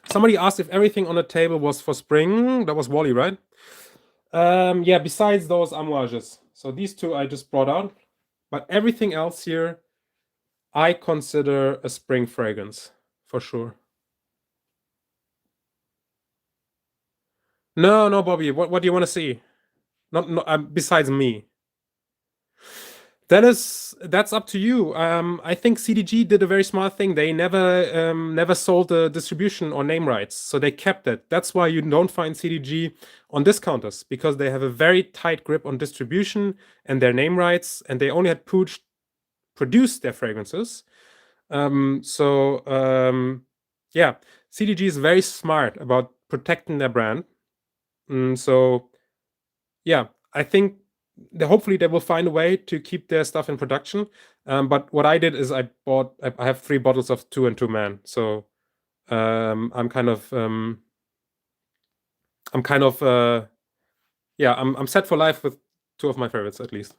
Somebody asked if everything on the table was for spring. That was Wally, right? Yeah, besides those Amouages. So these two I just brought out. But everything else here, I consider a spring fragrance, for sure. No, Bobby. What do you want to see? Not besides me. That's up to you. I think CDG did a very smart thing. They never sold the distribution or name rights, so they kept it. That's why you don't find CDG on discounters, because they have a very tight grip on distribution and their name rights, and they only had Puig produce their fragrances. Yeah, CDG is very smart about protecting their brand. So yeah, I think hopefully they will find a way to keep their stuff in production. But what I did is I have 3 bottles of 2 and 2 Man. So I'm set for life with 2 of my favorites at least.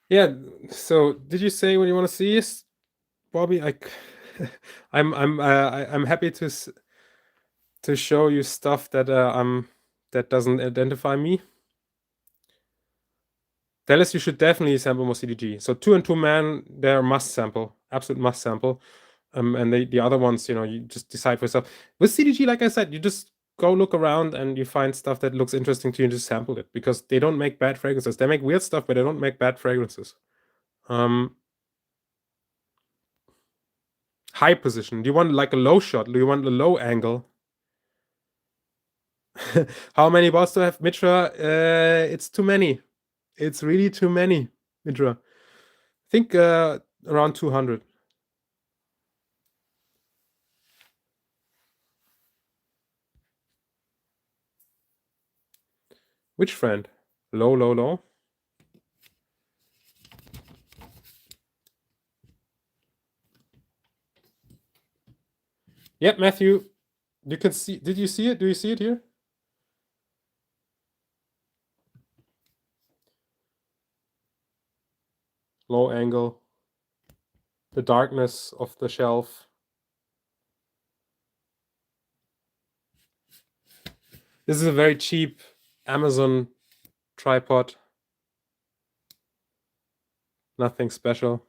Yeah. So did you say what you want to see, Bobby? I'm happy to show you stuff that that doesn't identify me. Dallas, you should definitely sample more CDG. So 2 and 2 Man, they're must sample, absolute must sample. And the other ones, you just decide for yourself. With CDG, like I said, you just go look around and you find stuff that looks interesting to you and just sample it, because they don't make bad fragrances. They make weird stuff, but they don't make bad fragrances. High position. Do you want like a low shot? Do you want a low angle? How many bottles do I have, Mitra? It's too many. It's really too many, Mitra. I think around 200. Which friend? Low. Yep, Matthew, you can see. Did you see it? Do you see it here? Low angle, the darkness of the shelf. This is a very cheap Amazon tripod. Nothing special.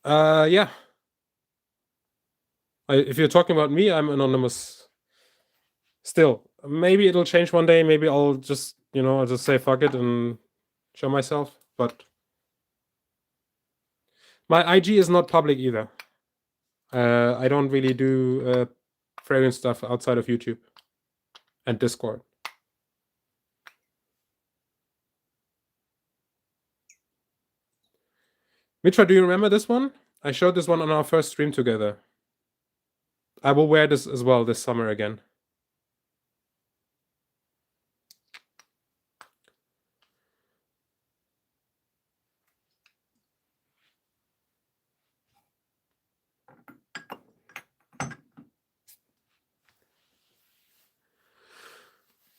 Yeah. If you're talking about me, I'm anonymous. Still, maybe it'll change one day. Maybe I'll just, I'll just say fuck it and show myself. But my IG is not public either. I don't really do fragrance stuff outside of YouTube and Discord. Mitra, do you remember this one? I showed this one on our first stream together. I will wear this as well this summer again.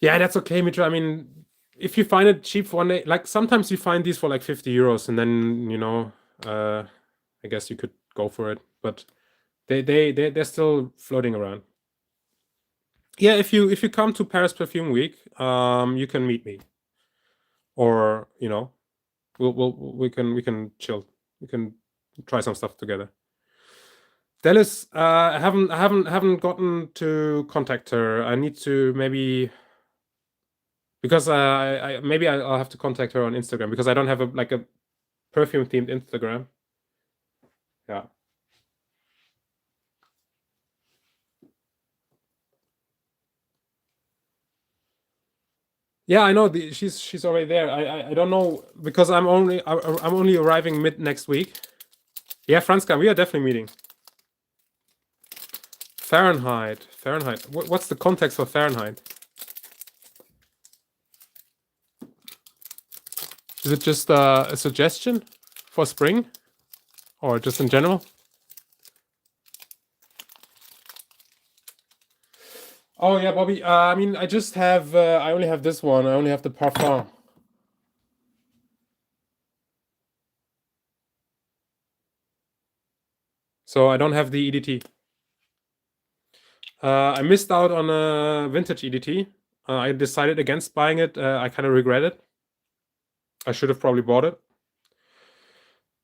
Yeah, that's okay, Mitra. I mean, if you find it cheap for one day, like sometimes you find these for like 50 euros, and then I guess you could go for it. But they're still floating around. Yeah, if you come to Paris Perfume Week, you can meet me, or we can chill. We can try some stuff together. Dallas, I haven't gotten to contact her. I need to maybe. Because maybe I'll have to contact her on Instagram because I don't have a perfume themed Instagram. Yeah. Yeah, I know. She's already there. I don't know because I'm only arriving mid next week. Yeah, Franska, we are definitely meeting. Fahrenheit. What's the context for Fahrenheit? Is it just a suggestion for spring, or just in general? Oh yeah, Bobby. I mean, I just have. I only have this one. I only have the Parfum. So I don't have the EDT. I missed out on a vintage EDT. I decided against buying it. I kind of regret it. I should have probably bought it.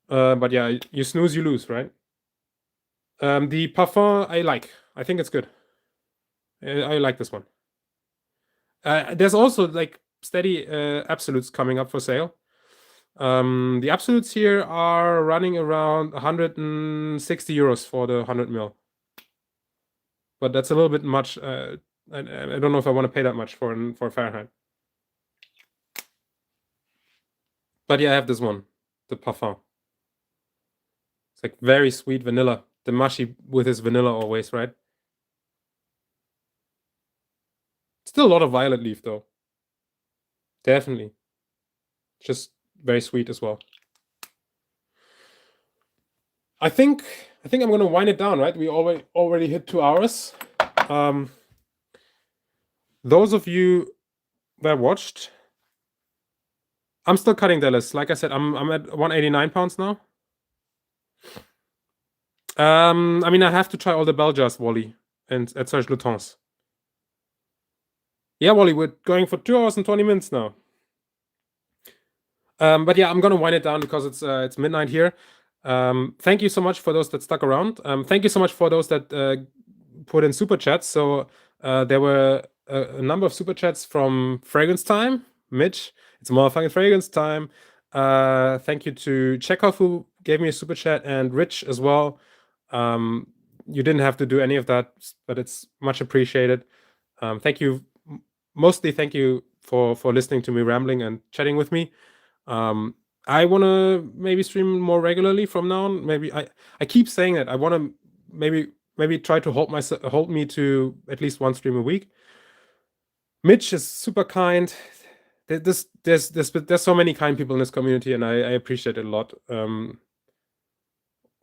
But yeah, you snooze, you lose, right? The Parfum I like. I think it's good. I like this one. There's also like steady Absolutes coming up for sale. The Absolutes here are running around 160 euros for the 100 ml. But that's a little bit much. I don't know if I want to pay that much for Fahrenheit. But yeah, I have this one, the Parfum. It's like very sweet vanilla. The Mashi with his vanilla always, right? Still a lot of violet leaf though. Definitely. Just very sweet as well. I think I'm gonna wind it down, right? We already hit 2 hours. Those of you that watched, I'm still cutting Dallas. Like I said, I'm at 189 pounds now. I mean, I have to try all the bell jars, Wally, and at Serge Luton's. Yeah, Wally, we're going for 2 hours and 20 minutes now. But yeah, I'm gonna wind it down because it's midnight here. Thank you so much for those that stuck around. Thank you so much for those that put in super chats. So there were a number of super chats from Fragrance Time, Mitch. It's motherfucking Fragrance Time. Thank you to Chekhov who gave me a super chat, and Rich as well. You didn't have to do any of that, but it's much appreciated. Thank you. Mostly thank you for listening to me rambling and chatting with me. I want to maybe stream more regularly from now on. Maybe I keep saying that I want to maybe try to hold me to at least one stream a week. Mitch is super kind. There's so many kind people in this community, and I appreciate it a lot.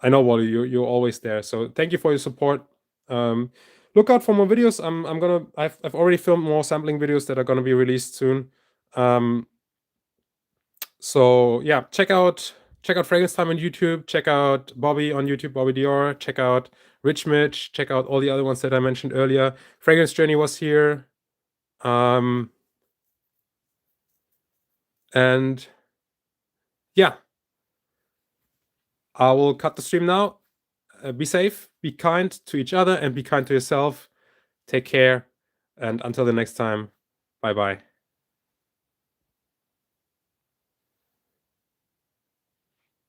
I know, Wally, you're always there, so thank you for your support. Look out for more videos. I've already filmed more sampling videos that are gonna be released soon. So yeah, check out Fragrance Time on YouTube. Check out Bobby on YouTube, Bobby Dior. Check out Rich Mitch. Check out all the other ones that I mentioned earlier. Fragrance Journey was here. And yeah, I will cut the stream now. Be safe, be kind to each other, and be kind to yourself. Take care, and until the next time, bye-bye.